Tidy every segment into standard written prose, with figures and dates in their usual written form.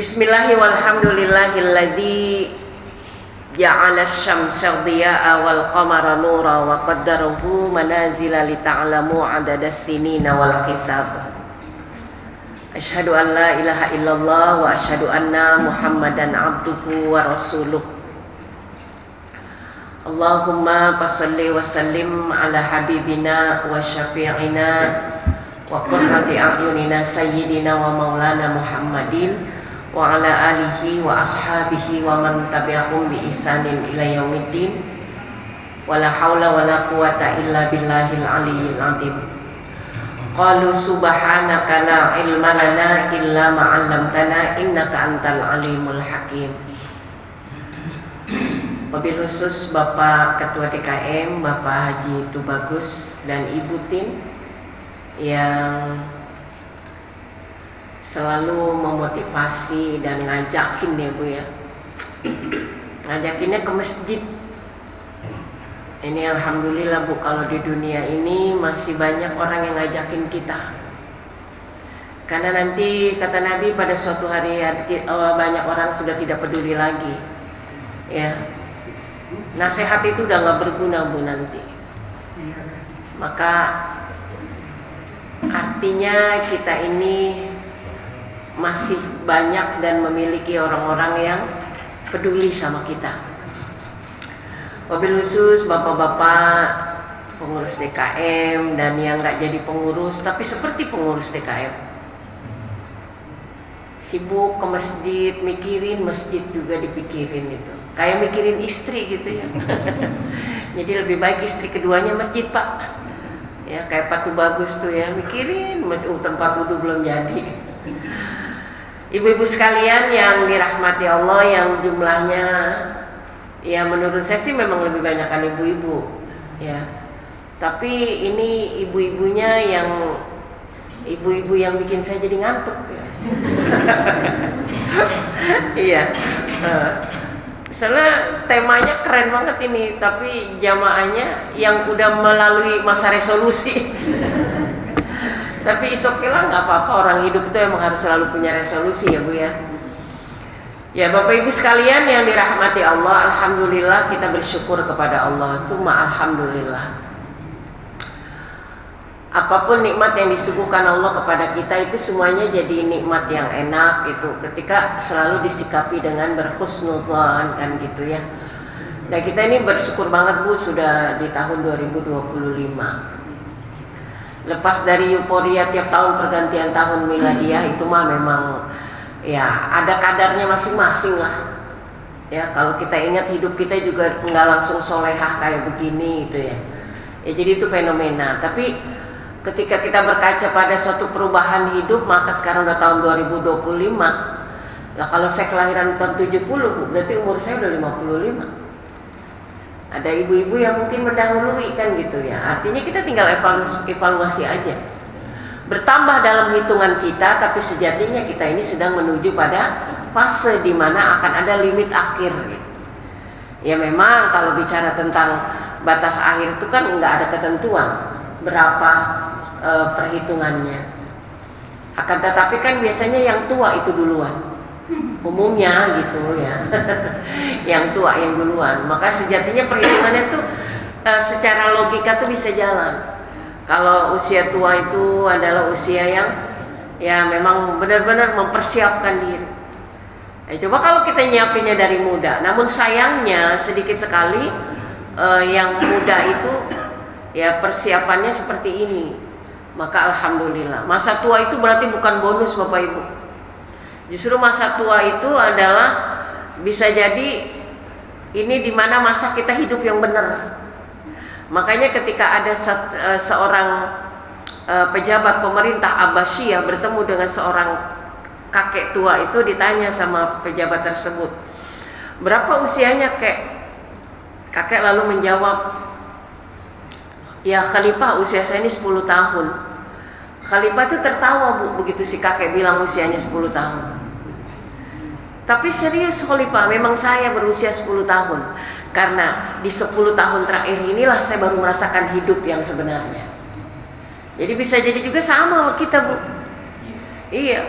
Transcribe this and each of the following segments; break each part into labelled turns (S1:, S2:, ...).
S1: Bismillahi walhamdulillahilladzi ja'ala asy-syamsa dhiya'a wal qamara nura wa qaddarahu manazila lita'lamu 'adadas sinina wal hisab. Asyhadu an la ilaha illallah wa asyhadu anna Muhammadan 'abduhu wa rasuluh. Allahumma shalli wa sallim ala habibina wa syafi'ina wa qurrati a'yunina sayyidina wa maulana Muhammadin wa ala alihi wa ashabihi wa man tabi'ahum bi ihsanin ila yaumiddin. Wala haula wala quwata illa billahil aliyyil azim. Qalu subhanaka la ilma lana illa ma 'allamtana innaka antal alimul hakim. Wabil khusus Bapak Ketua DKM, Bapak Haji Tubagus dan Ibu Tin yang selalu memotivasi dan ngajakin ya Bu ya, ngajakinnya ke masjid. Ini alhamdulillah Bu, kalau di dunia ini masih banyak orang yang ngajakin kita, karena nanti kata Nabi pada suatu hari banyak orang sudah tidak peduli lagi ya, nasihat itu udah nggak berguna Bu nanti. Maka artinya kita ini masih banyak dan memiliki orang-orang yang peduli sama kita. Wabil khusus bapak-bapak pengurus DKM dan yang nggak jadi pengurus tapi seperti pengurus DKM, sibuk ke masjid, mikirin masjid juga dipikirin itu, kayak mikirin istri gitu ya. Jadi lebih baik istri keduanya masjid Pak ya, kayak Pak Tubagus tuh ya, mikirin tempat wudhu belum jadi. Ibu-ibu sekalian yang dirahmati Allah, yang jumlahnya ya menurut saya sih memang lebih banyak kan ibu-ibu ya, tapi ini ibu-ibunya yang ibu-ibu yang bikin saya jadi ngantuk ya. Iya, soalnya temanya keren banget ini, tapi jamaahnya yang udah melalui masa resolusi. Tapi isoklah nggak apa-apa, orang hidup itu emang harus selalu punya resolusi ya Bu ya. Ya Bapak Ibu sekalian yang dirahmati Allah, alhamdulillah kita bersyukur kepada Allah. Summa alhamdulillah. Apapun nikmat yang disuguhkan Allah kepada kita itu semuanya jadi nikmat yang enak itu ketika selalu disikapi dengan berhusnudzan kan gitu ya. Nah kita ini bersyukur banget Bu, sudah di tahun 2025. Lepas dari euforia tiap tahun pergantian tahun miladiah itu mah memang ya ada kadarnya masing-masing lah ya. Kalau kita ingat hidup kita juga nggak langsung solehah kayak begini gitu ya. Ya jadi itu fenomena. Tapi ketika kita berkaca pada suatu perubahan hidup, maka sekarang udah tahun 2025. Lah kalau saya kelahiran tahun 70 Bu, berarti umur saya udah 55. Ada ibu-ibu yang mungkin mendahului kan gitu ya. Artinya kita tinggal evaluasi aja. Bertambah dalam hitungan kita, tapi sejatinya kita ini sedang menuju pada fase di mana akan ada limit akhir. Ya memang kalau bicara tentang batas akhir itu kan nggak ada ketentuan berapa perhitungannya. Akan tetapi kan biasanya yang tua itu duluan. Umumnya gitu ya. Yang tua yang duluan. Maka sejatinya perhitungannya tuh secara logika tuh bisa jalan. Kalau usia tua itu adalah usia yang ya memang benar-benar mempersiapkan diri. Coba kalau kita nyiapinnya dari muda. Namun sayangnya sedikit sekali yang muda itu ya persiapannya seperti ini. Maka alhamdulillah. Masa tua itu berarti bukan bonus Bapak Ibu. Justru masa tua itu adalah bisa jadi ini dimana masa kita hidup yang benar. Makanya ketika ada seorang pejabat pemerintah Abbasiyah bertemu dengan seorang kakek tua, itu ditanya sama pejabat tersebut, berapa usianya kek? Kakek lalu menjawab, ya Khalifah usia saya ini 10 tahun. Khalifah itu tertawa Bu, begitu si kakek bilang usianya 10 tahun. Tapi serius Khalifah, memang saya berusia 10 tahun. Karena di 10 tahun terakhir inilah saya baru merasakan hidup yang sebenarnya. Jadi bisa jadi juga sama kita Bu. Iya,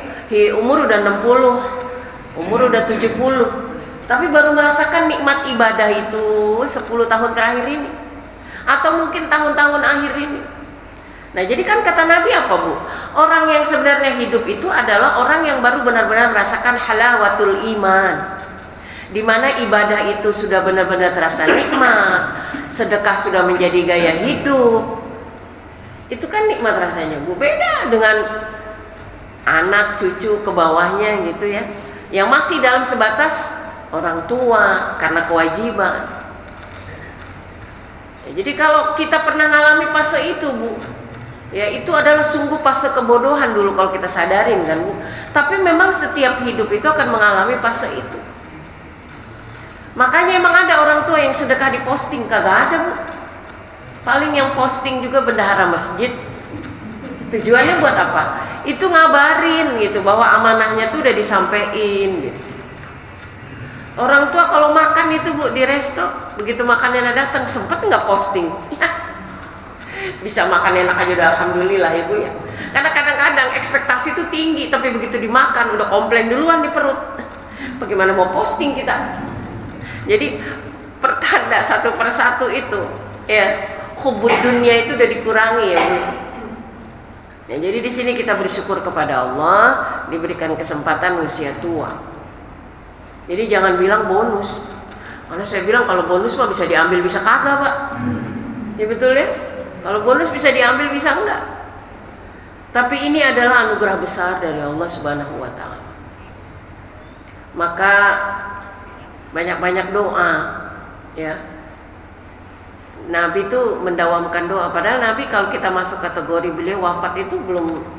S1: umur udah 60 udah 70, tapi baru merasakan nikmat ibadah itu 10 tahun terakhir ini, atau mungkin tahun-tahun akhir ini. Nah, jadi kan kata Nabi apa, Bu? Orang yang sebenarnya hidup itu adalah orang yang baru benar-benar merasakan halawatul iman, di mana ibadah itu sudah benar-benar terasa nikmat, sedekah sudah menjadi gaya hidup. Itu kan nikmat rasanya, Bu. Beda dengan anak, cucu ke bawahnya gitu ya, yang masih dalam sebatas orang tua karena kewajiban. Ya, jadi kalau kita pernah ngalami fase itu, Bu, ya itu adalah sungguh fase kebodohan dulu kalau kita sadarin kan, Bu. Tapi memang setiap hidup itu akan mengalami fase itu. Makanya emang ada orang tua yang sedekah diposting, kagak ada, Bu. Paling yang posting juga bendahara masjid. Tujuannya buat apa? Itu ngabarin gitu bahwa amanahnya tuh udah disampein gitu. Orang tua kalau makan itu, Bu, di resto, begitu makannya datang sempet nggak posting? Bisa makan enak aja udah alhamdulillah ya, Bu ya. Karena kadang-kadang ekspektasi itu tinggi, tapi begitu dimakan udah komplain duluan di perut. Bagaimana mau posting kita? Jadi pertanda satu persatu itu ya, hubud dunia itu udah dikurangi ya, Bu. Ya, jadi di sini kita bersyukur kepada Allah diberikan kesempatan usia tua. Jadi jangan bilang bonus. Karena saya bilang kalau bonus mah bisa diambil bisa kagak, Pak. Ya betul ya. Kalau bonus bisa diambil bisa enggak. Tapi ini adalah anugerah besar dari Allah Subhanahu wa taala. Maka banyak-banyak doa ya. Nabi itu mendawamkan doa. Padahal Nabi kalau kita masuk kategori beliau wafat itu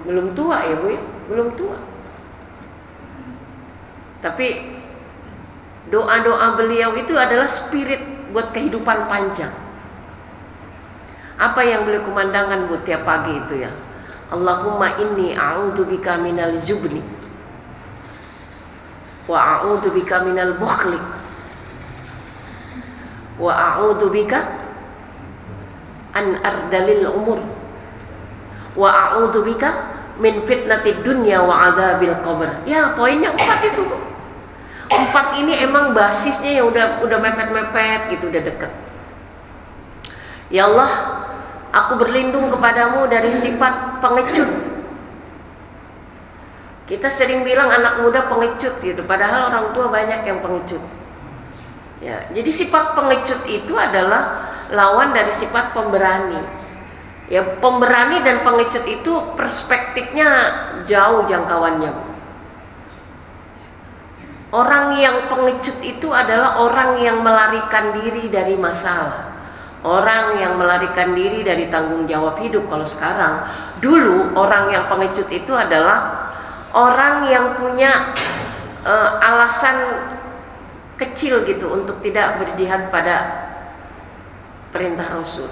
S1: belum tua ya, Bu ya. Belum tua. Tapi doa-doa beliau itu adalah spirit buat kehidupan panjang. Apa yang beliau kumandangkan, Bu, tiap pagi itu ya, Allahumma inni a'udzubika minal jubni wa a'udzubika minal bukhli wa a'udzubika an ardalil umur wa a'udzubika min fitnatid dunya wa adzabil qabr. Ya, poinnya 4 itu, Bu. 4 ini emang basisnya yang udah mepet-mepet gitu, udah deket. Ya Allah, aku berlindung kepadamu dari sifat pengecut. Kita sering bilang anak muda pengecut gitu, padahal orang tua banyak yang pengecut. Ya, jadi sifat pengecut itu adalah lawan dari sifat pemberani. Ya, pemberani dan pengecut itu perspektifnya jauh jangkauannya. Orang yang pengecut itu adalah orang yang melarikan diri dari masalah, orang yang melarikan diri dari tanggung jawab hidup. Kalau sekarang, dulu orang yang pengecut itu adalah orang yang punya alasan kecil gitu untuk tidak berjihad pada perintah Rasul.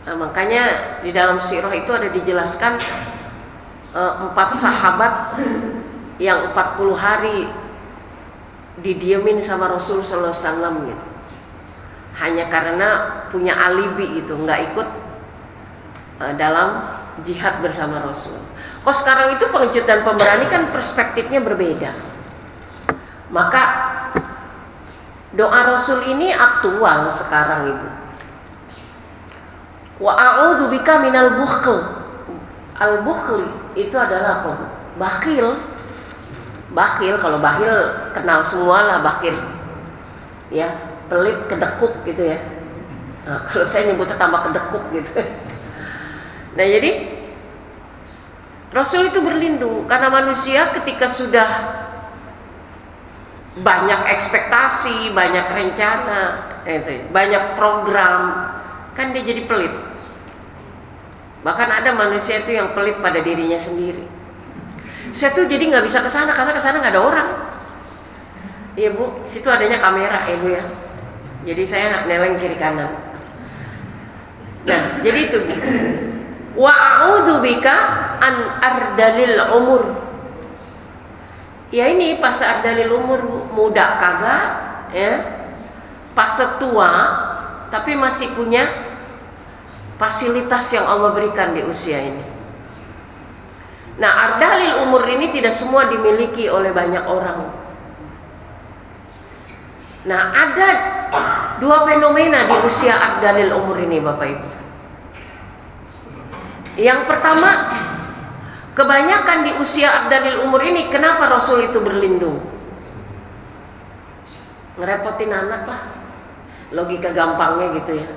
S1: Nah, makanya di dalam sirah itu ada dijelaskan 4 sahabat yang 40 hari didiemin sama Rasul sallallahu alaihi wasallam gitu. Hanya karena punya alibi itu, nggak ikut dalam jihad bersama Rasul. Kok sekarang itu pengecut dan pemberani kan perspektifnya berbeda. Maka doa Rasul ini aktual sekarang, Ibu. Wa a'udzubika minal bukhl. Al-bukhl itu adalah apa? Bakhil. Bakhil, kalau bakhil kenal semua lah bakhil. Ya, pelit, kedekuk gitu ya. Nah, kalau saya nyebutnya tambah kedekuk gitu. Nah, jadi Rasul itu berlindung karena manusia ketika sudah banyak ekspektasi, banyak rencana, banyak program, kan dia jadi pelit. Bahkan ada manusia itu yang pelit pada dirinya sendiri. Saya tuh jadi nggak bisa kesana karena kesana nggak ada orang. Iya, Bu, situ adanya kamera ya, Bu ya. Jadi saya neleng kiri kanan. Nah, jadi itu, Bu. Wa a'udzubika an ardalil umur. Ya ini pas ardalil umur, Bu. Muda kagak, ya. Pas tua, tapi masih punya fasilitas yang Allah berikan di usia ini. Nah, ardalil umur ini tidak semua dimiliki oleh banyak orang. Nah, ada dua fenomena di usia ardalil umur ini, Bapak Ibu. Yang pertama, kebanyakan di usia ardalil umur ini, kenapa Rasul itu berlindung? Ngerepotin anak lah, logika gampangnya gitu ya.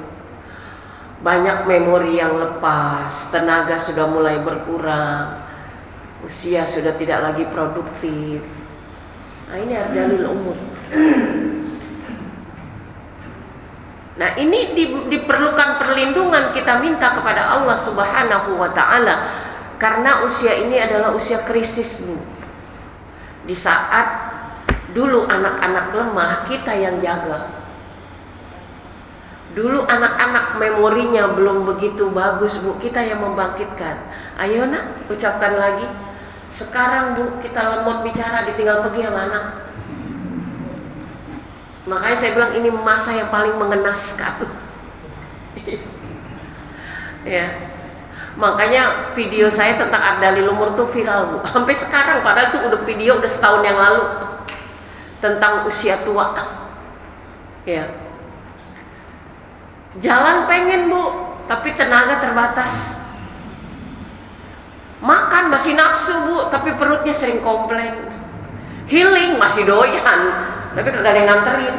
S1: Banyak memori yang lepas, tenaga sudah mulai berkurang, usia sudah tidak lagi produktif. Nah, ini ardalil umur. Nah, ini diperlukan perlindungan, kita minta kepada Allah Subhanahu wa ta'ala, karena usia ini adalah usia krisis, Bu. Di saat dulu anak-anak lemah, kita yang jaga. Dulu anak-anak memorinya belum begitu bagus, Bu, kita yang membangkitkan. Ayo nak, ucapkan lagi. Sekarang, Bu, kita lemot bicara, ditinggal pergi sama anak. Makanya saya bilang ini masa yang paling mengenaskan. Ya. Makanya video saya tentang ardalil umur tuh viral, Bu. Sampai sekarang, padahal tuh udah video udah setahun yang lalu tentang usia tua. Ya. Jalan pengen, Bu, tapi tenaga terbatas. Makan masih nafsu, Bu, tapi perutnya sering komplain. Healing masih doyan, tapi kagak ada yang nganterin.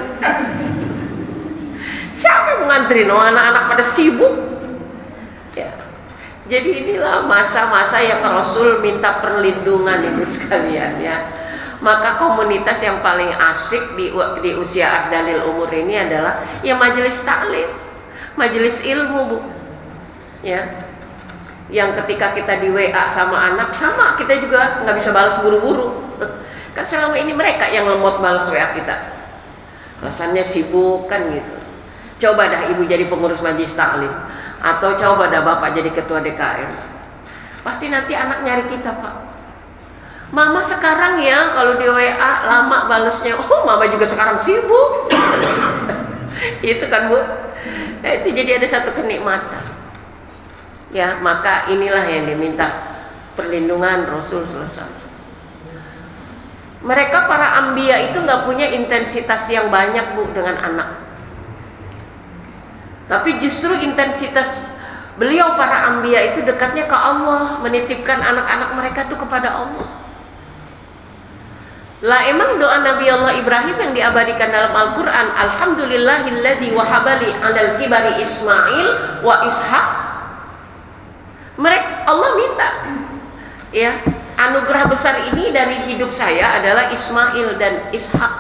S1: Siapa yang mau nganterin? Oh, anak-anak pada sibuk. Ya. Jadi inilah masa-masa yang Rasul minta perlindungan, Ibu sekalian, ya. Maka komunitas yang paling asyik di usia ardalil umur ini adalah ya majelis taklim, majelis ilmu, Bu. Ya. Yang ketika kita di WA sama anak, sama kita juga nggak bisa balas buru-buru. Kan selama ini mereka yang lemot balas WA kita. Alasannya sibuk kan gitu. Coba dah Ibu jadi pengurus majelis taklim, atau coba dah Bapak jadi ketua DKM. Pasti nanti anak nyari kita, Pak. Mama sekarang ya kalau di WA lama balasnya. Oh, Mama juga sekarang sibuk. Itu kan, Bu. Itu jadi ada satu kenikmatan. Ya, maka inilah yang diminta perlindungan Rasul SAW. Mereka para anbiya itu nggak punya intensitas yang banyak, Bu, dengan anak. Tapi justru intensitas beliau para anbiya itu dekatnya ke Allah, menitipkan anak-anak mereka itu kepada Allah. Lah emang doa Nabi Allah Ibrahim yang diabadikan dalam Al-Quran, Alhamdulillahilladzi wahabali alal kibari Ismail wa Ishak. Allah minta, ya, anugerah besar ini dari hidup saya adalah Ismail dan Ishak.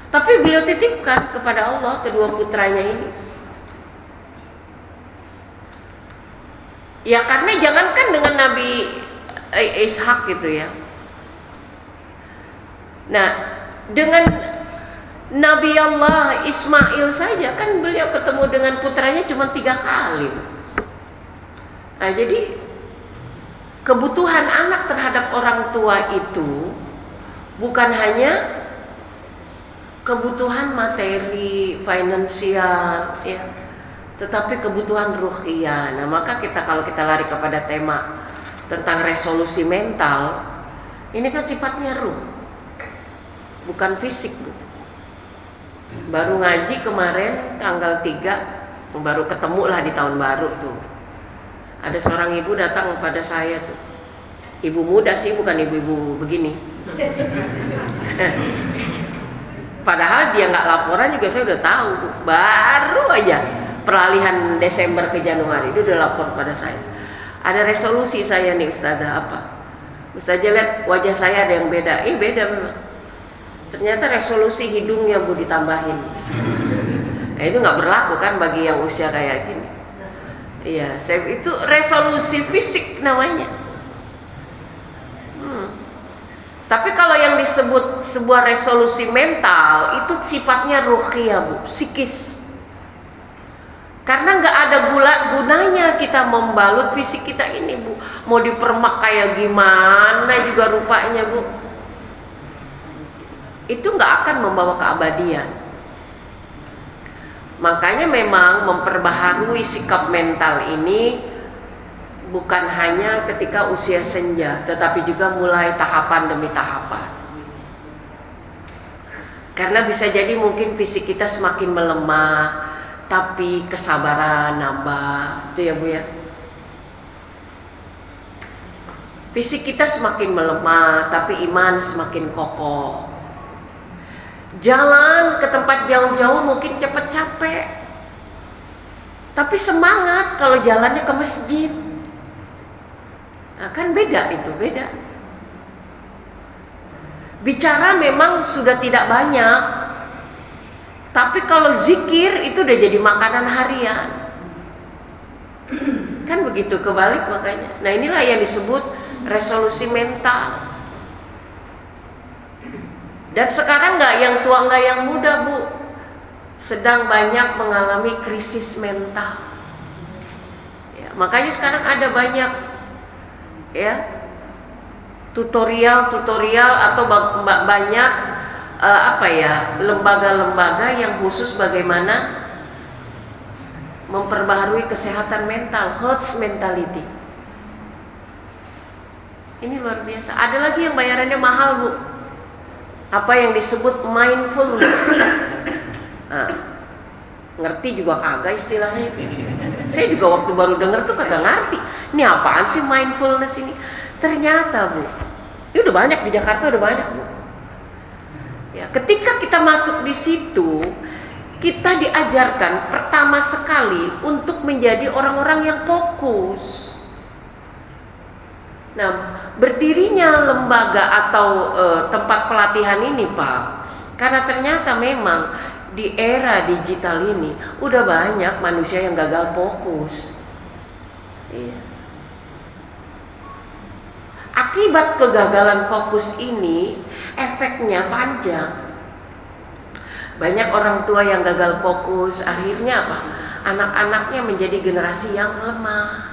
S1: Tapi beliau titipkan kepada Allah kedua putranya ini. Ya karena jangankan dengan Nabi Ishak gitu ya. Nah, dengan Nabi Allah Ismail saja kan beliau ketemu dengan putranya cuma 3 kali. Nah, jadi kebutuhan anak terhadap orang tua itu bukan hanya kebutuhan materi, finansial, ya, tetapi kebutuhan ruhiyah. Nah, maka kalau kita lari kepada tema tentang resolusi mental, ini kan sifatnya ruh, bukan fisik, Bu. Baru ngaji kemarin tanggal 3, baru ketemu lah di tahun baru tuh. Ada seorang ibu datang pada saya tuh. Ibu muda sih, bukan ibu-ibu begini. Padahal dia nggak laporan juga saya udah tahu, Bu. Baru aja peralihan Desember ke Januari dia udah lapor pada saya. Ada resolusi saya nih, Ustazah, apa? Ustazah lihat wajah saya ada yang beda. Beda memang. Ternyata resolusi hidungnya, Bu, ditambahin. Itu nggak berlaku kan bagi yang usia kayak gini. Iya, itu resolusi fisik namanya. Tapi kalau yang disebut sebuah resolusi mental itu sifatnya ruhiyah, Bu, psikis. Karena nggak ada gunanya kita membalut fisik kita ini, Bu. Mau dipermak kayak gimana juga rupanya, Bu, itu nggak akan membawa keabadian. Makanya memang memperbaharui sikap mental ini bukan hanya ketika usia senja, tetapi juga mulai tahapan demi tahapan. Karena bisa jadi mungkin fisik kita semakin melemah, tapi kesabaran nambah, itu ya Bu ya. Fisik kita semakin melemah, tapi iman semakin kokoh. Jalan ke tempat jauh-jauh mungkin cepat capek, tapi semangat kalau jalannya ke masjid. Nah, kan beda itu, beda. Bicara memang sudah tidak banyak, tapi kalau zikir itu udah jadi makanan harian. Kan begitu, kebalik makanya. Nah, inilah yang disebut resolusi mental. Dan sekarang nggak yang tua nggak yang muda Bu, sedang banyak mengalami krisis mental. Ya, makanya sekarang ada banyak ya tutorial atau banyak lembaga-lembaga yang khusus bagaimana memperbaharui kesehatan mental, health mentality. Ini luar biasa. Ada lagi yang bayarannya mahal Bu, apa yang disebut mindfulness. Nah, ngerti juga kagak istilahnya itu. Saya juga waktu baru dengar tuh kagak ngerti. Ini apaan sih mindfulness ini? Ternyata Bu, ini udah banyak di Jakarta, udah banyak Bu. Ya, ketika kita masuk di situ, kita diajarkan pertama sekali untuk menjadi orang-orang yang fokus. Nah, berdirinya lembaga atau tempat pelatihan ini Pak, karena ternyata memang di era digital ini udah banyak manusia yang gagal fokus. Iya. Akibat kegagalan fokus ini efeknya panjang. Banyak orang tua yang gagal fokus, akhirnya apa? Anak-anaknya menjadi generasi yang lemah.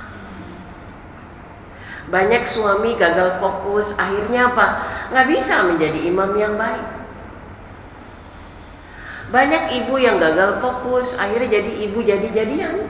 S1: Banyak suami gagal fokus, akhirnya apa? Nggak bisa menjadi imam yang baik. Banyak ibu yang gagal fokus, akhirnya jadi ibu jadi-jadian.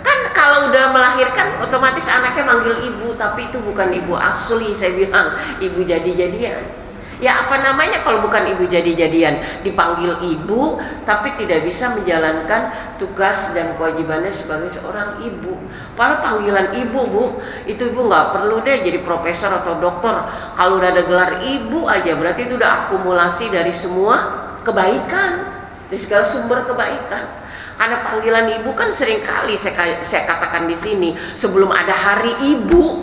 S1: Kan kalau udah melahirkan otomatis anaknya manggil ibu, tapi itu bukan ibu asli, saya bilang ibu jadi-jadian. Ya apa namanya kalau bukan ibu jadi-jadian? Dipanggil ibu tapi tidak bisa menjalankan tugas dan kewajibannya sebagai seorang ibu. Padahal panggilan ibu Bu, itu ibu nggak perlu deh jadi profesor atau dokter. Kalau udah ada gelar ibu aja berarti itu udah akumulasi dari semua kebaikan, dari segala sumber kebaikan. Karena panggilan ibu kan seringkali saya katakan di sini, sebelum ada hari ibu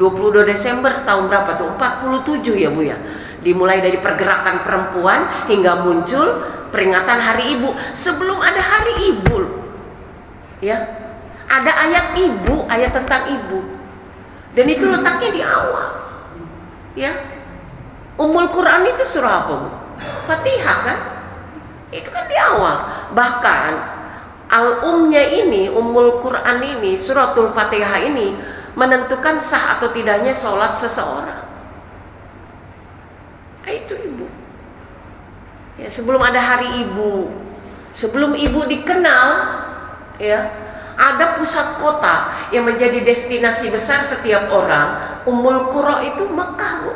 S1: 22 Desember tahun berapa tuh? 47 ya Bu ya. Dimulai dari pergerakan perempuan hingga muncul peringatan Hari Ibu. Sebelum ada Hari Ibu, ya, ada ayat ibu, ayat tentang ibu, dan itu letaknya di awal, ya. Ummul Quran itu surah apa Bu? Fatihah kan? Itu kan di awal. Bahkan al-umnya ini, Ummul Quran ini, suratul Fatihah ini menentukan sah atau tidaknya sholat seseorang. Itu ibu. Ya, sebelum ada hari ibu, sebelum ibu dikenal, ya, ada pusat kota yang menjadi destinasi besar setiap orang. Ummul Qura itu Mekah Bu.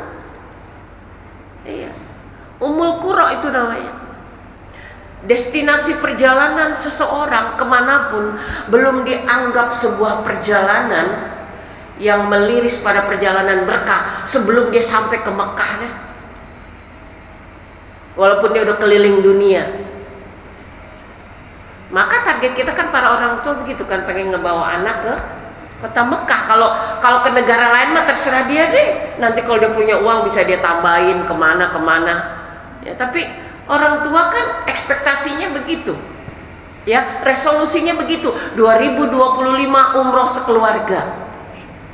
S1: Iya. Ummul Qura itu namanya. Destinasi perjalanan seseorang kemanapun belum dianggap sebuah perjalanan yang meliris pada perjalanan berkah sebelum dia sampai ke Mekah deh. Walaupun dia udah keliling dunia. Maka target kita kan para orang tua begitu kan, pengen ngebawa anak ke kota Mekah. Kalau ke negara lain mah terserah dia deh. Nanti kalau dia punya uang bisa dia tambahin kemana. Ya, tapi orang tua kan ekspektasinya begitu. Ya, resolusinya begitu. 2025 umroh sekeluarga.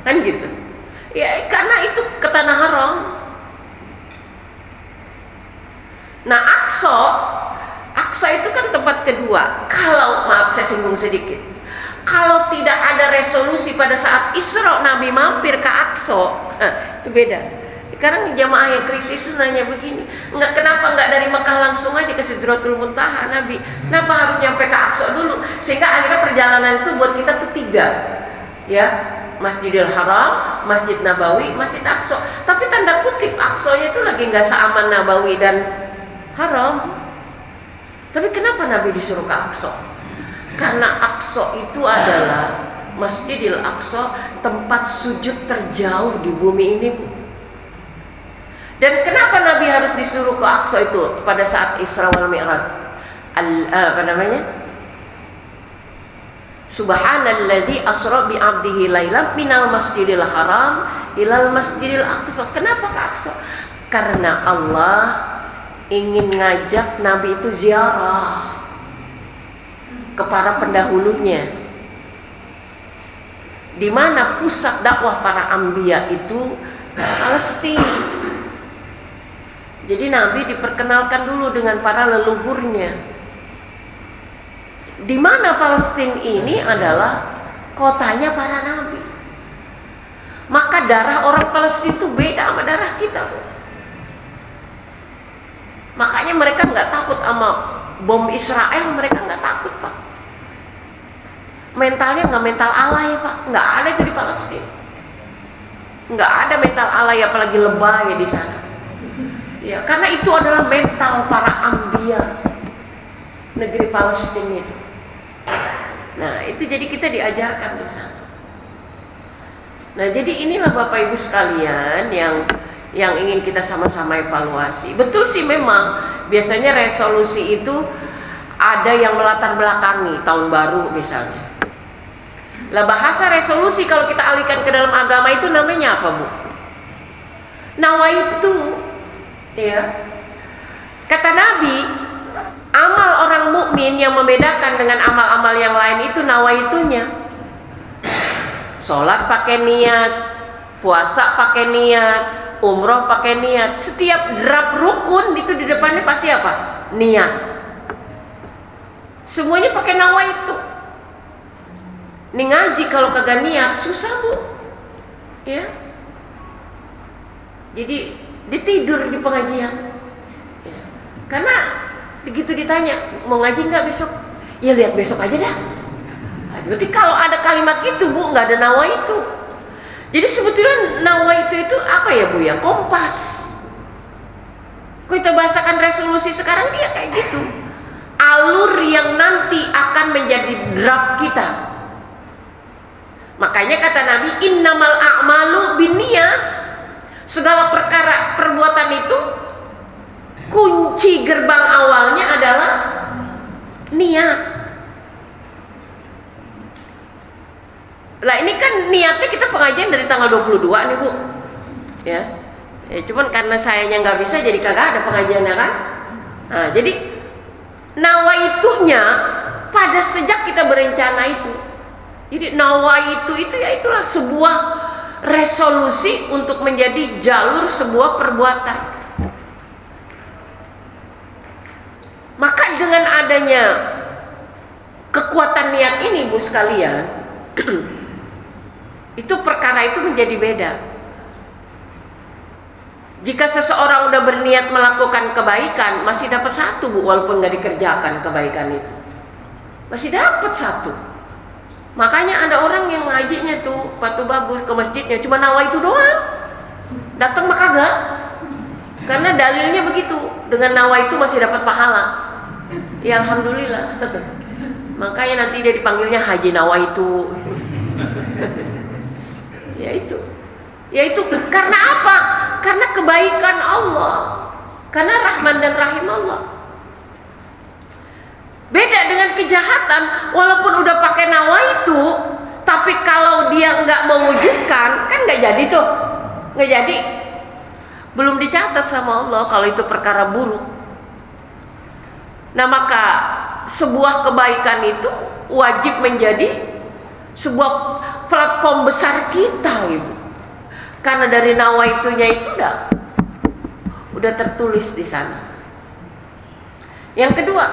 S1: Kan gitu. Ya, karena itu ke tanah haram. Nah, Aqsa itu kan tempat kedua. Kalau, maaf saya singgung sedikit, kalau tidak ada resolusi pada saat Isra Nabi mampir ke Aqsa, itu beda. Sekarang jamaah yang krisis nanya begini, kenapa nggak dari Mekah langsung aja ke Sidratul Muntaha Nabi? Kenapa harus nyampe ke Aqsa dulu? Sehingga akhirnya perjalanan itu buat kita tuh 3, ya, Masjidil Haram, Masjid Nabawi, Masjid Aqsa. Tapi tanda kutip Aqsanya itu lagi nggak seaman Nabawi dan Haram. Tapi kenapa Nabi disuruh ke Aqsa? Karena Aqsa itu adalah Masjidil Aqsa, tempat sujud terjauh di bumi ini. Dan kenapa Nabi harus disuruh ke Aqsa itu pada saat Isra wal Mi'raj? Apa namanya? Subhanalladzi asra bi 'abdihi lailan minal masjidil haram ilal masjidil aqsa. Kenapa ke Aqsa? Karena Allah ingin ngajak Nabi itu ziarah ke para pendahulunya, di mana pusat dakwah para anbiya itu Palestina. Jadi Nabi diperkenalkan dulu dengan para leluhurnya, di mana Palestina ini adalah kotanya para nabi. Maka darah orang Palestina itu beda sama darah kita. Makanya mereka nggak takut sama bom Israel, mereka nggak takut, Pak. Mentalnya nggak mental alay, Pak. Nggak ada itu di Palestina. Nggak ada mental alay, apalagi lebay di sana. Ya, karena itu adalah mental para anbiya negeri Palestina itu. Nah, itu jadi kita diajarkan di sana. Nah, jadi inilah Bapak Ibu sekalian yang ingin kita sama-sama evaluasi. Betul sih memang biasanya resolusi itu ada yang melatar belakangi tahun baru misalnya. Lah bahasa resolusi kalau kita alihkan ke dalam agama itu namanya apa, Bu? Nawaitu, ya. Kata Nabi, amal orang mukmin yang membedakan dengan amal-amal yang lain itu nawaitunya. Sholat pakai niat, puasa pakai niat, umroh pakai niat. Setiap drap rukun itu di depannya pasti apa? Niat. Semuanya pakai nawaitu. Nih ngaji kalau kagak niat susah, Bu. Ya. Jadi ditidur di pengajian. Ya. Karena begitu ditanya, mau ngaji nggak besok? Ya lihat besok aja dah. Nah, berarti kalau ada kalimat itu, Bu, nggak ada nawaitu. Jadi sebetulnya nawaitu itu apa ya, Bu ya? Kompas. Kita bahasakan resolusi sekarang dia kayak gitu. Alur yang nanti akan menjadi draft kita. Makanya kata Nabi, innamal a'malu binniyah. Segala perkara perbuatan itu kunci gerbang awalnya adalah niat. Lah ini kan niatnya kita pengajian dari tanggal 22 nih, Bu. Ya. Cuman karena sayanya nggak bisa jadi kagak ada pengajiannya kan. Nah, jadi nawaitunya pada sejak kita berencana itu. Jadi nawaitu itu ya itulah sebuah resolusi untuk menjadi jalur sebuah perbuatan. Maka dengan adanya kekuatan niat ini, Bu sekalian, itu perkara itu menjadi beda. Jika seseorang udah berniat melakukan kebaikan, masih dapat 1, Bu, walaupun nggak dikerjakan kebaikan itu, masih dapat 1. Makanya ada orang yang ngajinya tuh patu bagus ke masjidnya cuma nawaitu doang, datang mah kagak. Karena dalilnya begitu, dengan nawaitu masih dapat pahala. Ya alhamdulillah. Makanya nanti dia dipanggilnya Haji Nawaitu. Ya itu karena apa? Karena kebaikan Allah, karena Rahman dan Rahim Allah. Beda dengan kejahatan, walaupun udah pakai nawaitu, tapi kalau dia nggak mewujudkan, kan nggak jadi tuh, nggak jadi, belum dicatat sama Allah kalau itu perkara buruk. Nah maka sebuah kebaikan itu wajib menjadi sebuah platform besar kita, Ibu. Karena dari nawaitunya itu udah tertulis di sana. Yang kedua,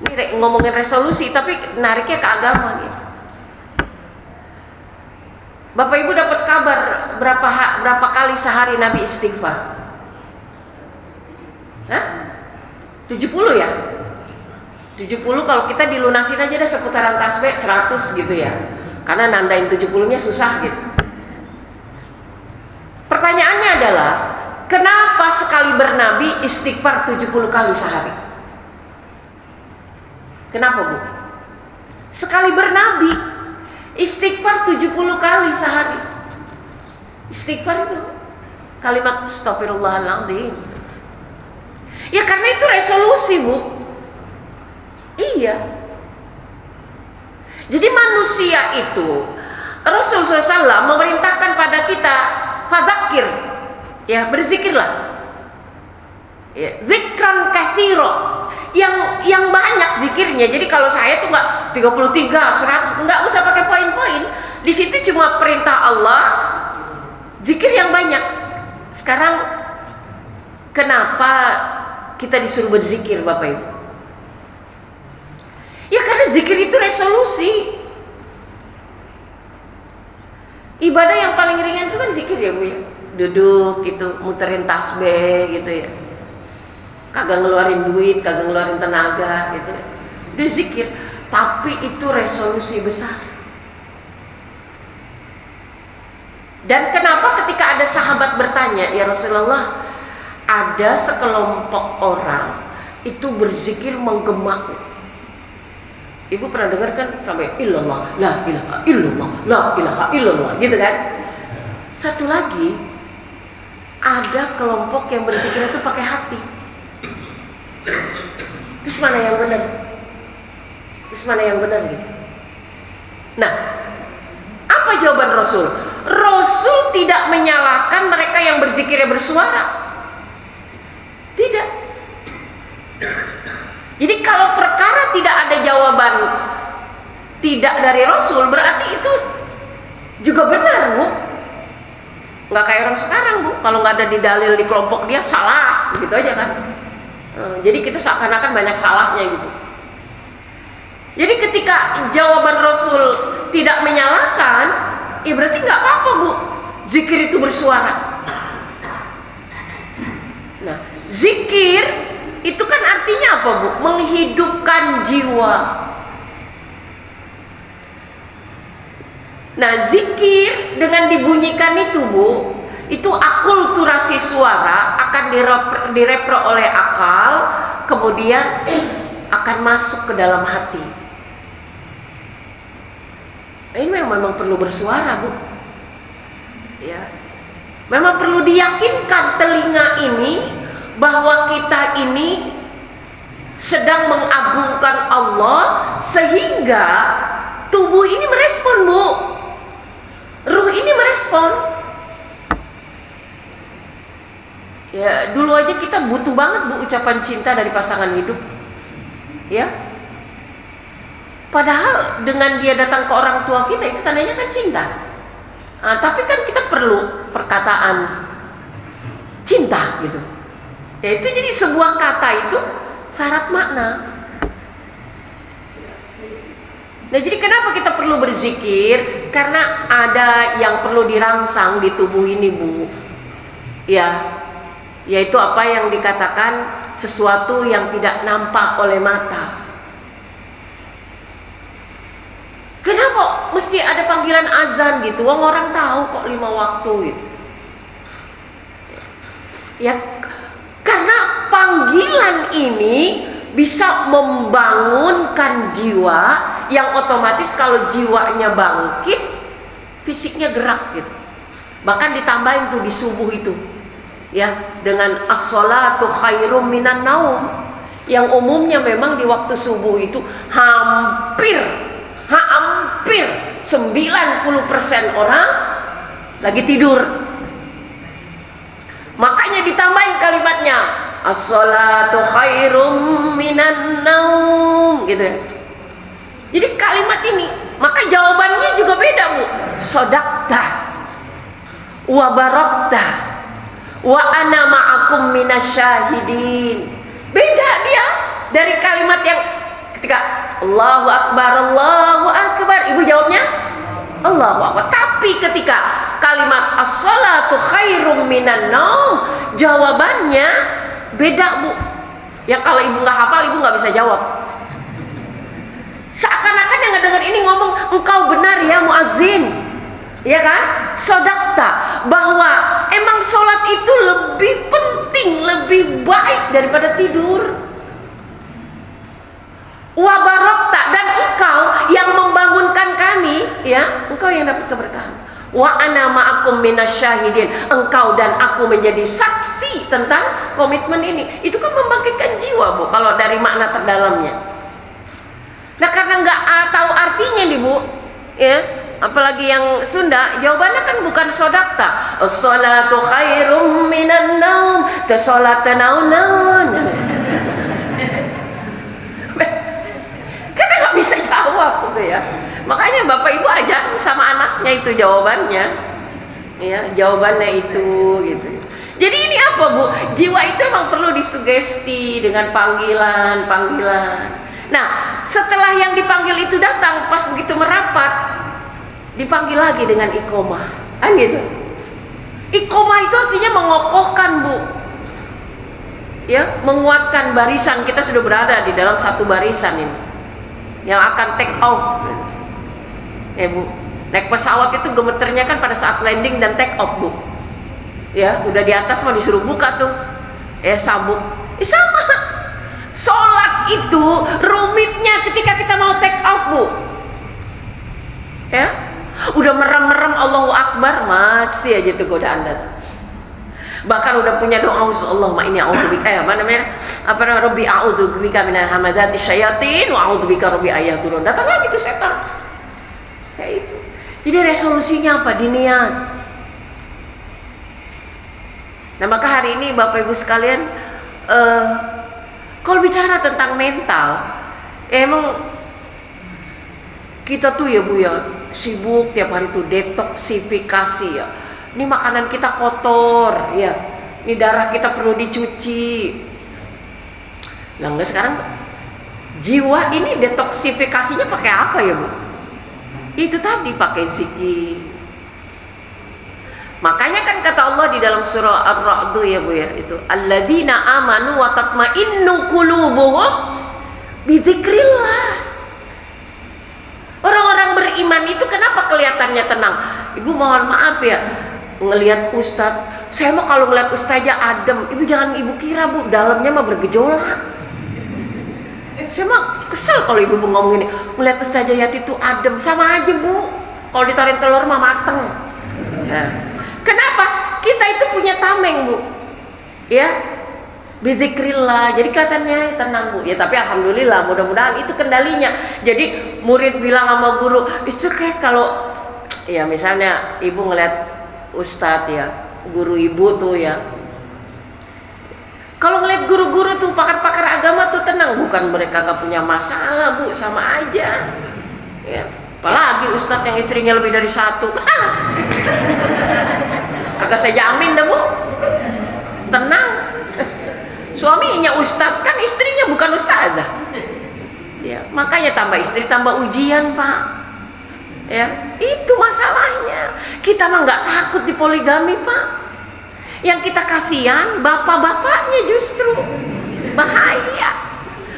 S1: ini ngomongin resolusi tapi nariknya ke agama gitu. Bapak Ibu dapat kabar berapa kali sehari Nabi istighfar? Hah? 70 ya? 70 kalau kita dilunasin aja dah seputaran tasbih 100 gitu ya. Karena nandain 70-nya susah gitu. Pertanyaannya adalah, kenapa sekali bernabi istighfar 70 kali sehari? Kenapa, Bu? Sekali bernabi istighfar 70 kali sehari. Istighfar itu kalimat astagfirullahaladzim. Ya karena itu resolusi, Bu. Iya. Jadi manusia itu, Rasulullah SAW memerintahkan pada kita, fadzakir, ya berzikirlah, ya, zikran katsira, yang banyak zikirnya. Jadi kalau saya tuh nggak 33, 100, nggak usah pakai poin-poin. Di situ cuma perintah Allah, zikir yang banyak. Sekarang kenapa kita disuruh berzikir, Bapak Ibu? Ya karena zikir itu resolusi. Ibadah yang paling ringan itu kan zikir ya, Bu ya. Duduk gitu, muterin tasbih gitu ya. Kagak ngeluarin duit, kagak ngeluarin tenaga gitu. Itu zikir, tapi itu resolusi besar. Dan kenapa ketika ada sahabat bertanya, ya Rasulullah, ada sekelompok orang itu berzikir menggema. Ibu pernah dengar kan sampai illallah, la ilaha illallah, la ilaha illallah gitu kan. Satu lagi, ada kelompok yang berzikir itu pakai hati. Terus mana yang benar? Terus mana yang benar gitu? Nah, apa jawaban Rasul? Rasul tidak menyalahkan mereka yang berzikirnya bersuara. Tidak. Jadi kalau perkara tidak ada jawaban tidak dari Rasul, berarti itu juga benar, Bu. Nggak kayak orang sekarang, Bu. Kalau nggak ada di dalil di kelompok dia, salah, gitu aja kan. Jadi kita seakan-akan banyak salahnya gitu. Jadi ketika jawaban Rasul tidak menyalahkan, ya berarti nggak apa-apa, Bu. Zikir itu bersuara. Nah, zikir itu kan artinya apa, Bu? Menghidupkan jiwa. Nah, zikir dengan dibunyikan itu, Bu, itu akulturasi suara akan direpro oleh akal, kemudian akan masuk ke dalam hati. Ini memang perlu bersuara, Bu. Ya. Memang perlu diyakinkan telinga ini bahwa kita ini sedang mengagungkan Allah, sehingga tubuh ini merespon, Bu. Ruh ini merespon. Ya, dulu aja kita butuh banget, Bu, ucapan cinta dari pasangan hidup. Ya. Padahal dengan dia datang ke orang tua kita, itu tandanya kan cinta. Nah, tapi kan kita perlu perkataan cinta gitu. Ya, itu jadi sebuah kata itu syarat makna. Nah, jadi kenapa kita perlu berzikir? Karena ada yang perlu dirangsang di tubuh ini, Bu. Ya, yaitu apa yang dikatakan sesuatu yang tidak nampak oleh mata. Kenapa mesti ada panggilan azan gitu? Wong orang tahu kok 5 waktu gitu. Ya, karena panggilan ini bisa membangunkan jiwa, yang otomatis kalau jiwanya bangkit, fisiknya gerak gitu. Bahkan ditambahin tuh di subuh itu, ya, dengan as-sholatu khairum minan naum, yang umumnya memang di waktu subuh itu hampir 90% orang lagi tidur. Makanya ditambahin kalimatnya as-sholatu khairum minan naum gitu. Jadi kalimat ini, maka jawabannya juga beda, Bu. Sodaqta wa barakta wa ana ma'akum minasyahidin. Beda dia dari kalimat yang ketika Allahu Akbar, Allahu Akbar, ibu jawabnya Allahu Akbar. Tapi ketika kalimat as-salatu khairum minan naum, jawabannya beda, Bu. Ya kalau ibu nggak hafal, ibu nggak bisa jawab. Seakan-akan yang ngedengar ini ngomong, engkau benar ya muazzin, ya kan? Sodakta, bahwa emang sholat itu lebih penting, lebih baik daripada tidur. Wabarokta, dan engkau yang membangunkan kami, ya, engkau yang dapat keberkahan. Wa ana ma'akum minasyahidin, engkau dan aku menjadi saksi tentang komitmen ini. Itu kan membangkitkan jiwa, Bu, kalau dari makna terdalamnya. Nah, karena nggak tahu artinya nih, Bu, ya, apalagi yang Sunda, jawabannya kan bukan sodakta. As-salatu khairum minan naum, salat naun. Karena nggak bisa jawab gitu ya. Makanya Bapak Ibu ajarin sama anaknya itu jawabannya, ya, jawabannya itu gitu. Jadi ini apa, Bu? Jiwa itu emang perlu disugesti dengan panggilan. Nah, setelah yang dipanggil itu datang, pas begitu merapat, dipanggil lagi dengan iqomah, kan gitu. Iqomah itu artinya mengokohkan, Bu, ya, menguatkan barisan. Kita sudah berada di dalam satu barisan ini yang akan take off, ya, Bu. Naik pesawat itu gemeternya kan pada saat landing dan take off, Bu, ya. Udah di atas mah disuruh buka tuh, sabuk. Sama sholat itu rumitnya ketika kita mau take off, Bu, ya. Udah merem-merem Allahu Akbar, masih aja tuh godaan datang. Bahkan udah punya doa, Allahumma inni a'udzubika, Rabbi a'udzubika minal hamazati syayatin wa a'udzubika Rabbi ayahdurun. Datang lagi tuh setan. Kayak itu. Jadi resolusinya apa? Diniat. Nah, maka hari ini Bapak Ibu sekalian, kalau bicara tentang mental, emang kita tuh ya, Bu, ya, sibuk tiap hari tuh detoksifikasi, ya. Ini makanan kita kotor, ya. Ini darah kita perlu dicuci. Nah, enggak, sekarang jiwa ini detoksifikasinya pakai apa ya, Bu? Itu tadi pakai zikir. Makanya kan kata Allah di dalam surah Ar-Ra'd, ya, Bu, ya, itu alladzina amanu wa tatma'innu qulubuhum bi dzikrillah. Orang-orang beriman itu kenapa kelihatannya tenang? Ibu mohon maaf ya, ngelihat ustadz, saya mah kalau ngelihat ustaznya adem, ibu jangan ibu kira, Bu, dalamnya mah bergejolak. Saya mah kesel kalau ibu ngomong ini, ngelihat ustazah Yati itu adem, sama aja, Bu, kalau ditarik telur mah mateng, ya. Kenapa? Kita itu punya tameng, Bu, ya, bizikrillah. Jadi kelihatannya tenang, Bu, ya. Tapi alhamdulillah, mudah-mudahan itu kendalinya. Jadi murid bilang sama guru, itu kayak kalau, ya, misalnya ibu ngeliat ustadz, ya, guru ibu tuh, ya, kalau ngeliat guru-guru tuh, pakar-pakar agama tuh tenang. Bukan mereka gak punya masalah, Bu, sama aja, ya. Apalagi ustadz yang istrinya lebih dari satu, kagak saya jamin dah, Bu, tenang. Suaminya ustadz, kan istrinya bukan ustadzah, ya. Makanya tambah istri tambah ujian, Pak, ya. Itu masalahnya. Kita mah nggak takut di poligami, Pak. Yang kita kasihan bapak-bapaknya, justru bahaya.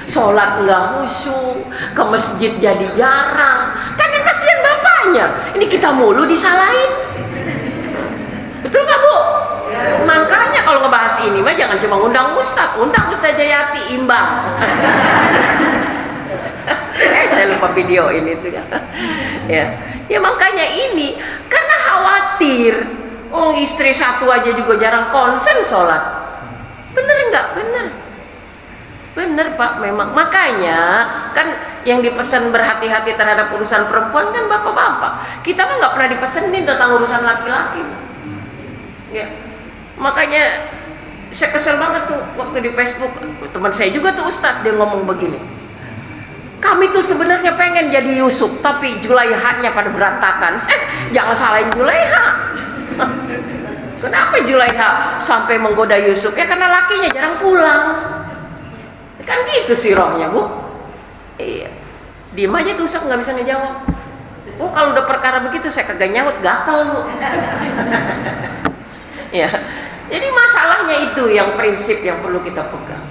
S1: Sholat nggak khusyuk, ke masjid jadi jarang. Kan yang kasihan bapaknya. Ini kita mulu disalahin. Betul nggak, Bu? Makanya kalau ngebahas ini mah jangan cuma undang Ustazah Yati, imbang. Saya lupa video ini tuh, ya. Ya makanya ini karena khawatir, istri satu aja juga jarang konsen sholat. Bener nggak? Bener, Pak, memang. Makanya kan yang dipesan berhati-hati terhadap urusan perempuan kan bapak-bapak. Kita mah nggak pernah dipesenin tentang urusan laki-laki, ya. Makanya saya kesel banget tuh waktu di Facebook, teman saya juga tuh ustadz, dia ngomong begini, kami tuh sebenarnya pengen jadi Yusuf, tapi Julaihanya pada berantakan. Jangan salahin Julaiha. Kenapa Julaiha sampai menggoda Yusuf? Ya karena lakinya jarang pulang. Kan gitu sih rohnya, Bu. Iya. Diem aja tuh ustadz, nggak bisa ngejawab. Oh, kalau udah perkara begitu saya kagak nyaut, gatel Bu. Ya. Jadi masalahnya itu yang prinsip yang perlu kita pegang.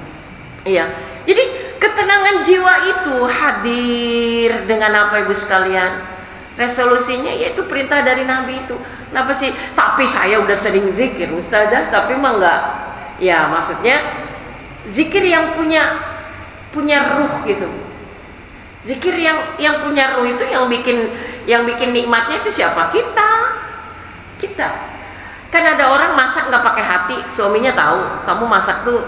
S1: Iya. Jadi ketenangan jiwa itu hadir dengan apa Ibu sekalian? Resolusinya yaitu perintah dari Nabi itu. Kenapa sih? Tapi saya udah sering zikir Ustazah, tapi mah enggak. Ya, maksudnya zikir yang punya ruh gitu. Zikir yang punya ruh itu yang bikin nikmatnya itu siapa? Kita. Kan ada orang masak nggak pakai hati, suaminya tahu kamu masak tuh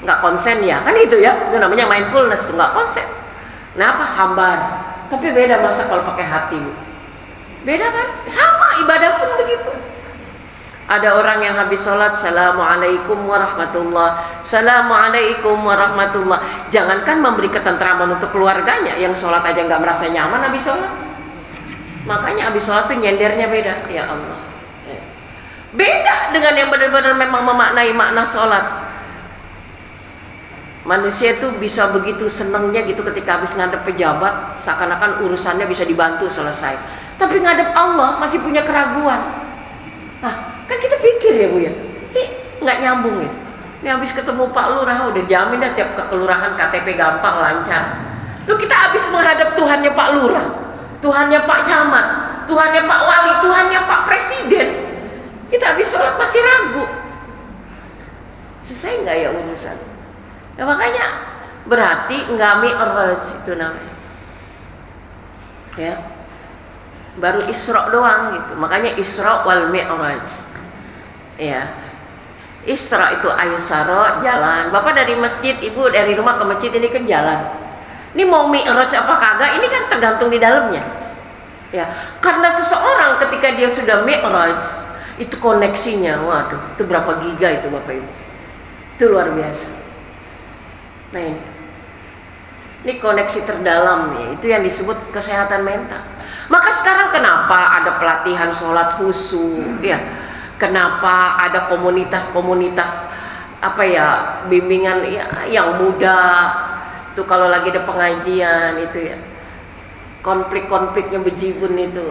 S1: nggak konsen ya, kan itu ya, itu namanya mindfulness tuh, nggak konsen. Kenapa? Hambar. Tapi beda masak kalau pakai hati, beda kan? Sama ibadah pun begitu. Ada orang yang habis sholat, Assalamualaikum warahmatullah, Assalamualaikum warahmatullah. Jangankan memberi ketentraman untuk keluarganya, yang sholat aja nggak merasa nyaman habis sholat. Makanya habis sholat tuh nyendernya beda. Ya Allah, beda dengan yang benar-benar memang memaknai makna sholat. Manusia itu bisa begitu senangnya gitu ketika habis ngadep pejabat, seakan-akan urusannya bisa dibantu selesai. Tapi ngadep Allah masih punya keraguan. Nah, kan kita pikir ya Bu ya, nggak nyambung ya. Ini habis ketemu Pak Lurah udah jamin dah tiap ke kelurahan KTP gampang lancar. Lu kita habis menghadap Tuhannya Pak Lurah, Tuhannya Pak Camat, Tuhannya Pak Wali, Tuhannya Pak Presiden. Kita habis sholat masih ragu. Selesai nggak ya urusan? Ya makanya berarti nggak mi'raj itu namanya. Ya. Baru Isra doang gitu. Makanya Isra wal Mi'raj. Ya. Isra itu aysara, jalan. Bapak dari masjid, Ibu dari rumah ke masjid, ini kan jalan. Ini mau Mi'raj apa kagak, ini kan tergantung di dalamnya. Ya. Karena seseorang ketika dia sudah Mi'raj, itu koneksinya, waduh, itu berapa giga itu Bapak Ibu. Itu luar biasa. Nah ini koneksi terdalam ya, itu yang disebut kesehatan mental. Maka sekarang kenapa ada pelatihan sholat khusyuk ya, kenapa ada komunitas-komunitas apa ya, bimbingan ya, yang muda itu kalau lagi ada pengajian itu ya, konflik-konfliknya bejibun itu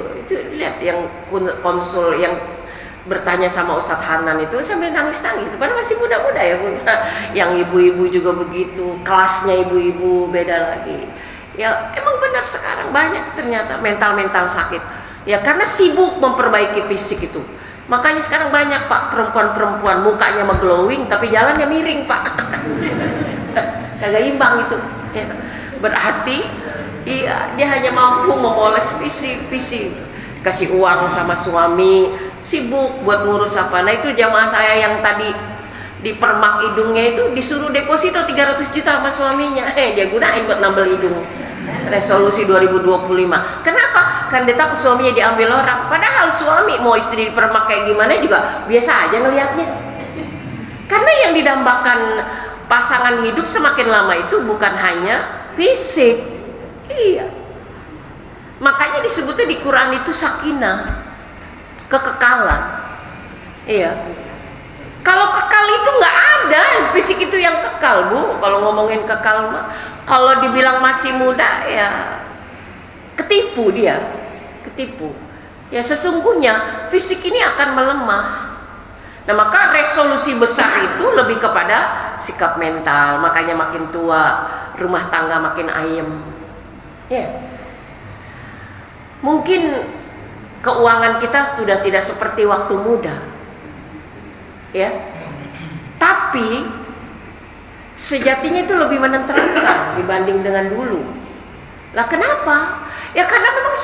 S1: lihat yang konsul yang bertanya sama Ustadz Hanan itu sambil nangis-nangis, padahal masih muda-muda ya Bu. Yang ibu-ibu juga begitu, kelasnya ibu-ibu beda lagi. Ya emang benar sekarang banyak ternyata mental-mental sakit. Ya karena sibuk memperbaiki fisik itu. Makanya sekarang banyak Pak perempuan-perempuan mukanya mah glowing tapi jalannya miring Pak. Kagak imbang itu. Ya. Berarti iya dia hanya mampu memoles fisik. Kasih uang sama suami, sibuk buat ngurus apa. Nah itu jamaah saya yang tadi di permak hidungnya itu disuruh deposito 300 juta sama suaminya. Dia gunain buat nambel hidung. Resolusi 2025. Kenapa? Kan dia takut suaminya diambil orang. Padahal suami mau istri di permak kayak gimana juga biasa aja ngelihatnya. Karena yang didambakan pasangan hidup semakin lama itu bukan hanya fisik. Iya. Makanya disebutnya di Quran itu sakinah, kekekalan. Iya. Kalau kekal itu nggak ada, fisik itu yang kekal Bu. Kalau ngomongin kekal mah, kalau dibilang masih muda ya ketipu dia, ketipu. Ya sesungguhnya fisik ini akan melemah. Nah maka resolusi besar itu lebih kepada sikap mental. Makanya makin tua rumah tangga makin ayem. Ya. Mungkin keuangan kita sudah tidak seperti waktu muda, ya. Tapi sejatinya itu lebih menenteramkan dibanding dengan dulu. Lah kenapa? Ya karena memang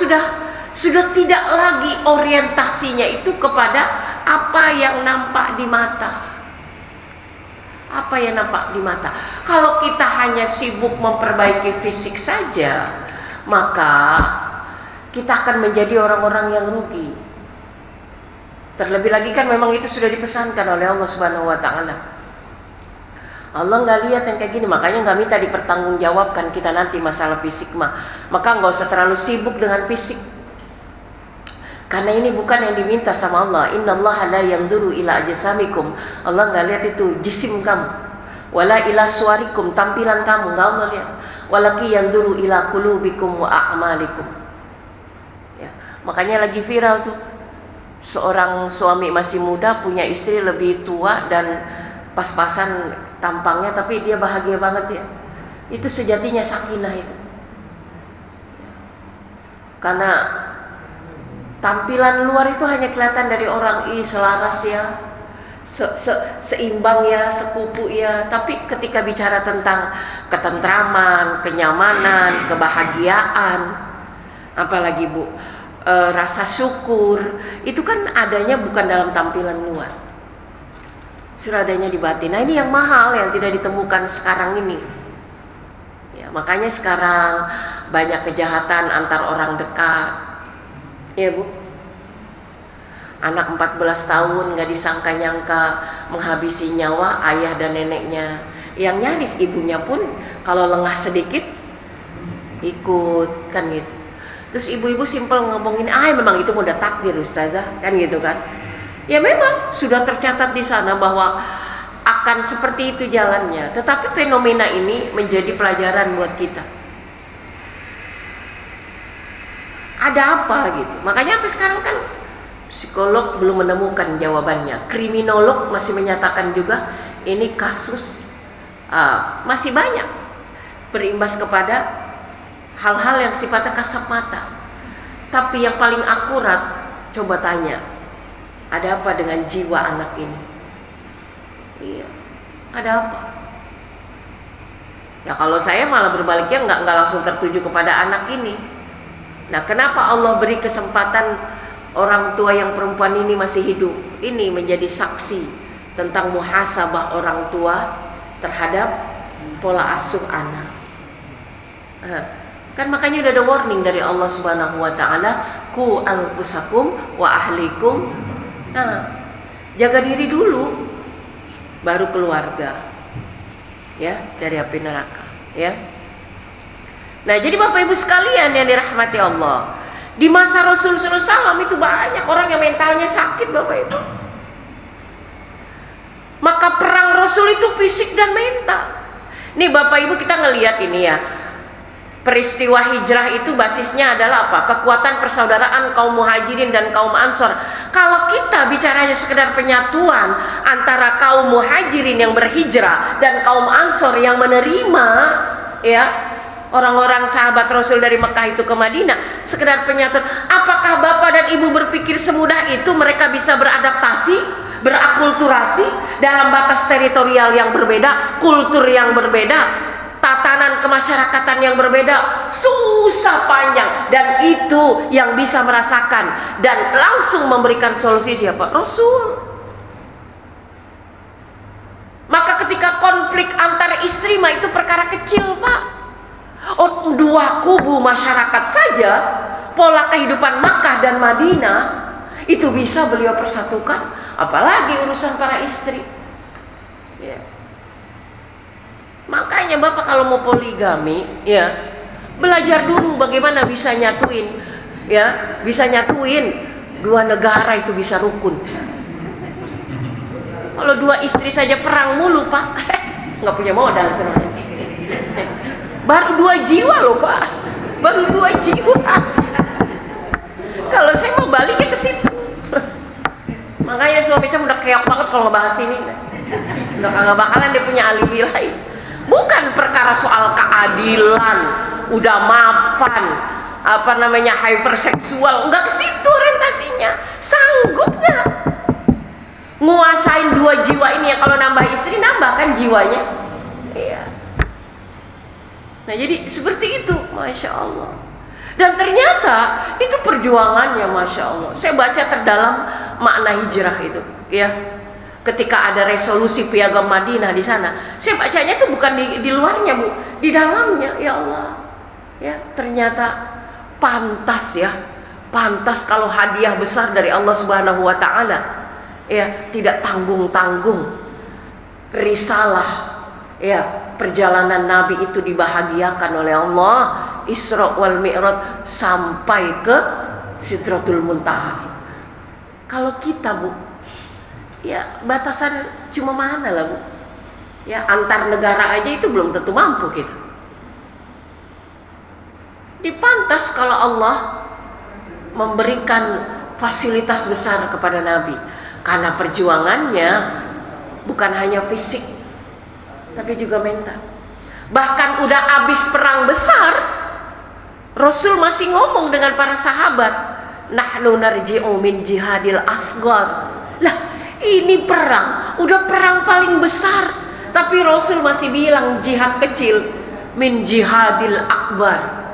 S1: sudah tidak lagi orientasinya itu kepada apa yang nampak di mata. Apa yang nampak di mata. Kalau kita hanya sibuk memperbaiki fisik saja, maka kita akan menjadi orang-orang yang rugi. Terlebih lagi kan memang itu sudah dipesankan oleh Allah Subhanahu wa taala. Allah nggak lihat yang kayak gini, makanya nggak minta dipertanggungjawabkan kita nanti masalah fisik mah. Maka nggak usah terlalu sibuk dengan fisik. Karena ini bukan yang diminta sama Allah. Innallaha la yanzuru ila ajsamikum. Allah nggak lihat itu jisim kamu. Wala ila suwarikum, tampilan kamu, nggak Allah lihat. Walaki yanzuru ila qulubikum wa a'malikum. Ya. Makanya lagi viral tuh, seorang suami masih muda punya istri lebih tua dan pas-pasan tampangnya, tapi dia bahagia banget ya. Itu sejatinya sakinah itu. Karena tampilan luar itu hanya kelihatan dari orang, selaras ya, seimbang ya, sekupu ya. Tapi ketika bicara tentang ketentraman, kenyamanan, kebahagiaan, apalagi Bu, rasa syukur, itu kan adanya bukan dalam tampilan luar, sudah adanya di batin. Nah ini yang mahal, yang tidak ditemukan sekarang ini ya. Makanya sekarang banyak kejahatan antar orang dekat ya Bu. Anak 14 tahun gak disangka-nyangka menghabisi nyawa ayah dan neneknya. Yang nyaris ibunya pun kalau lengah sedikit ikut kan gitu. Terus ibu-ibu simpel ngomongin, memang itu udah takdir Ustazah, kan gitu kan. Ya memang sudah tercatat di sana bahwa akan seperti itu jalannya. Tetapi fenomena ini menjadi pelajaran buat kita. Ada apa gitu. Makanya sampai sekarang kan psikolog belum menemukan jawabannya. Kriminolog masih menyatakan juga ini kasus masih banyak berimbas kepada hal-hal yang sifatnya kasat mata. Tapi yang paling akurat, coba tanya, ada apa dengan jiwa anak ini? Iya, ada apa? Ya kalau saya malah berbaliknya nggak langsung tertuju kepada anak ini. Nah kenapa Allah beri kesempatan orang tua yang perempuan ini masih hidup ini menjadi saksi tentang muhasabah orang tua terhadap pola asuh anak? Kan makanya udah ada warning dari Allah Subhanahu wa taala, ku anfusakum wa ahlikum. Nah, jaga diri dulu baru keluarga. Ya, dari api neraka, ya. Nah, jadi Bapak Ibu sekalian yang dirahmati Allah, di masa Rasulullah SAW itu banyak orang yang mentalnya sakit Bapak Ibu. Maka perang Rasul itu fisik dan mental. Nih Bapak Ibu kita ngelihat ini ya. Peristiwa hijrah itu basisnya adalah apa? Kekuatan persaudaraan kaum muhajirin dan kaum ansor. Kalau kita bicaranya sekedar penyatuan antara kaum muhajirin yang berhijrah dan kaum ansor yang menerima ya, orang-orang sahabat Rasul dari Mekah itu ke Madinah, sekedar penyatuan. Apakah Bapak dan Ibu berpikir semudah itu mereka bisa beradaptasi, berakulturasi dalam batas teritorial yang berbeda, kultur yang berbeda, tatanan kemasyarakatan yang berbeda? Susah panjang. Dan itu yang bisa merasakan dan langsung memberikan solusi siapa? Rasul. Maka ketika konflik antar istri mah itu perkara kecil Pak. Dua kubu masyarakat saja, pola kehidupan Makkah dan Madinah itu bisa beliau persatukan, apalagi urusan para istri ya. Makanya Bapak kalau mau poligami ya, belajar dulu bagaimana bisa nyatuin ya, bisa nyatuin dua negara itu bisa rukun. Kalau dua istri saja perang mulu Pak, nggak punya modal perang. Baru 2 jiwa loh Pak, baru 2 jiwa. Kalau saya mau baliknya ke situ. Makanya suami saya udah keok banget kalau ngebahas ini. Udah kagak bakalan dia punya alibi lain. Bukan perkara soal keadilan, udah mapan, hyperseksual, enggak ke situ orientasinya. Sanggup nggak nguasain 2 jiwa ini ya? Kalau nambah istri nambah kan jiwanya. Iya. Nah jadi seperti itu, Masya Allah. Dan ternyata itu perjuangannya, Masya Allah. Saya baca terdalam makna hijrah itu ya. Ketika ada resolusi piagam Madinah di sana, saya bacanya itu bukan di luarnya Bu, di dalamnya. Ya Allah, ya ternyata pantas ya, pantas kalau hadiah besar dari Allah Subhanahu Wa Taala, ya tidak tanggung-tanggung risalah, ya perjalanan Nabi itu dibahagiakan oleh Allah, Isra wal Mi'raj sampai ke Sidratul Muntaha. Kalau kita Bu, ya batasan cuma mana lah Bu, ya antar negara aja itu belum tentu mampu kita. Dipantas kalau Allah memberikan fasilitas besar kepada Nabi, karena perjuangannya bukan hanya fisik tapi juga mental. Bahkan udah habis perang besar, Rasul masih ngomong dengan para sahabat, nahnu narji'u min jihadil asghar. Lah, ini perang, udah perang paling besar, tapi Rasul masih bilang jihad kecil min jihadil akbar.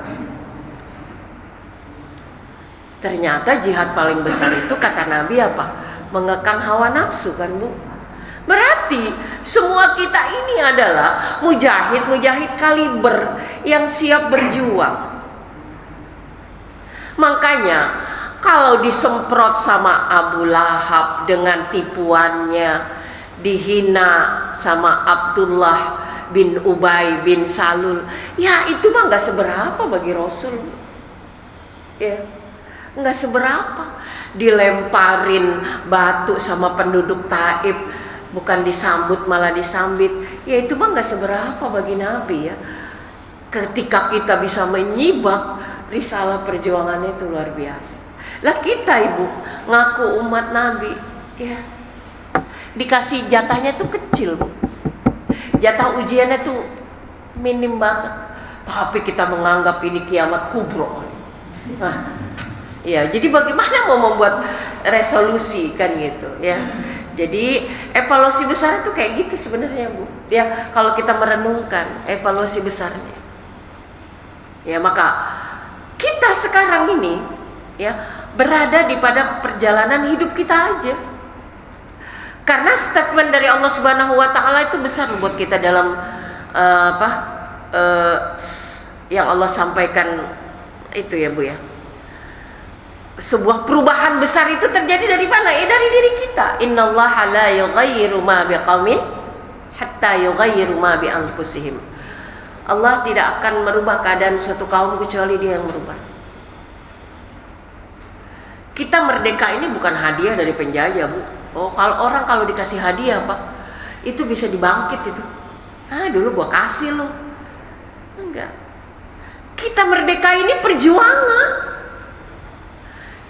S1: Ternyata jihad paling besar itu kata Nabi apa? Mengekang hawa nafsu, kan Bu? Berarti semua kita ini adalah mujahid-mujahid kaliber yang siap berjuang. Makanya kalau disemprot sama Abu Lahab dengan tipuannya, dihina sama Abdullah bin Ubay bin Salul, ya itu mah gak seberapa bagi Rasul. Ya, nggak seberapa. Dilemparin batu sama penduduk Taif, bukan disambut malah disambit, ya itu mah nggak seberapa bagi Nabi ya. Ketika kita bisa menyibak risalah perjuangannya itu luar biasa. Lah kita Ibu ngaku umat Nabi ya, dikasih jatahnya tuh kecil Bu, jatah ujiannya tuh minim banget, tapi kita menganggap ini kiamat kubro. Nah, ya, jadi bagaimana mau membuat resolusi kan gitu ya. Jadi evaluasi besar itu kayak gitu sebenarnya Bu. Ya, kalau kita merenungkan evaluasi besarnya. Ya, maka kita sekarang ini ya berada di pada perjalanan hidup kita aja. Karena statement dari Allah Subhanahu wa taala itu besar buat kita dalam yang Allah sampaikan itu ya Bu ya. Sebuah perubahan besar itu terjadi dari mana? Dari diri kita. Innallaha la yughayyiru ma biqaumin hatta yughayyiru ma bi anfusihim. Allah tidak akan merubah keadaan suatu kaum kecuali Dia yang merubah. Kita merdeka ini bukan hadiah dari penjajah Bu. Oh, kalau dikasih hadiah Pak, itu bisa dibangkit itu. Dulu gua kasih lo. Enggak. Kita merdeka ini perjuangan.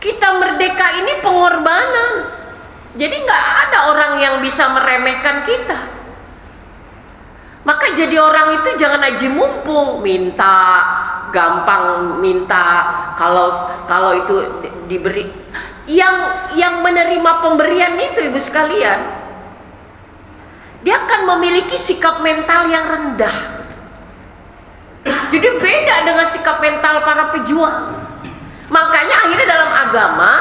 S1: Kita merdeka ini pengorbanan. Jadi nggak ada orang yang bisa meremehkan kita. Maka jadi orang itu jangan aji mumpung, minta, gampang minta. Kalau itu diberi, yang menerima pemberian itu Ibu sekalian, dia akan memiliki sikap mental yang rendah. Jadi beda dengan sikap mental para pejuang. Makanya akhirnya dalam agama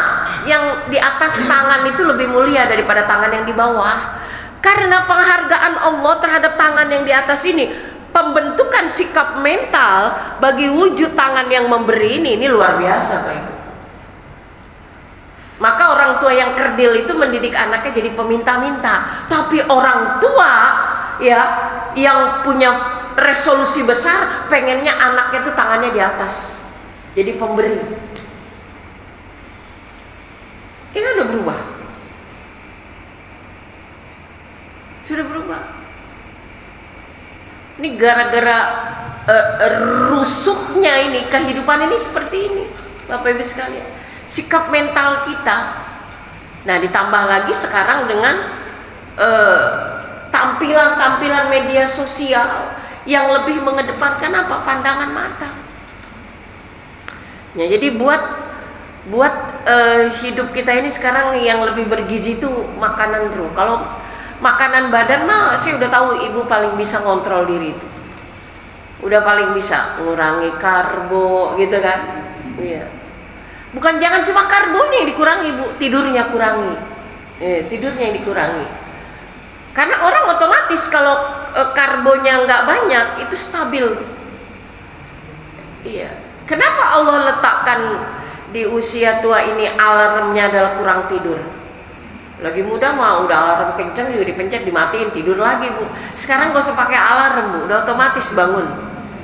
S1: yang di atas tangan itu lebih mulia daripada tangan yang di bawah. Karena penghargaan Allah terhadap tangan yang di atas ini, pembentukan sikap mental bagi wujud tangan yang memberi ini luar biasa Pak Ibu. Maka orang tua yang kerdil itu mendidik anaknya jadi peminta-minta. Tapi orang tua ya yang punya resolusi besar, pengennya anaknya tuh tangannya di atas, jadi pemberi. Ini kan udah berubah. Sudah berubah. Ini gara-gara rusuknya ini kehidupan ini seperti ini, Bapak Ibu sekalian. Sikap mental kita. Nah, ditambah lagi sekarang dengan tampilan-tampilan media sosial yang lebih mengedepankan apa? Pandangan mata. Ya, jadi buat hidup kita ini sekarang yang lebih bergizi itu makanan bro. Kalau makanan badan mah saya udah tahu Ibu paling bisa ngontrol diri itu. Udah paling bisa ngurangi karbo gitu kan. Iya. Bukan jangan cuma karbonya yang dikurangi Bu, tidurnya kurangi. Tidurnya yang dikurangi. Karena orang otomatis kalau karbonya nggak banyak itu stabil. Iya. Kenapa Allah letakkan di usia tua ini alarmnya adalah kurang tidur? Lagi muda mah udah alarm kenceng juga dipencet dimatiin tidur lagi Bu. Sekarang gak usah pakai alarm Bu, udah otomatis bangun.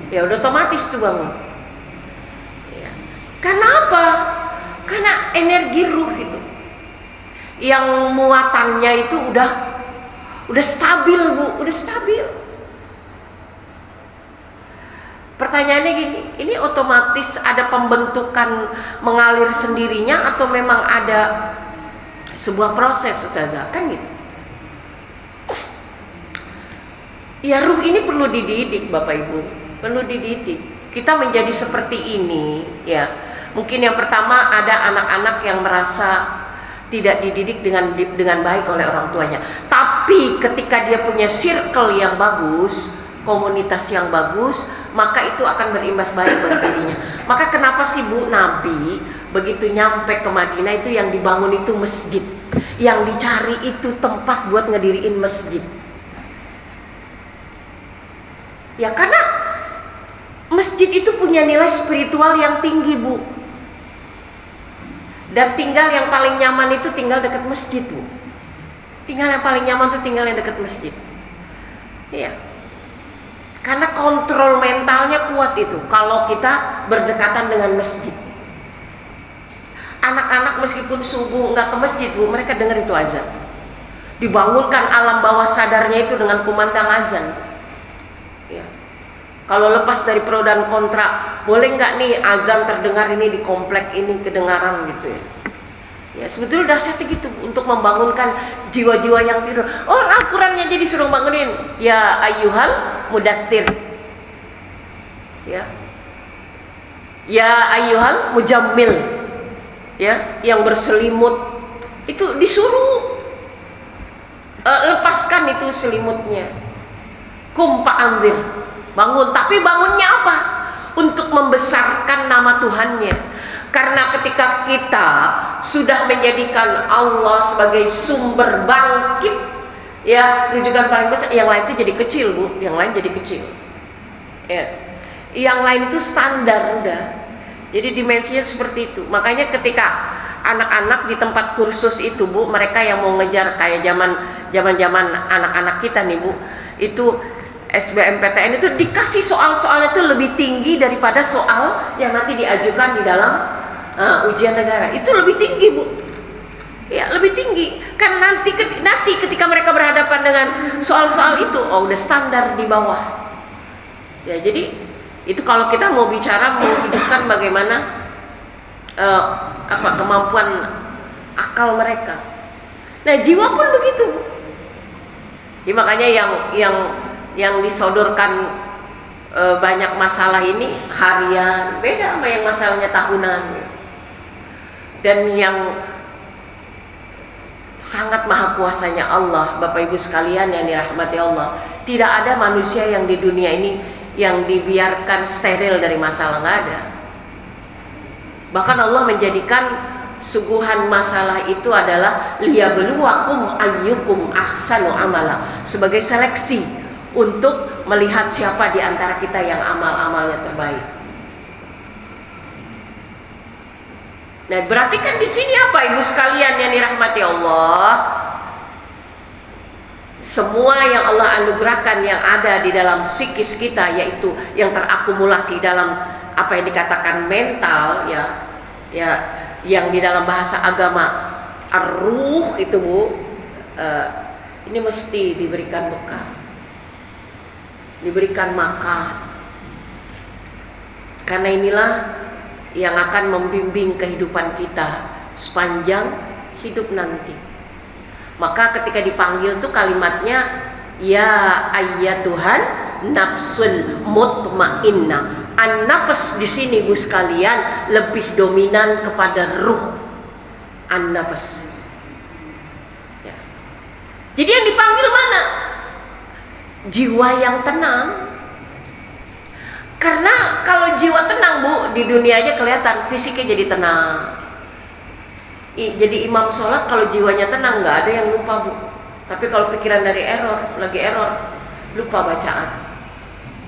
S1: Ya udah otomatis tuh bangun. Ya. Karena apa? Karena energi ruh itu, yang muatannya itu udah stabil Bu, udah stabil. pertanyaannya gini, ini otomatis ada pembentukan mengalir sendirinya atau memang ada sebuah proses, Ustazah? Kan gitu. Ya, ruh ini perlu dididik, Bapak Ibu, perlu dididik. Kita menjadi seperti ini, ya. Mungkin yang pertama ada anak-anak yang merasa tidak dididik dengan baik oleh orang tuanya. Tapi ketika dia punya circle yang bagus, komunitas yang bagus, maka itu akan berimbas baik bagi dirinya. Maka kenapa sih Bu, Nabi begitu nyampe ke Madinah itu yang dibangun itu masjid, yang dicari itu tempat buat ngediriin masjid. Ya karena masjid itu punya nilai spiritual yang tinggi, Bu. Dan tinggal yang paling nyaman itu tinggal dekat masjid, Bu. Tinggal yang paling nyaman itu tinggal yang dekat masjid. Iya. Karena kontrol mentalnya kuat itu kalau kita berdekatan dengan masjid. Anak-anak meskipun subuh nggak ke masjid, Bu, mereka dengar itu azan. Dibangunkan alam bawah sadarnya itu dengan kumandang azan. Ya. Kalau lepas dari pro dan kontra, boleh nggak nih azan terdengar ini di komplek ini kedengaran gitu ya? Ya sebetulnya dahsyatnya gitu untuk membangunkan jiwa-jiwa yang tidur. Oh, Al-Qurannya jadi suruh bangunin. Ya ayyuhal mudaththir. Ya. Ya ayyuhal mujammil. Ya, yang berselimut itu disuruh lepaskan itu selimutnya. Kum fa'anzir. Bangun, tapi bangunnya apa? Untuk membesarkan nama Tuhannya. Karena ketika kita sudah menjadikan Allah sebagai sumber bangkit, ya rujukan paling besar, yang lain itu jadi kecil, Bu. Yang lain jadi kecil. Ya. Yang lain itu standar udah. Jadi dimensinya seperti itu. Makanya ketika anak-anak di tempat kursus itu, Bu, mereka yang mau ngejar kayak zaman anak-anak kita nih, Bu, itu SBMPTN itu dikasih soal-soalnya itu lebih tinggi daripada soal yang nanti diajukan di dalam ujian negara. Itu lebih tinggi, Bu. Ya, lebih tinggi. Karena nanti ketika mereka berhadapan dengan soal-soal itu, oh udah standar di bawah. Ya, jadi itu kalau kita mau bicara menghidupkan bagaimana kemampuan akal mereka. Nah, jiwa pun begitu. Ya, makanya yang disodorkan banyak masalah ini harian, beda sama yang masalahnya tahunan. Dan yang sangat maha kuasanya Allah, Bapak Ibu sekalian yang dirahmati Allah, tidak ada manusia yang di dunia ini yang dibiarkan steril dari masalah, nggak ada. Bahkan Allah menjadikan suguhan masalah itu adalah liyabluwakum ayyukum ahsanu amala, sebagai seleksi untuk melihat siapa di antara kita yang amal-amalnya terbaik. Nah, berarti kan di sini apa, Ibu sekalian yang dirahmati Allah? Semua yang Allah anugerahkan yang ada di dalam psikis kita, yaitu yang terakumulasi dalam apa yang dikatakan mental, ya yang di dalam bahasa agama ar-ruh itu, Bu, ini mesti diberikan bekal, diberikan makan, karena inilah yang akan membimbing kehidupan kita sepanjang hidup nanti. Maka ketika dipanggil tuh kalimatnya ya ayyatuhan nafsul mutmainnah. An-nafs di sini, Bu sekalian, lebih dominan kepada ruh. An-nafs. Ya. Jadi yang dipanggil mana? Jiwa yang tenang. Karena kalau jiwa tenang, Bu, di dunia aja kelihatan, fisiknya jadi tenang. Jadi imam sholat kalau jiwanya tenang nggak ada yang lupa, Bu. Tapi kalau pikiran lagi error, lupa bacaan.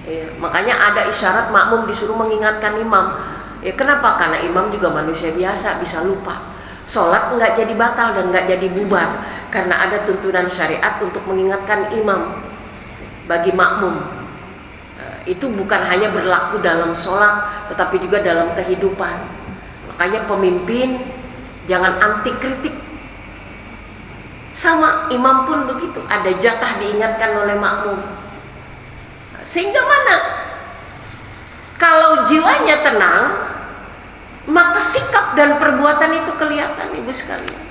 S1: Ya, makanya ada isyarat makmum disuruh mengingatkan imam. Ya, kenapa? Karena imam juga manusia biasa, bisa lupa. Sholat nggak jadi batal dan nggak jadi bubar karena ada tuntunan syariat untuk mengingatkan imam bagi makmum. Itu bukan hanya berlaku dalam sholat, tetapi juga dalam kehidupan. Makanya pemimpin jangan anti kritik. Sama imam pun begitu, ada jatah diingatkan oleh makmum. Sehingga mana? Kalau jiwanya tenang, maka sikap dan perbuatan itu kelihatan, ibu sekalian.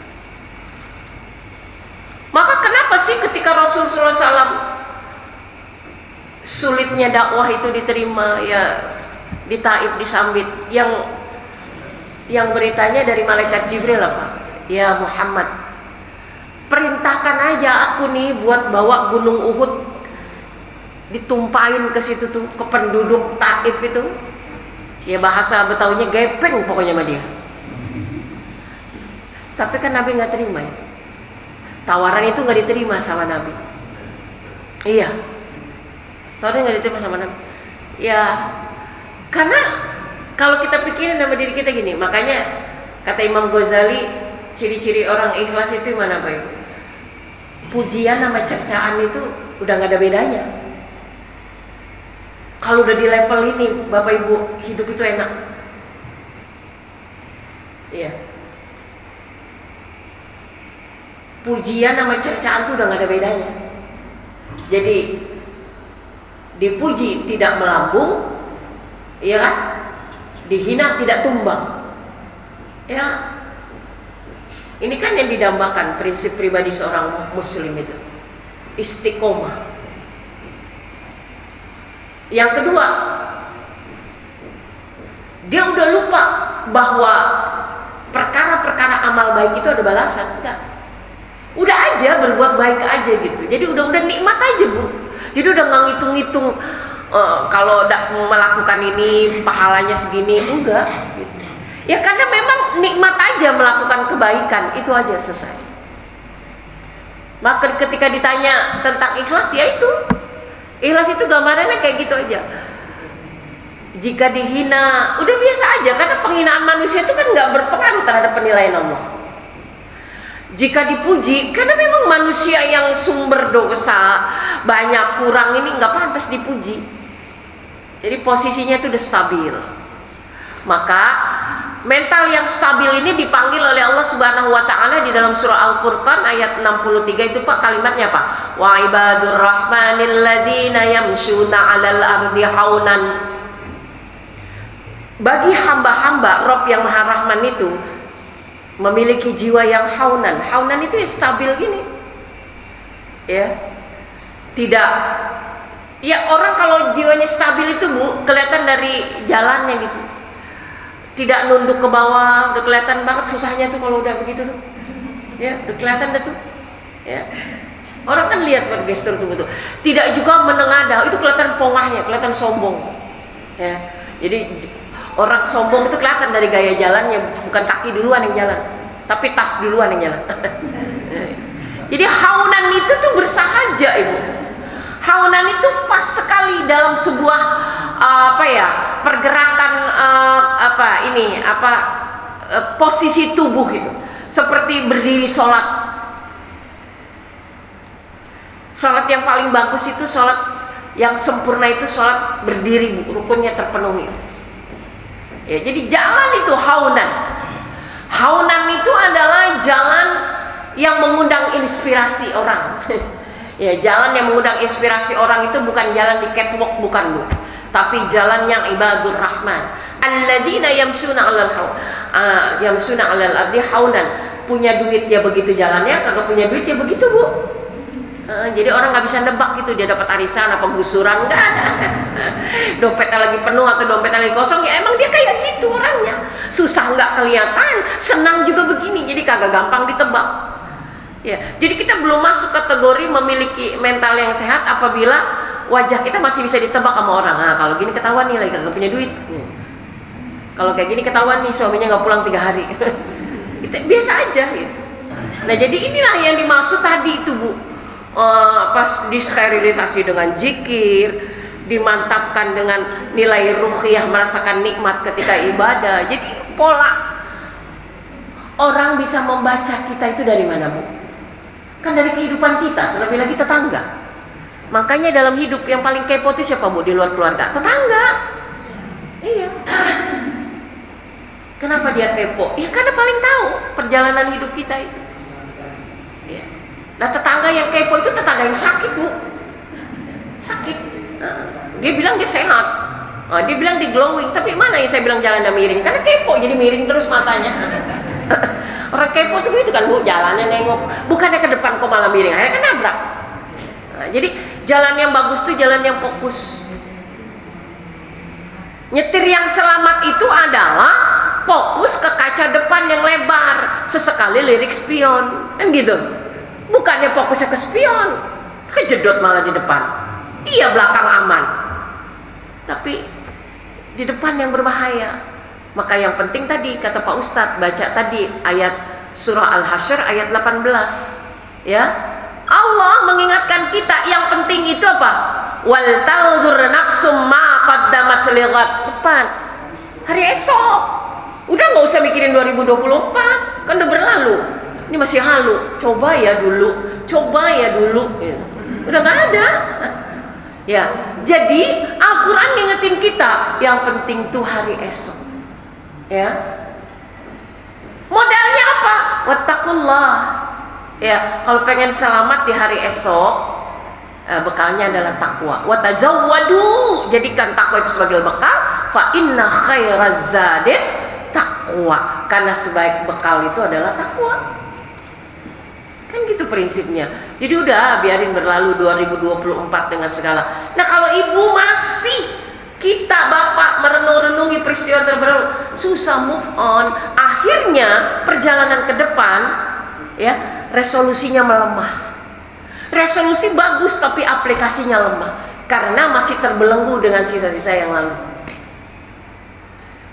S1: Maka kenapa sih ketika Rasulullah SAW sulitnya dakwah itu diterima, ya di Taif, di Sambit, yang beritanya dari malaikat Jibril apa? Ya Muhammad, perintahkan aja aku nih buat bawa gunung Uhud, ditumpahin ke situ tuh, ke penduduk Taif itu. Ya bahasa Betawinya gepeng pokoknya sama dia. Tapi kan Nabi nggak terima ya. Tawaran itu nggak diterima sama Nabi. Iya, tawaran nggak diterima sama Nabi. Ya, karena kalau kita pikirin sama diri kita gini, makanya kata Imam Ghazali, ciri-ciri orang ikhlas itu mana Pak Ibu? Pujian sama cercaan itu udah nggak ada bedanya. Kalau udah di level ini, Bapak Ibu, hidup itu enak. Iya. Pujian sama cercaan itu udah nggak ada bedanya. Jadi dipuji tidak melambung, iya kan? Dihina tidak tumbang. Ya. Ini kan yang didambakan prinsip pribadi seorang muslim itu. Istiqomah. Yang kedua, dia udah lupa bahwa perkara-perkara amal baik itu ada balasan. Enggak. Udah aja berbuat baik aja gitu. Jadi udah nikmat aja Bu. Jadi udah nggak ngitung-ngitung kalau melakukan ini pahalanya segini, enggak gitu. Ya karena memang nikmat aja melakukan kebaikan, itu aja selesai. Maka ketika ditanya tentang ikhlas, ya itu ikhlas itu gambarannya kayak gitu aja. Jika dihina, udah biasa aja, karena penghinaan manusia itu kan nggak berpengaruh terhadap penilaian Allah. Jika dipuji, karena memang manusia yang sumber dosa banyak kurang ini nggak pantas dipuji. Jadi posisinya itu udah stabil. Maka mental yang stabil ini dipanggil oleh Allah Subhanahu wa taala di dalam surah Al-Furqan ayat 63 itu Pak, kalimatnya apa? Wa ibadur rahmanil ladzina yamshuna 'alal ardi haunan. Bagi hamba-hamba Rabb yang Maha Rahman itu memiliki jiwa yang haunan. Haunan itu ya stabil gini. Ya. Tidak, ya orang kalau jiwanya stabil itu Bu, kelihatan dari jalannya gitu. Tidak nunduk ke bawah, udah kelihatan banget susahnya tuh kalau udah begitu tuh. Ya, udah kelihatan dah tuh. Ya. Orang kan lihat buat gestur tubuh tuh. Tidak juga menengadah, itu kelihatan pongahnya, kelihatan sombong. Ya. Jadi orang sombong itu kelihatan dari gaya jalannya, bukan kaki duluan yang jalan, tapi tas duluan yang jalan. Jadi haunan itu tuh bersahaja Ibu. Haunan itu pas sekali dalam sebuah pergerakan posisi tubuh itu. Seperti berdiri sholat. Sholat yang paling bagus itu sholat yang sempurna itu sholat berdiri Bu, rukunnya terpenuhi. Ya, jadi jalan itu haunan. Haunan itu adalah jalan yang mengundang inspirasi orang. Ya, jalan yang mengundang inspirasi orang itu bukan jalan di catwalk, bukan Bu, tapi jalan yang ibadur rahman. Alladzina yamsuna 'alal ardi haunan. Punya duit ya begitu jalannya, kagak punya duit ya begitu Bu. Jadi orang nggak bisa nebak gitu dia dapat arisan apa gusuran, nggak ada. Dompetnya lagi penuh atau dompetnya lagi kosong, ya emang dia kayak gitu orangnya. Susah nggak kelihatan, senang juga begini, jadi kagak gampang ditebak. Ya, jadi kita belum masuk kategori memiliki mental yang sehat apabila wajah kita masih bisa ditebak sama orang. Nah, kalau gini ketahuan nih lagi kagak punya duit. Kalau kayak gini ketahuan nih suaminya nggak pulang 3 hari. Kita biasa aja gitu. Nah, jadi inilah yang dimaksud tadi itu Bu. Pas disterilisasi dengan zikir, dimantapkan dengan nilai ruhiyah, merasakan nikmat ketika ibadah. Jadi pola orang bisa membaca kita itu dari mana Bu? Kan dari kehidupan kita, terlebih lagi tetangga. Makanya dalam hidup yang paling kepo itu siapa Bu di luar keluarga? Tetangga. Iya. Kenapa dia kepo? Ya karena paling tahu perjalanan hidup kita itu. Ya. Nah, tetangga yang kepo itu tetangga yang sakit Bu. Sakit. Dia bilang dia sehat. Dia bilang di glowing, tapi mana yang saya bilang jalannya miring? Karena kepo jadi miring terus matanya. Orang kepo tuh gitu kan Bu, jalannya nengok, bukannya ke depan kok malah miring, akhirnya kan nabrak. Jadi jalan yang bagus tuh jalan yang fokus. Nyetir yang selamat itu adalah fokus ke kaca depan yang lebar, sesekali lirik spion, kan gitu. Bukannya fokusnya ke spion, kejedot malah di depan. Iya belakang aman, tapi di depan yang berbahaya. Maka yang penting tadi kata Pak Ustadz, baca tadi ayat surah Al-Hasyr ayat 18 ya. Allah mengingatkan kita yang penting itu apa? Wal tanzur nafsum ma qaddamat lighad, depan hari esok. Udah nggak usah mikirin 2024, kan udah berlalu. Ini masih halu, coba ya dulu ya. Udah nggak ada ya. Jadi Al-Quran ngingetin kita yang penting tuh hari esok ya. Modalnya apa? Wattaqullah ya. Kalau pengen selamat di hari esok, bekalnya adalah takwa. Watazawwadu, jadikan takwa itu sebagai bekal. Fa inna khairaz zadi takwa, karena sebaik bekal itu adalah takwa. Kan gitu prinsipnya. Jadi udah biarin berlalu 2024 dengan segala. Nah kalau ibu masih, kita bapak merenung-renungi peristiwa terbaru, susah move on, akhirnya perjalanan ke depan ya resolusinya melemah. Resolusi bagus tapi aplikasinya lemah karena masih terbelenggu dengan sisa-sisa yang lalu.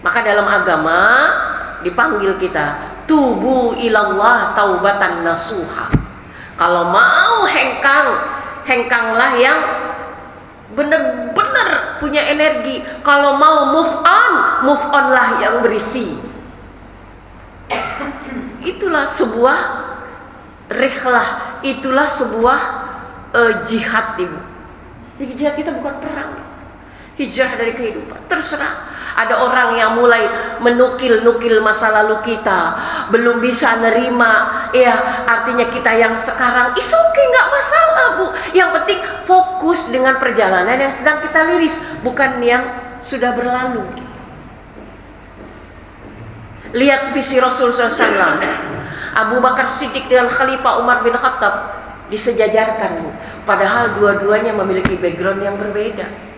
S1: Maka dalam agama dipanggil kita tubu ilallah taubatan nasuha. Kalau mau hengkanglah yang benar-benar punya energi. Kalau mau move onlah yang berisi. Itulah sebuah rihlah, itulah sebuah jihad ibu. Jadi jihad kita bukan perang, hijrah dari kehidupan. Terserah. Ada orang yang mulai menukil-nukil masa lalu kita, belum bisa nerima, ya artinya kita yang sekarang, is okay, nggak masalah bu. Yang penting fokus dengan perjalanan yang sedang kita liris, bukan yang sudah berlalu. Lihat visi Rasul SAW, Abu Bakar Siddiq dengan Khalifah Umar bin Khattab disejajarkan, padahal dua-duanya memiliki background yang berbeda.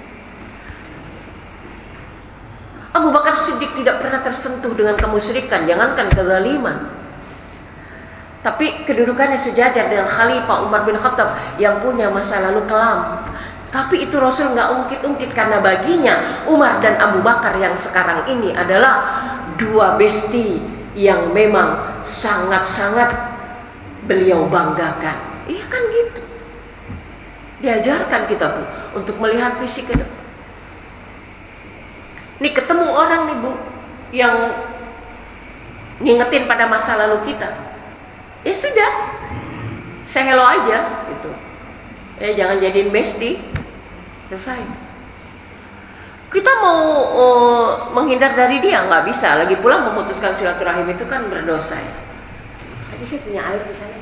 S1: Abu Bakar Siddiq tidak pernah tersentuh dengan kemusyrikan, jangankan kezaliman. Tapi kedudukannya sejajar dengan Khalifah Umar bin Khattab yang punya masa lalu kelam. Tapi itu Rasul nggak ungkit-ungkit karena baginya Umar dan Abu Bakar yang sekarang ini adalah dua besti yang memang sangat-sangat beliau banggakan. Iya kan gitu. Diajarkan kita bu untuk melihat visi ke depan. Nih ketemu orang nih bu yang ngingetin pada masa lalu kita, ya sudah, say hello aja gitu. Jangan jadiin bestie, selesai. Kita mau menghindar dari dia nggak bisa. Lagi pula memutuskan silaturahim itu kan berdosa ya. Tadi saya punya air di sana.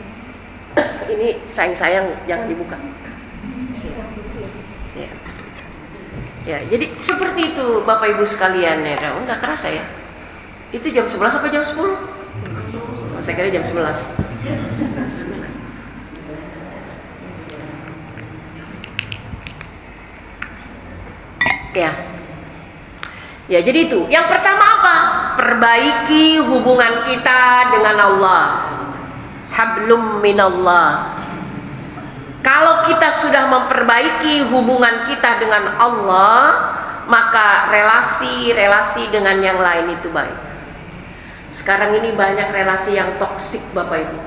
S1: Ini sayang-sayang jangan dibuka. Ya. Ya, jadi seperti itu Bapak Ibu sekalian ya. Enggak kerasa ya. Itu jam 11 apa jam 10? Saya kira jam 11. Ya. Ya, jadi itu. Yang pertama apa? Perbaiki hubungan kita dengan Allah. Hablum minallah. Kalau kita sudah memperbaiki hubungan kita dengan Allah, maka relasi-relasi dengan yang lain itu baik. Sekarang ini banyak relasi yang toksik Bapak Ibu.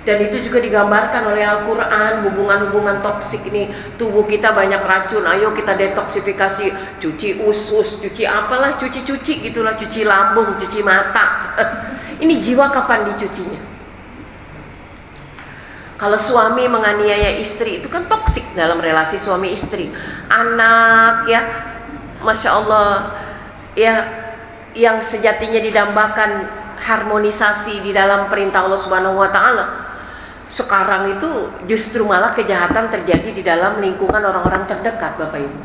S1: Dan itu juga digambarkan oleh Al-Quran. Hubungan-hubungan toksik ini, tubuh kita banyak racun, ayo kita detoksifikasi. Cuci usus, cuci apalah, cuci-cuci gitulah, cuci lambung, cuci mata. Ini jiwa kapan dicucinya? Kalau suami menganiaya istri itu kan toksik dalam relasi suami istri. Anak ya, Masya Allah ya, yang sejatinya didambakan harmonisasi di dalam perintah Allah Subhanahu Wa Taala. Sekarang itu justru malah kejahatan terjadi di dalam lingkungan orang-orang terdekat Bapak Ibu.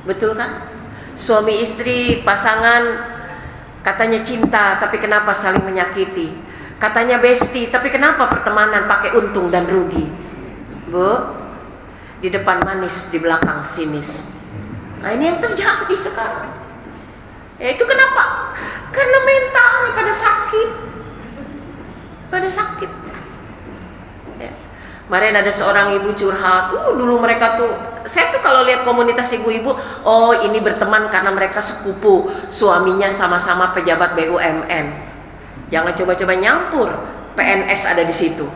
S1: Betul kan? Suami istri, pasangan katanya cinta, tapi kenapa saling menyakiti? Katanya bestie, tapi kenapa pertemanan pakai untung dan rugi? Bu, di depan manis, di belakang sinis. Nah ini yang terjadi sekarang. Ya itu kenapa? Karena mentalnya pada sakit. Pada sakit. Ya. Kemarin ada seorang ibu curhat, dulu mereka tuh, saya tuh kalau lihat komunitas ibu-ibu, oh ini berteman karena mereka sepupu, suaminya sama-sama pejabat BUMN. Jangan coba-coba nyampur, PNS ada di situ.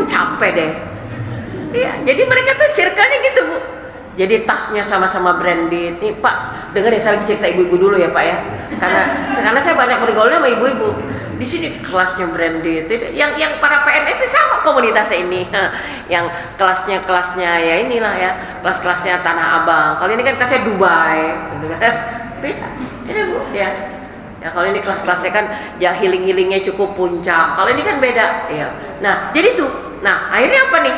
S1: Capek deh. Ya, jadi mereka tuh circle-nya gitu, Bu. Jadi tasnya sama-sama branded. Nih Pak, dengar ya, saya lagi cerita ibu-ibu dulu ya Pak ya. Karena saya banyak bergaulnya sama ibu-ibu. Di sini kelasnya branded. Yang para PNS ini sama komunitasnya ini. Yang kelasnya ya inilah ya, kelasnya Tanah Abang. Kalau ini kan kelasnya Dubai, gitu kan. Beda. Ini Bu, ya. Ya kalau ini kelas-kelasnya kan ya healing-healingnya cukup puncak. Kalau ini kan beda, ya. Nah, jadi tuh. Nah, akhirnya apa nih?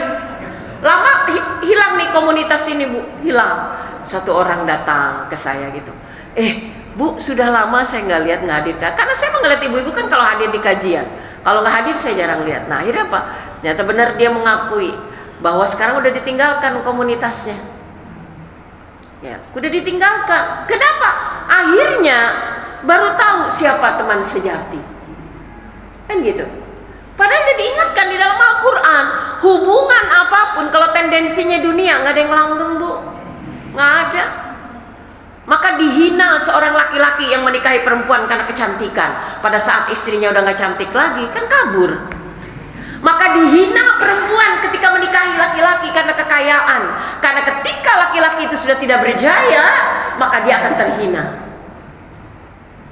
S1: Lama hilang nih komunitas ini, Bu. Hilang. Satu orang datang ke saya gitu. Bu, sudah lama saya nggak hadir. Karena saya ngeliat ibu-ibu kan kalau hadir di kajian. Kalau nggak hadir saya jarang lihat. Nah, akhirnya apa? Ternyata benar dia mengakui bahwa sekarang udah ditinggalkan komunitasnya. Ya, udah ditinggalkan. Kenapa? Akhirnya baru tahu siapa teman sejati. Kan gitu. Padahal udah diingatkan di dalam Al-Quran, hubungan apapun kalau tendensinya dunia nggak ada yang langgeng, Bu, nggak ada. Maka dihina seorang laki-laki yang menikahi perempuan karena kecantikan. Pada saat istrinya udah nggak cantik lagi, kan kabur. Maka dihina perempuan ketika menikahi laki-laki karena kekayaan. Karena ketika laki-laki itu sudah tidak berjaya, maka dia akan terhina.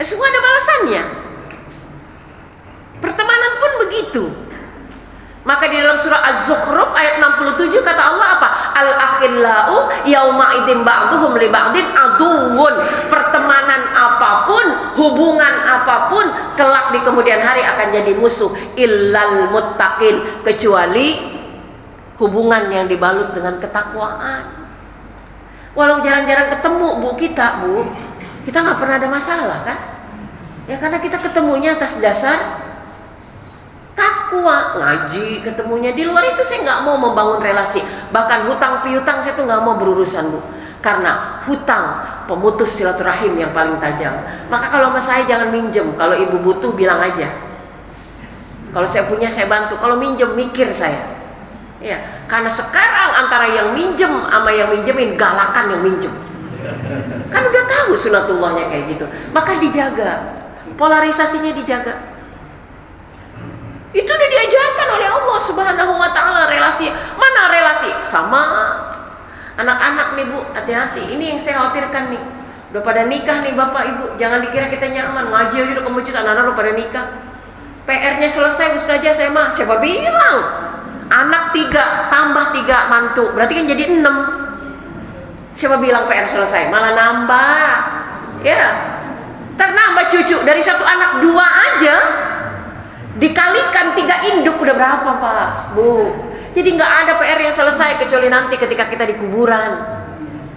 S1: Semua ada balasannya. Pertemanan pun begitu. Maka di dalam surah Az-Zukhruf ayat 67 kata Allah apa? Al-akhillau yauma idzin ba'duhum li ba'din aduwwun. Pertemanan apapun, hubungan apapun kelak di kemudian hari akan jadi musuh illal muttaqin, kecuali hubungan yang dibalut dengan ketakwaan. Walau jarang-jarang ketemu Bu, kita nggak pernah ada masalah kan? Ya karena kita ketemunya atas dasar takwa, ngaji ketemunya. Di luar itu saya nggak mau membangun relasi. Bahkan hutang piutang saya tuh nggak mau berurusan, Bu. Karena hutang pemutus silaturahim yang paling tajam. Maka kalau sama saya jangan minjem. Kalau ibu butuh bilang aja. Kalau saya punya saya bantu. Kalau minjem mikir saya. Ya, karena sekarang antara yang minjem sama yang minjemin, galakan yang minjem. Kan udah tahu sunatullahnya kayak gitu. Maka dijaga. Polarisasinya dijaga. Itu udah diajarkan oleh Allah Subhanahu wa taala. Relasi, mana relasi? Sama anak-anak nih, Bu, hati-hati. Ini yang saya khawatirkan nih. Udah pada nikah nih Bapak Ibu, jangan dikira kita nyaman. Ngaji aja udah ke masjid, anak-anak udah pada nikah. PR-nya selesai Ustazah, saya mah siapa bilang? Anak 3 tambah 3 mantu, berarti kan jadi 6. Siapa bilang PR selesai? Malah nambah. Ya. Ternambah cucu dari satu anak 2 aja. Dikalikan 3 induk udah berapa Pak, Bu? Jadi nggak ada PR yang selesai kecuali nanti ketika kita di kuburan.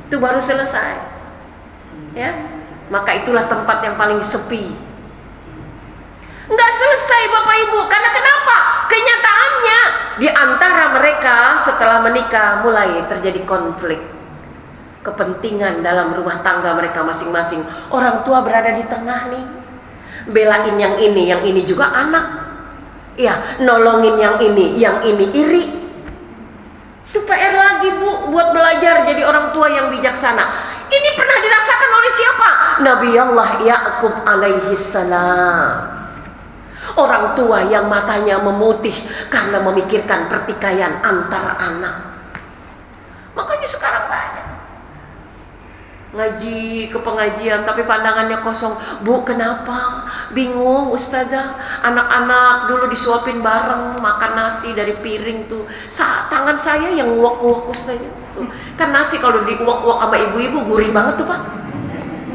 S1: Itu baru selesai. Ya, maka itulah tempat yang paling sepi. Nggak selesai Bapak Ibu, karena kenapa? Kenyataannya di antara mereka setelah menikah mulai terjadi konflik kepentingan dalam rumah tangga mereka masing-masing. Orang tua berada di tengah nih, belain yang ini juga anak. Ya, nolongin yang ini iri. Itu PR lagi, Bu, buat belajar jadi orang tua yang bijaksana. Ini pernah dirasakan oleh siapa? Nabi Allah Ya'qub alaihi salam. Orang tua yang matanya memutih karena memikirkan pertikaian antar anak. Makanya sekarang banyak ngaji ke pengajian tapi pandangannya kosong. Bu, kenapa? Bingung Ustazah. Anak-anak dulu disuapin bareng makan nasi dari piring tuh. Tangan saya yang uak-uak Ustazah tuh. Kan nasi kalau diuak-uak sama ibu-ibu gurih banget tuh Pak.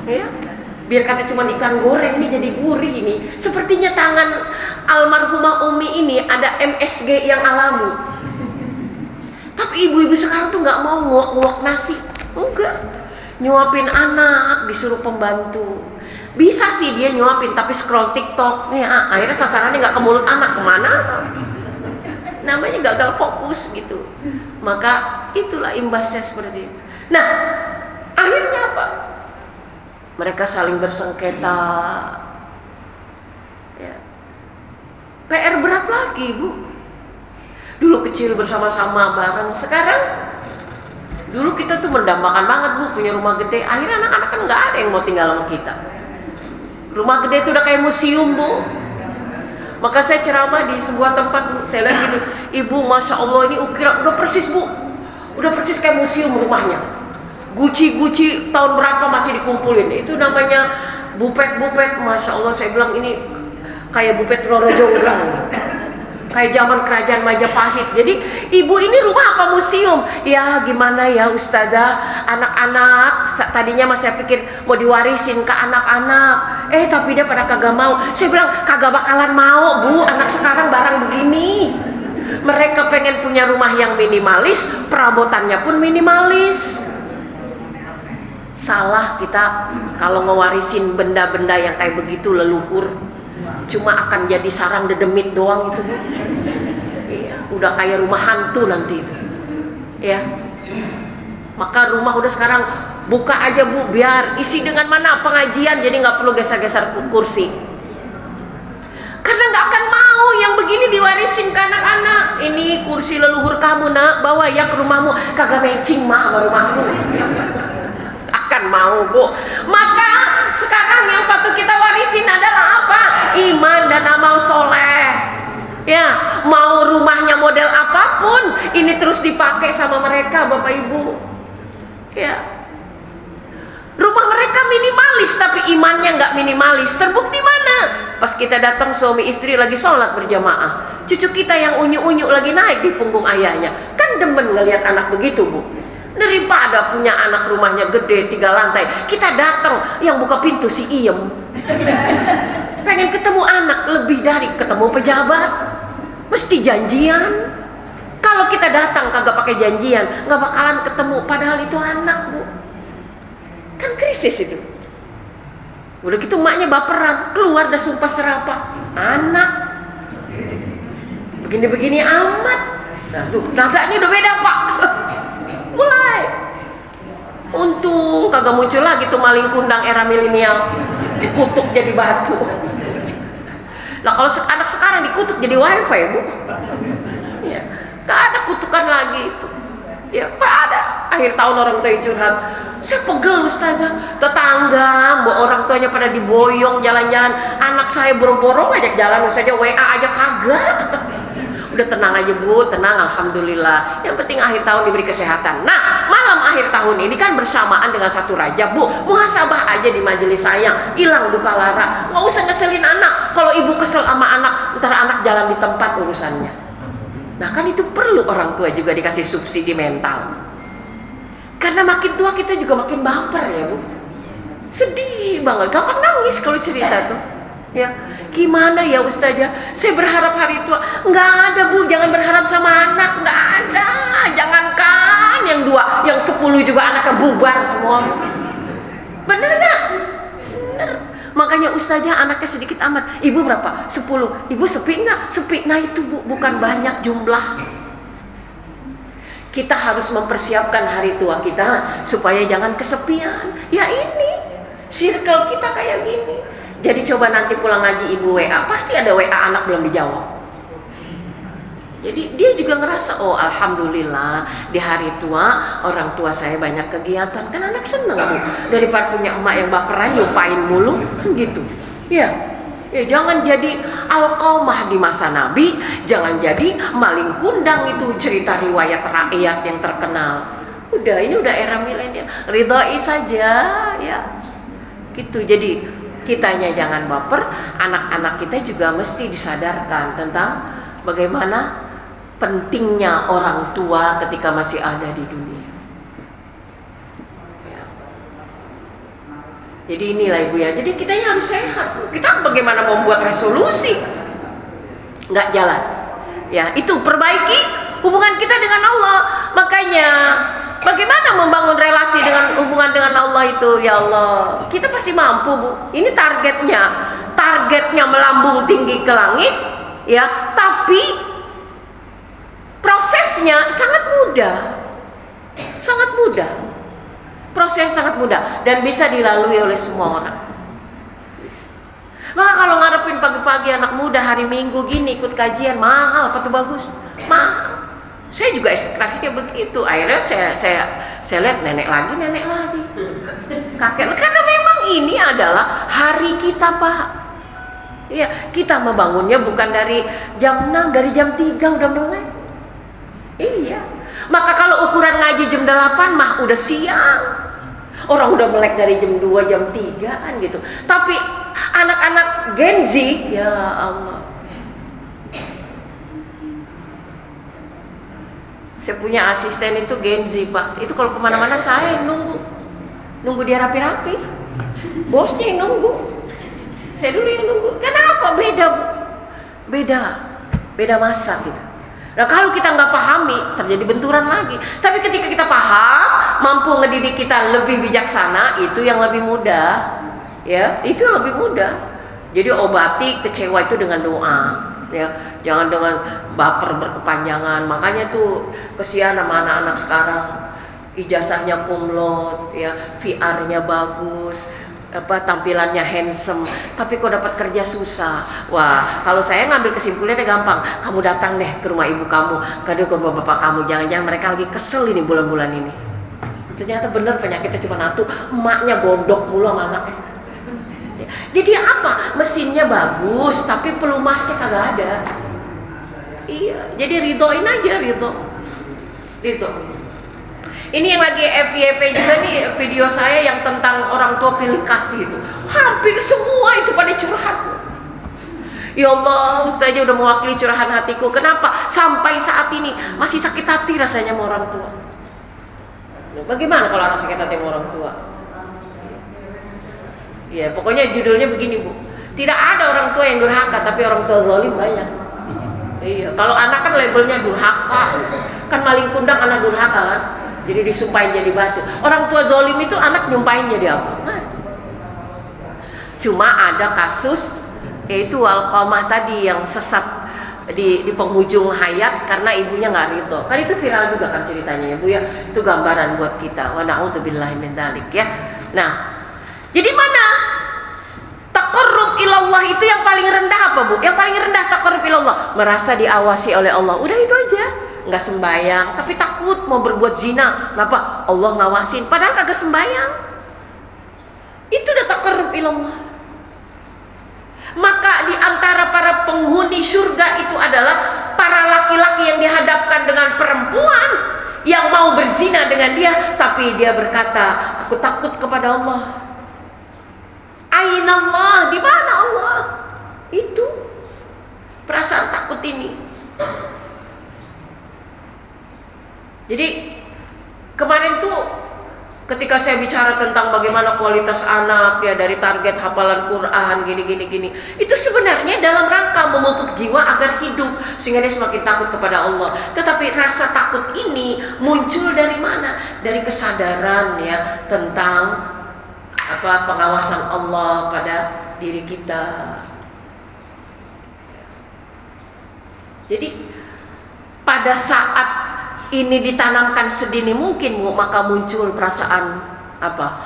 S1: Ya. Biar kata cuma ikan goreng, ini jadi gurih ini. Sepertinya tangan almarhumah Umi ini ada MSG yang alami. Tapi ibu-ibu sekarang tuh nggak mau nguak-nguak nasi. Enggak. nyuapin anak disuruh pembantu. Bisa sih dia nyuapin tapi scroll TikTok, akhirnya sasarannya nggak ke mulut anak, kemana? Namanya gagal fokus gitu. Maka itulah imbasnya seperti itu. Nah, akhirnya apa? Mereka saling bersengketa. Ya. PR berat lagi, Bu. Dulu kecil bersama-sama bareng, sekarang dulu kita tuh mendambakan banget, Bu, punya rumah gede. Akhirnya anak-anak kan nggak ada yang mau tinggal sama kita. Rumah gede itu udah kayak museum, Bu. Maka saya ceramah di sebuah tempat, Bu. Saya lihat gini, Ibu, Masya Allah, ini ukira udah persis, Bu. Udah persis kayak museum rumahnya. Guci-guci tahun berapa masih dikumpulin. Itu namanya bupet-bupet. Masya Allah, saya bilang ini kayak bupet Roro Jonggrang. Kayak zaman kerajaan Majapahit. Jadi ibu ini rumah apa museum? Ya gimana ya Ustazah, anak-anak tadinya saya pikir mau diwarisin ke anak-anak, tapi dia pada kagak mau. Saya bilang kagak bakalan mau, Bu, anak sekarang barang begini. Mereka pengen punya rumah yang minimalis, perabotannya pun minimalis. Salah kita kalau ngewarisin benda-benda yang kayak begitu leluhur. Cuma akan jadi sarang dedemit doang itu, Bu. Iya, udah kayak rumah hantu nanti itu. Ya. Maka rumah udah sekarang buka aja, Bu, biar isi dengan mana pengajian, jadi nggak perlu geser-geser kursi. Karena nggak akan mau yang begini diwarisin ke anak-anak. Ini kursi leluhur kamu, Nak, bawa ya ke rumahmu. Kagak matching mah sama rumahmu. Akan mau, Bu. Maka sekarang yang patut kita warisin adalah apa? Iman dan amal soleh. Ya, mau rumahnya model apapun, ini terus dipakai sama mereka, Bapak Ibu. Ya, rumah mereka minimalis, tapi imannya nggak minimalis. Terbukti mana? Pas kita datang suami istri lagi sholat berjamaah, cucu kita yang unyu-unyu lagi naik di punggung ayahnya. Kan demen ngelihat anak begitu, Bu. Daripada punya anak rumahnya gede 3 lantai, kita datang yang buka pintu si Iem. Pengen ketemu anak lebih dari ketemu pejabat, mesti janjian. Kalau kita datang kagak pakai janjian, nggak bakalan ketemu. Padahal itu anak, Bu. Kan krisis itu. Udah gitu maknya baperan, keluar dah sumpah serapah. Anak begini-begini amat. Nah tuh nadanya udah beda, Pak. Mulai. Untung kagak muncul lagi tuh maling kundang era milenial, dikutuk jadi batu. Lah kalau anak sekarang dikutuk jadi wifi, Bu. Ya, gak ada kutukan lagi itu. Ya, gak ada. Akhir tahun orang tua yang curhat, saya pegel Ustazah, tetangga, mbak orang tuanya pada diboyong jalan-jalan, anak saya borong-borong ajak jalan saja, WA aja kagak. Udah tenang aja, Bu, tenang, alhamdulillah. Yang penting akhir tahun diberi kesehatan. Nah, malam akhir tahun ini kan bersamaan dengan 1 Rajab, Bu. Muhasabah aja di majelis sayang, hilang duka lara. Nggak usah ngeselin anak. Kalau ibu kesel sama anak, ntar anak jalan di tempat urusannya. Nah, kan itu perlu orang tua juga dikasih subsidi mental. Karena makin tua kita juga makin baper ya, Bu. Sedih banget, gampang nangis kalau cerita tuh. Ya, gimana ya Ustazah? Saya berharap hari tua. Nggak ada, Bu, jangan berharap sama anak, nggak ada. Jangankan yang 2, yang 10 juga anaknya bubar semua. Bener nggak? Bener. Makanya Ustazah anaknya sedikit amat. Ibu berapa? 10. Ibu sepi nggak? Sepi. Nah itu, Bu, bukan banyak jumlah. Kita harus mempersiapkan hari tua kita supaya jangan kesepian. Ya ini, circle kita kayak gini. Jadi coba nanti pulang ngaji ibu WA, pasti ada WA anak belum dijawab. Jadi dia juga ngerasa, oh alhamdulillah di hari tua orang tua saya banyak kegiatan. Kan anak seneng, Bu, daripada punya emak yang baperan nyumpain mulu, gitu. Ya, jangan jadi Alqamah di masa Nabi, jangan jadi maling kundang itu cerita riwayat rakyat yang terkenal. Udah, ini udah era milenial, ridhoi saja, ya, gitu. Jadi kitanya jangan baper, anak-anak kita juga mesti disadarkan tentang bagaimana pentingnya orang tua ketika masih ada di dunia. Ya. Jadi inilah Ibu ya, jadi kitanya harus sehat. Kita bagaimana membuat resolusi? Nggak jalan. Ya, itu perbaiki hubungan kita dengan Allah. Makanya bagaimana membangun relasi dengan hubungan dengan Allah Allah itu, ya Allah, kita pasti mampu, Bu. Ini targetnya melambung tinggi ke langit, ya. Tapi prosesnya sangat mudah, proses sangat mudah dan bisa dilalui oleh semua orang. Maka kalau ngarepin pagi-pagi anak muda hari Minggu gini ikut kajian, mahal apa tuh bagus? Mahal. Saya juga ekspektasinya begitu. Akhirnya saya lihat nenek lagi, kakek. Karena memang ini adalah hari kita, Pak. Iya, kita membangunnya bukan dari jam 6, dari jam 3 udah mulai. Iya. Maka kalau ukuran ngaji jam 8 mah udah siang. Orang udah melek dari jam 2, jam 3 kan gitu. Tapi anak-anak Gen Z, ya Allah. Saya punya asisten itu Gen Z, Pak. Itu kalau kemana-mana saya yang nunggu dia rapi-rapi. Bosnya yang nunggu. Saya dulu yang nunggu. Kenapa? Beda masa gitu. Nah kalau kita nggak pahami, terjadi benturan lagi. Tapi ketika kita paham, mampu ngedidik kita lebih bijaksana, itu yang lebih mudah. Ya, itu yang lebih mudah. Jadi obati kecewa itu dengan doa. Ya, jangan dengan baper berkepanjangan. Makanya tuh kesian sama anak-anak sekarang. Ijazahnya kumlot, ya, VR-nya bagus, tampilannya handsome, tapi kok dapat kerja susah. Wah, kalau saya ngambil kesimpulannya gampang. Kamu datang deh ke rumah ibu kamu, ke rumah bapak kamu. Jangan-jangan mereka lagi kesel ini bulan-bulan ini. Ternyata bener penyakitnya cuma satu, emaknya gondok mulu sama anaknya. Jadi apa? Mesinnya bagus, tapi pelumasnya kagak ada. Iya, jadi ridoin aja, ridho. Ini yang lagi FYP juga nih video saya yang tentang orang tua pilih kasih itu. Hampir semua itu pada curhat. Ya Allah, Ustaznya udah mewakili curahan hatiku. Kenapa? Sampai saat ini masih sakit hati rasanya sama orang tua. Bagaimana kalau anak sakit hati sama orang tua? Ya, pokoknya judulnya begini, Bu. Tidak ada orang tua yang durhaka, tapi orang tua zalim banyak. Iya, kalau anak kan labelnya durhaka. Kan maling kundang anak durhaka kan? Jadi disumpahin jadi batu. Orang tua zalim itu anak nyumpahin jadi apa? Nah. Cuma ada kasus yaitu Alqamah tadi yang sesat di penghujung hayat karena ibunya nggak ridho. Kan itu viral juga kan ceritanya ya, Bu ya. Itu gambaran buat kita. Wa na'udzubillahi min dzalik ya. Nah, jadi mana? Taqarrub ilallah itu yang paling rendah apa, Bu? Yang paling rendah taqarrub ilallah, merasa diawasi oleh Allah. Udah itu aja. Nggak sembayang, tapi takut mau berbuat zina. Kenapa? Allah ngawasin, padahal kagak sembayang. Itu udah taqarrub ilallah. Maka di antara para penghuni surga itu adalah para laki-laki yang dihadapkan dengan perempuan yang mau berzina dengan dia, tapi dia berkata, aku takut kepada Allah. Ainallah, di mana Allah? Itu perasaan takut ini. Jadi kemarin tuh ketika saya bicara tentang bagaimana kualitas anak ya dari target hafalan Quran gini, itu sebenarnya dalam rangka memupuk jiwa agar hidup sehingga dia semakin takut kepada Allah. Tetapi rasa takut ini muncul dari mana? Dari kesadaran ya tentang pengawasan Allah pada diri kita. Jadi pada saat ini ditanamkan sedini mungkin, maka muncul perasaan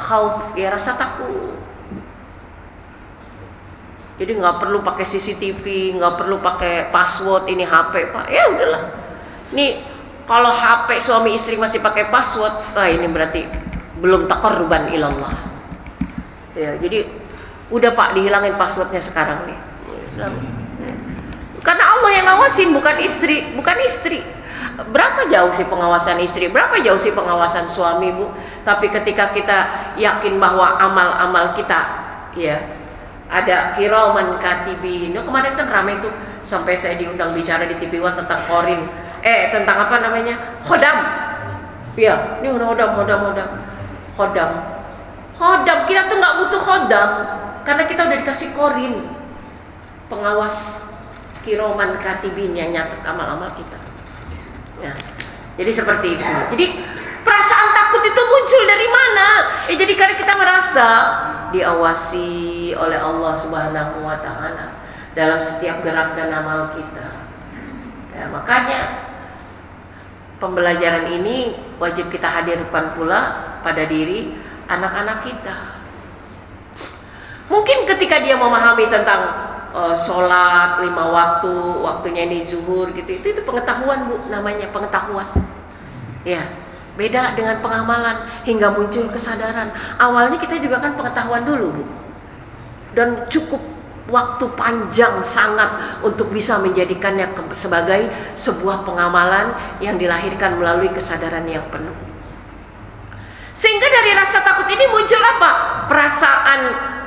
S1: khauf, ya rasa takut. Jadi nggak perlu pakai CCTV, nggak perlu pakai password ini HP, Pak. Ya udahlah. Nih kalau HP suami istri masih pakai password, ini berarti belum taqarruban ilallah. Ya, jadi udah Pak dihilangin passwordnya sekarang nih. Karena Allah yang ngawasin, bukan istri. Berapa jauh sih pengawasan istri, berapa jauh sih pengawasan suami, Bu? Tapi ketika kita yakin bahwa amal-amal kita ya ada kiraman katibin. Kemarin kan ramai tuh sampai saya diundang bicara di TV One tentang korin. Tentang apa namanya? Khodam. Ya, ini khodam. Kita tuh nggak butuh khodam karena kita udah dikasih korin, pengawas kiraman katibin yang nyatet amal-amal kita. Ya, jadi seperti itu. Jadi perasaan takut itu muncul dari mana? Jadi karena kita merasa diawasi oleh Allah Subhanahu wa taala dalam setiap gerak dan amal kita. Ya, makanya pembelajaran ini wajib kita hadirkan pula pada diri anak-anak kita. Mungkin ketika dia memahami tentang sholat 5 waktu, waktunya ini zuhur gitu, itu pengetahuan Bu, namanya pengetahuan. Ya, beda dengan pengamalan hingga muncul kesadaran. Awalnya kita juga kan pengetahuan dulu Bu, dan cukup waktu panjang sangat untuk bisa menjadikannya sebagai sebuah pengamalan yang dilahirkan melalui kesadaran yang penuh. Sehingga dari rasa takut ini muncul apa? Perasaan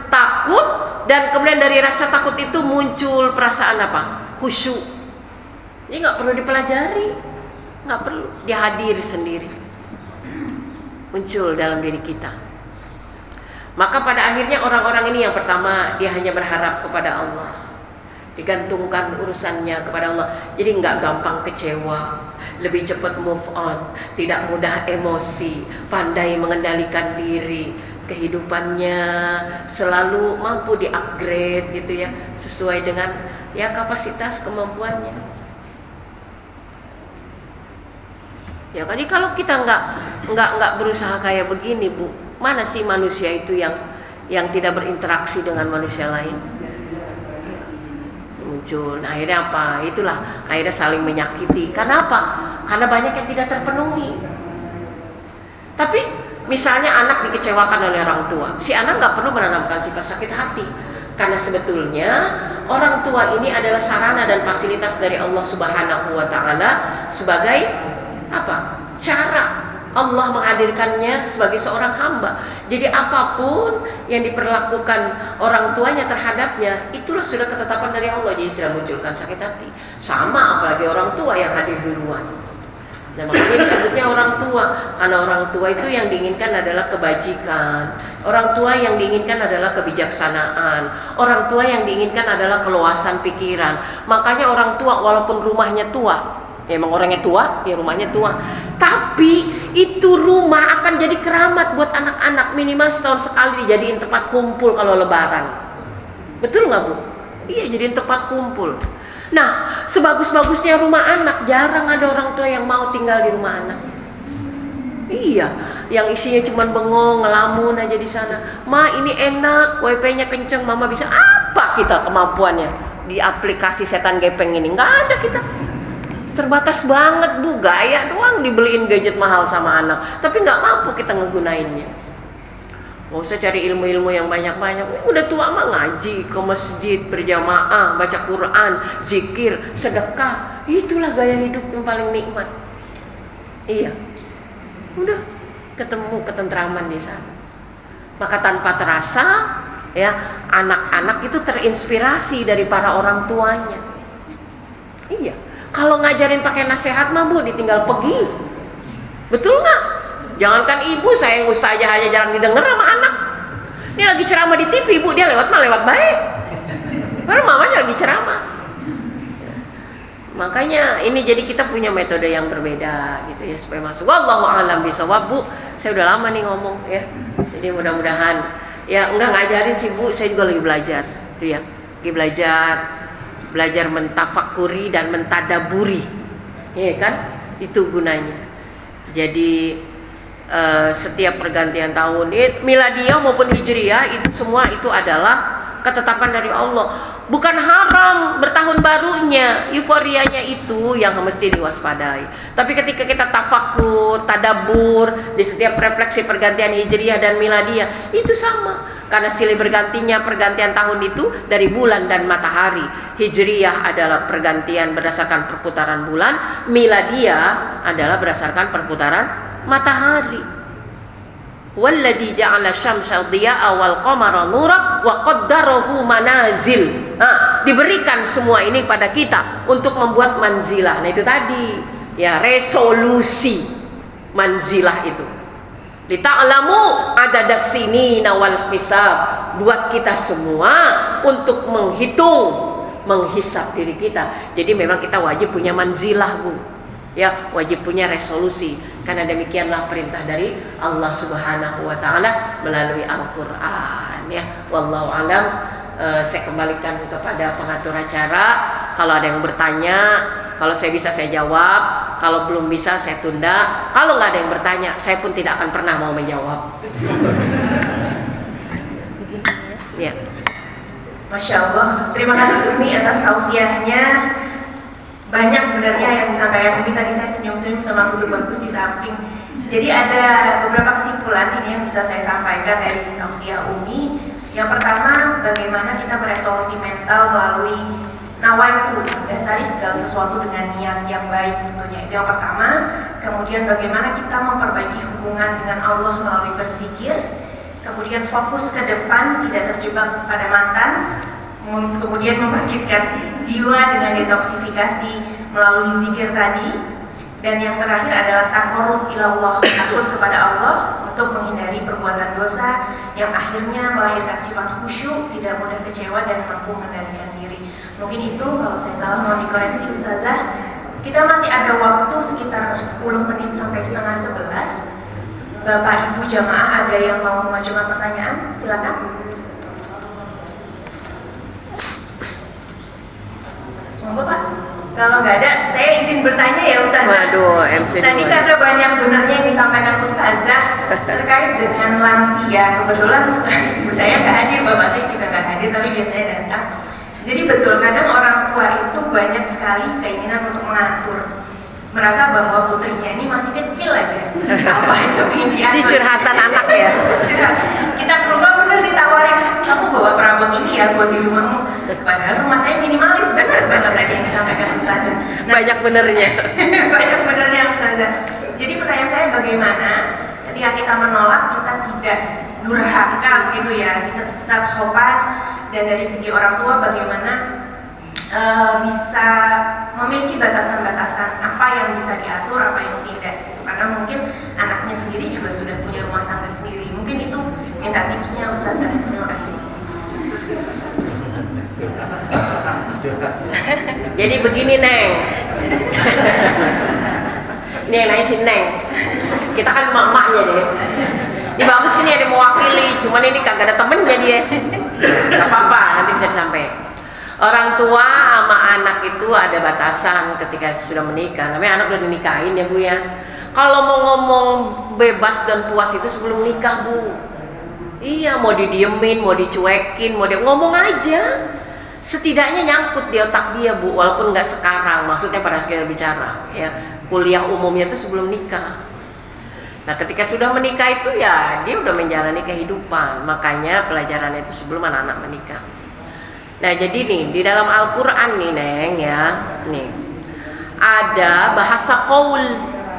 S1: takut, dan kemudian dari rasa takut itu muncul perasaan apa? Khusyuk. Ini nggak perlu dipelajari, nggak perlu, dia hadir sendiri, muncul dalam diri kita. Maka pada akhirnya orang-orang ini yang pertama, dia hanya berharap kepada Allah, digantungkan urusannya kepada Allah. Jadi nggak gampang kecewa, lebih cepat move on, tidak mudah emosi, pandai mengendalikan diri, kehidupannya selalu mampu di-upgrade gitu ya, sesuai dengan ya kapasitas kemampuannya. Ya jadi kalau kita nggak berusaha kayak begini Bu, mana sih manusia itu yang tidak berinteraksi dengan manusia lain? Muncul. Nah, akhirnya apa? Itulah akhirnya saling menyakiti. Karena apa? Karena banyak yang tidak terpenuhi. Tapi misalnya anak dikecewakan oleh orang tua, si anak nggak perlu menanamkan sifat sakit hati, karena sebetulnya orang tua ini adalah sarana dan fasilitas dari Allah Subhanahu wa taala sebagai apa? Cara Allah menghadirkannya sebagai seorang hamba. Jadi apapun yang diperlakukan orang tuanya terhadapnya, itulah sudah ketetapan dari Allah, jadi tidak munculkan sakit hati. Sama apalagi orang tua yang hadir duluan. Nah, makanya disebutnya orang tua, karena orang tua itu yang diinginkan adalah kebajikan, orang tua yang diinginkan adalah kebijaksanaan, orang tua yang diinginkan adalah keluasan pikiran. Makanya orang tua walaupun rumahnya tua, ya emang orangnya tua, ya rumahnya tua, tapi itu rumah akan jadi keramat buat anak-anak, minimal setahun sekali dijadiin tempat kumpul kalau lebaran. Betul nggak Bu? Iya, jadiin tempat kumpul. Nah, sebagus-bagusnya rumah anak, jarang ada orang tua yang mau tinggal di rumah anak. Iya, yang isinya cuma bengong, ngelamun aja di sana. Ma, ini enak, wifi-nya kenceng, mama bisa apa kita kemampuannya di aplikasi setan gepeng ini? Nggak ada kita. Terbatas banget Bu, gaya doang dibeliin gadget mahal sama anak, tapi nggak mampu kita ngegunainnya. Nggak usah cari ilmu-ilmu yang banyak-banyak. Udah tua mah ngaji, ke masjid, berjamaah, baca Quran, zikir, sedekah. Itulah gaya hidup yang paling nikmat. Iya, udah ketemu ketentraman di sana. Maka tanpa terasa, ya anak-anak itu terinspirasi dari para orang tuanya. Iya, kalau ngajarin pakai nasihat mah Bu, ditinggal pergi. Betul nggak? Jangankan ibu, saya yang ustazah aja jarang didengar sama anak. Ini lagi ceramah di TV Bu, dia lewat baik. Karena mamanya lagi ceramah. Makanya ini jadi kita punya metode yang berbeda gitu ya, supaya masuk. Wallahu a'lam bishawab Bu. Saya udah lama nih ngomong ya. Jadi mudah-mudahan ya enggak ngajarin sih Bu, saya juga lagi belajar tuh ya. Lagi belajar mentafakuri dan mentadaburi. Iya kan? Itu gunanya. Jadi setiap pergantian tahun, miladiyah maupun hijriyah, itu semua itu adalah ketetapan dari Allah. Bukan haram bertahun barunya, euforianya itu yang mesti diwaspadai. Tapi ketika kita tafakur, tadabur di setiap refleksi pergantian hijriyah dan miladiyah, itu sama. Karena silih bergantinya pergantian tahun itu dari bulan dan matahari. Hijriyah adalah pergantian berdasarkan perputaran bulan, miladiyah adalah berdasarkan perputaran matahari. Walladzi ja'ala syamsa dhiya'a wal qamara nura wa qaddarahu manazil. Nah, diberikan semua ini pada kita untuk membuat manzilah. Nah, itu tadi ya, resolusi manzilah itu. Lita'lamu adadas sinina wal hisab, buat kita semua untuk menghitung, menghisap diri kita. Jadi memang kita wajib punya manzilah Bu. Ya, wajib punya resolusi. Karena demikianlah perintah dari Allah Subhanahu wa taala melalui Al-Qur'an ya. Wallahu alam. Saya kembalikan kepada pengatur acara. Kalau ada yang bertanya, kalau saya bisa saya jawab, kalau belum bisa saya tunda. Kalau nggak ada yang bertanya, saya pun tidak akan pernah mau menjawab. Ya.
S2: Masya Allah, terima kasih Umi atas tausiahnya. Banyak benarnya yang disampaikan Umi. Tadi saya senyum-senyum sama kutu bagus di samping. Jadi ada beberapa kesimpulan ini yang bisa saya sampaikan dari tausiah Umi. Yang pertama, bagaimana kita meresolusi mental melalui nawaitu, mendasari segala sesuatu dengan niat yang baik tentunya. Itu yang pertama. Kemudian bagaimana kita memperbaiki hubungan dengan Allah melalui berzikir. Kemudian fokus ke depan, tidak terjebak pada mantan. Kemudian membangkitkan jiwa dengan detoksifikasi melalui zikir tadi. Dan yang terakhir adalah taqarrub ilallah, takut kepada Allah untuk menghindari perbuatan dosa yang akhirnya melahirkan sifat khusyuk, tidak mudah kecewa dan mampu mengendalikan diri. Mungkin itu, kalau saya salah mohon dikoreksi Ustazah. Kita masih ada waktu sekitar 10 menit sampai setengah 11. Bapak Ibu jamaah ada yang mau mengajukan pertanyaan? Silakan. Monggo Pak. Kalau nggak ada, saya izin bertanya ya Ustazah.
S1: Waduh, MC
S2: Tadi karena banyak benarnya yang disampaikan Ustazah terkait dengan lansia. Kebetulan ibu saya nggak hadir, bapak saya juga nggak hadir, tapi biasanya datang. Jadi betul, kadang orang tua itu banyak sekali keinginan untuk mengatur, merasa bahwa putrinya ini masih kecil aja, apa aja pengen diatur.
S1: Ini curhatan anak ya.
S2: Kita ke rumah bener ditawarin, kamu bawa perabot ini ya buat di rumahmu. Padahal rumah saya minimalis, benar banget tadi yang disampaikan Ustazah. Nah,
S1: Banyak benernya.
S2: banyak benernya Ustazah. Jadi pertanyaan saya, bagaimana ketika kita menolak, kita tidak durhaka gitu ya, bisa tetap sopan. Dan dari segi orang tua bagaimana bisa memiliki batasan-batasan apa yang bisa diatur, apa yang tidak gitu. Karena mungkin anaknya sendiri juga sudah punya rumah tangga sendiri. Mungkin itu minta tipsnya Ustazah. Terima kasih.
S1: Jadi begini Neng. Ini yang nanya si Neng. Kita kan emak-emaknya deh. Ini bagus, ini ada mewakili, cuman ini kagak ada temennya dia. Gak apa-apa, nanti bisa disampaikan. Orang tua sama anak itu ada batasan ketika sudah menikah. Namanya anak udah dinikahin ya Bu ya. Kalau mau ngomong bebas dan puas itu sebelum nikah Bu. Iya, mau didiemin, mau dicuekin, mau dia ngomong aja. Setidaknya nyangkut di otak dia Bu, walaupun nggak sekarang. Maksudnya pada saat bicara ya. Kuliah umumnya itu sebelum nikah. Nah ketika sudah menikah itu ya dia udah menjalani kehidupan. Makanya pelajaran itu sebelum anak-anak menikah. Nah jadi nih di dalam Al-Quran nih Neng ya, nih ada bahasa qaul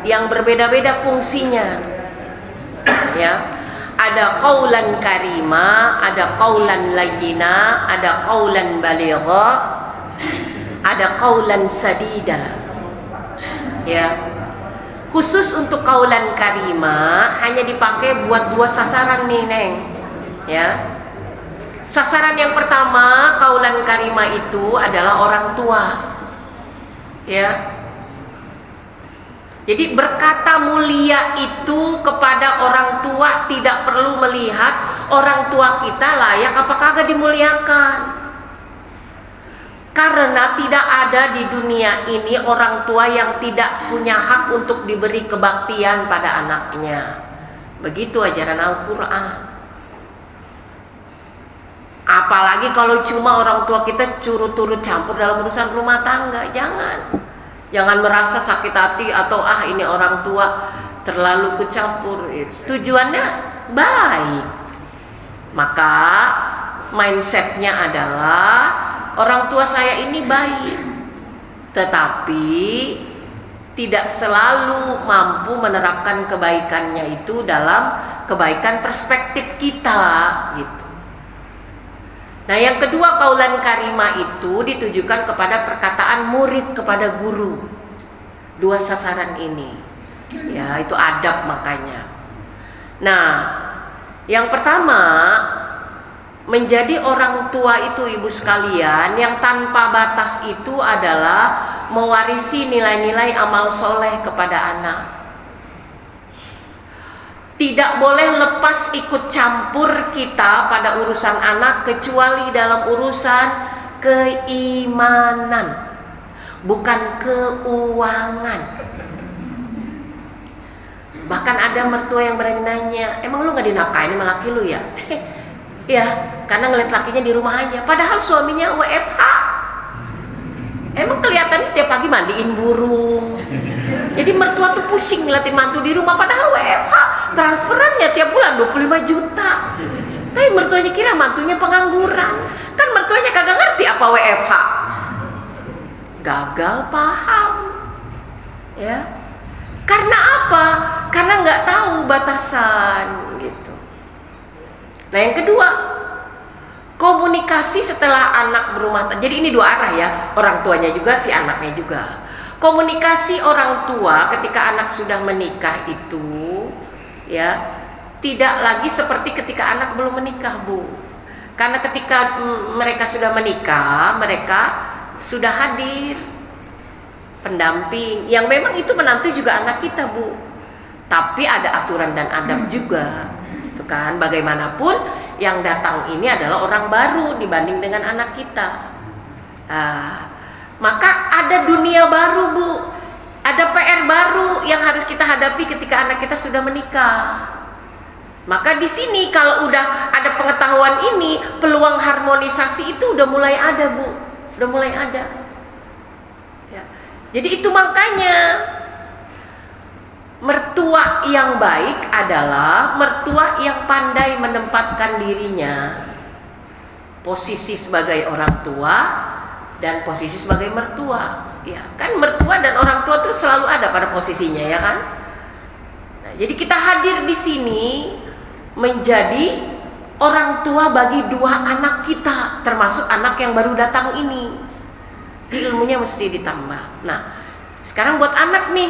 S1: yang berbeda-beda fungsinya ya. Ada qaulan karima, ada qaulan layyina, ada qaulan baligha, ada qaulan sadida ya. Khusus untuk qaulan karima hanya dipakai buat dua sasaran nih Neng ya. Sasaran yang pertama qaulan karima itu adalah orang tua ya. Jadi berkata mulia itu kepada orang tua tidak perlu melihat orang tua kita layak apa kagak dimuliakan. Karena tidak ada di dunia ini orang tua yang tidak punya hak untuk diberi kebaktian pada anaknya. Begitu ajaran Al-Quran. Apalagi kalau cuma orang tua kita turut campur dalam urusan rumah tangga. Jangan merasa sakit hati atau ini orang tua terlalu kecampur. Tujuannya baik. Maka mindsetnya adalah orang tua saya ini baik, tetapi tidak selalu mampu menerapkan kebaikannya itu dalam kebaikan perspektif kita gitu. Nah yang kedua qaulan karima itu ditujukan kepada perkataan murid kepada guru. Dua sasaran ini ya, itu adab makanya. Nah yang pertama, menjadi orang tua itu ibu sekalian yang tanpa batas itu adalah mewarisi nilai-nilai amal soleh kepada anak. Tidak boleh lepas ikut campur kita pada urusan anak kecuali dalam urusan keimanan, bukan keuangan. Bahkan ada mertua yang berani nanya, emang lu gak dinafkahin sama laki lu ya? Ya, karena ngeliat lakinya di rumah aja, padahal suaminya WFH. Emang kelihatannya tiap pagi mandiin burung. Jadi mertua tuh pusing ngeliatin mantu di rumah, padahal WFH. Transferannya tiap bulan 25 juta. Tapi mertuanya kira mantunya pengangguran. Kan mertuanya kagak ngerti apa WFH. Gagal paham. Ya. Karena apa? Karena nggak tahu batasan gitu. Nah, yang kedua, komunikasi setelah anak berumah tangga. Jadi ini dua arah ya, orang tuanya juga, si anaknya juga. Komunikasi orang tua ketika anak sudah menikah itu ya tidak lagi seperti ketika anak belum menikah, Bu. Karena ketika mereka sudah menikah, mereka sudah hadir pendamping yang memang itu menantu juga anak kita, Bu. Tapi ada aturan dan adab juga. Itu kan bagaimanapun yang datang ini adalah orang baru dibanding dengan anak kita. Maka ada dunia baru, Bu. Ada PR baru yang harus kita hadapi ketika anak kita sudah menikah. Maka di sini kalau udah ada pengetahuan ini, peluang harmonisasi itu udah mulai ada, Bu. Udah mulai ada. Ya. Jadi itu makanya mertua yang baik adalah mertua yang pandai menempatkan dirinya, posisi sebagai orang tua dan posisi sebagai mertua. Ya, kan mertua dan orang tua tuh selalu ada pada posisinya, ya kan? Nah, jadi kita hadir di sini menjadi orang tua bagi dua anak kita, termasuk anak yang baru datang ini. Ilmunya mesti ditambah. Nah, sekarang buat anak nih,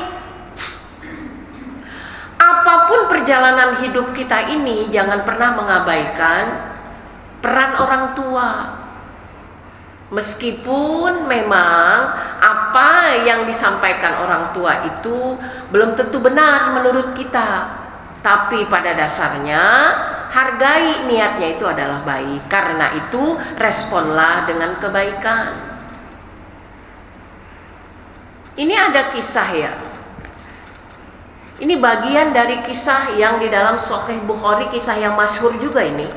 S1: apapun perjalanan hidup kita ini, jangan pernah mengabaikan peran orang tua. Meskipun memang apa yang disampaikan orang tua itu belum tentu benar menurut kita, tapi pada dasarnya hargai niatnya itu adalah baik. Karena itu responlah dengan kebaikan. Ini ada kisah ya. Ini bagian dari kisah yang di dalam Sahih Bukhari, kisah yang masyhur juga ini.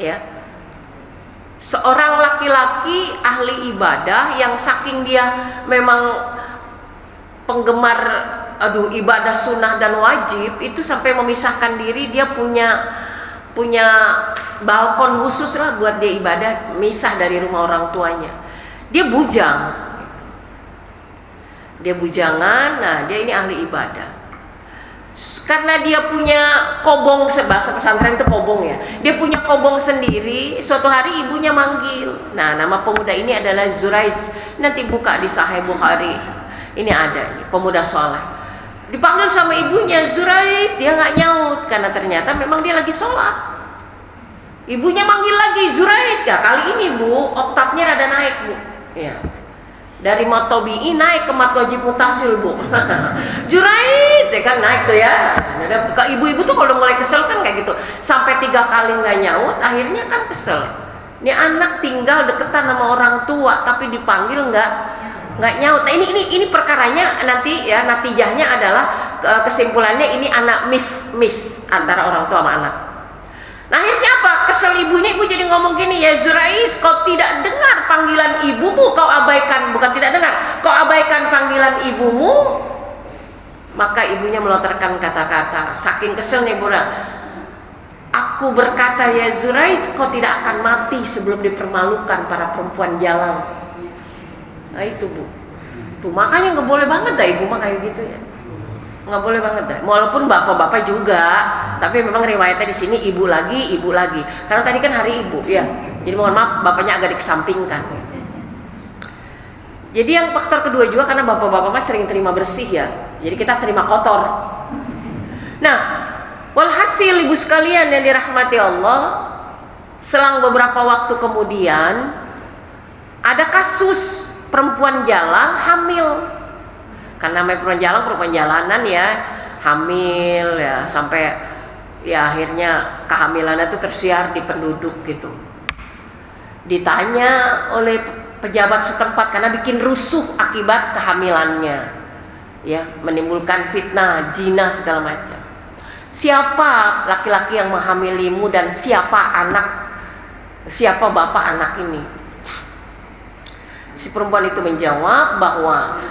S1: Ya. Seorang laki-laki ahli ibadah yang saking dia memang penggemar ibadah sunnah dan wajib, itu sampai memisahkan diri, dia punya balkon khusus lah buat dia ibadah, misah dari rumah orang tuanya. Dia bujang. Dia bujangan, nah dia ini ahli ibadah. Karena dia punya kobong, bahasa pesantren itu kobong ya. Dia punya kobong sendiri. Suatu hari ibunya manggil. Nah, nama pemuda ini adalah Zuraiz. Nanti buka di Sahih Bukhari. Ini ada nih, pemuda soleh. Dipanggil sama ibunya, Zuraiz, dia nggak nyaut karena ternyata memang dia lagi sholat. Ibunya manggil lagi, Zuraiz. Ya, kali ini Bu, oktavnya rada naik, Bu. Ya. Dari matobi'i naik ke mat wajib mutasil, Bu. Zuraiz, saya kan naik tuh ya. Ibu-ibu tuh kalau mulai kesel kan kayak gitu. Sampai 3 kali nggak nyaut, akhirnya kan kesel. Ini anak tinggal deketan sama orang tua, tapi dipanggil nggak nyaut. Nah ini perkaranya nanti ya, natijahnya adalah kesimpulannya ini anak miss antara orang tua sama anak. Nah akhirnya apa? Kesel ibunya, ibu jadi ngomong gini, ya Zuraiz, kau tidak dengar panggilan ibumu, kau abaikan, bukan tidak dengar, kau abaikan panggilan ibumu. Maka ibunya melontarkan kata-kata, saking keselnya ibu, aku berkata ya Zuraiz, kau tidak akan mati sebelum dipermalukan para perempuan jalan. Nah itu Bu, tuh makanya nggak boleh banget dah ibu mah kayak gitu ya. Nggak boleh banget dah. Walaupun bapak-bapak juga, tapi memang riwayatnya di sini ibu lagi. Karena tadi kan hari ibu, ya. Jadi mohon maaf, bapaknya agak dikesampingkan. Jadi yang faktor kedua juga karena bapak-bapak mah sering terima bersih ya. Jadi kita terima kotor. Nah, walhasil ibu sekalian yang dirahmati Allah, selang beberapa waktu kemudian ada kasus perempuan jalan hamil. Karena namanya perempuan jalanan ya, hamil ya, sampai ya akhirnya kehamilannya itu tersiar di penduduk gitu. Ditanya oleh pejabat setempat karena bikin rusuh akibat kehamilannya, ya, menimbulkan fitnah, zina segala macam. Siapa laki-laki yang menghamilimu dan siapa bapak anak ini? Si perempuan itu menjawab bahwa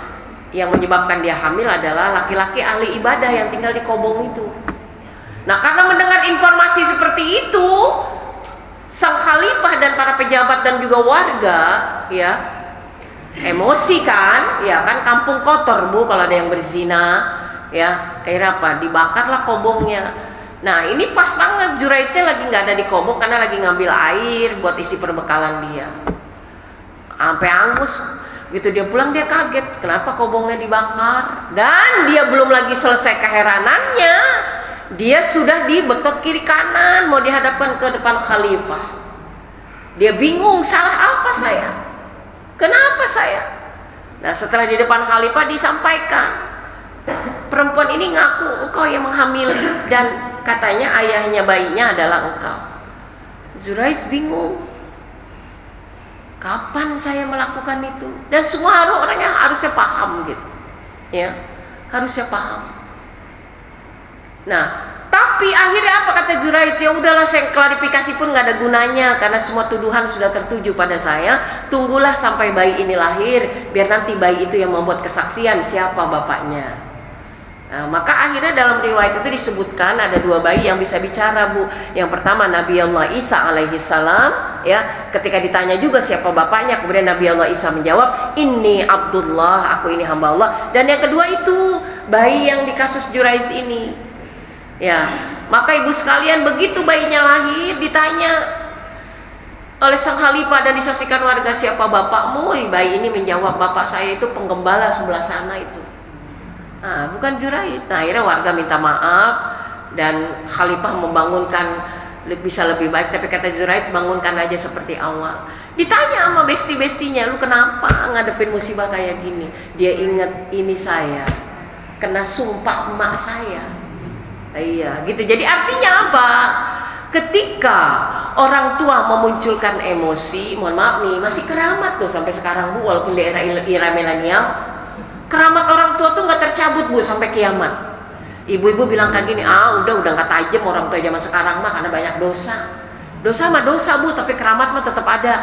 S1: yang menyebabkan dia hamil adalah laki-laki ahli ibadah yang tinggal di kobong itu. Nah, karena mendengar informasi seperti itu, sang khalifah dan para pejabat dan juga warga, ya, emosi kan, ya kan, kampung kotor Bu kalau ada yang berzina, ya, akhirnya apa? Dibakarlah kobongnya. Nah, ini pas banget Juraijnya lagi nggak ada di kobong karena lagi ngambil air buat isi perbekalan dia. Sampai angus gitu, dia pulang dia kaget kenapa kobongnya dibakar, dan dia belum lagi selesai keheranannya, dia sudah dibetot kiri kanan mau dihadapkan ke depan khalifah. Dia bingung, salah apa saya, kenapa saya? Nah, setelah di depan khalifah disampaikan, perempuan ini ngaku engkau yang menghamili dan katanya ayahnya bayinya adalah engkau. Juraij bingung, kapan saya melakukan itu? Dan semua orang yang harusnya paham gitu, ya, harusnya paham. Nah, tapi akhirnya apa kata Juraij? Ya udahlah, saya klarifikasi pun nggak ada gunanya karena semua tuduhan sudah tertuju pada saya. Tunggulah sampai bayi ini lahir, biar nanti bayi itu yang membuat kesaksian siapa bapaknya. Nah, maka akhirnya dalam riwayat itu disebutkan ada dua bayi yang bisa bicara Bu. Yang pertama Nabi Allah Isa alaihi salam, ya, ketika ditanya juga siapa bapaknya, kemudian Nabi Allah Isa menjawab, Inni Abdullah, aku ini hamba Allah. Dan yang kedua itu bayi yang di kasus Juraij ini, ya. Maka ibu sekalian, begitu bayinya lahir ditanya oleh sang khalifah dan disaksikan warga, siapa bapakmu? Bayi ini menjawab, bapak saya itu penggembala sebelah sana itu. Nah, bukan Juraij. Nah, akhirnya warga minta maaf dan khalifah membangunkan bisa lebih baik, tapi kata Juraij, bangunkan aja seperti awal. Ditanya sama besti-bestinya, lu kenapa ngadepin musibah kayak gini? Dia ingat, ini saya kena sumpah emak saya. Iya, gitu. Jadi artinya apa? Ketika orang tua memunculkan emosi, mohon maaf nih, masih keramat tuh sampai sekarang Bu, walaupun di era milenial, keramat orang tua tuh nggak tercabut Bu sampai kiamat. Ibu-ibu bilang kayak gini, udah nggak tajam orang tua zaman sekarang mah karena banyak dosa. Dosa mah dosa Bu, tapi keramat mah tetap ada.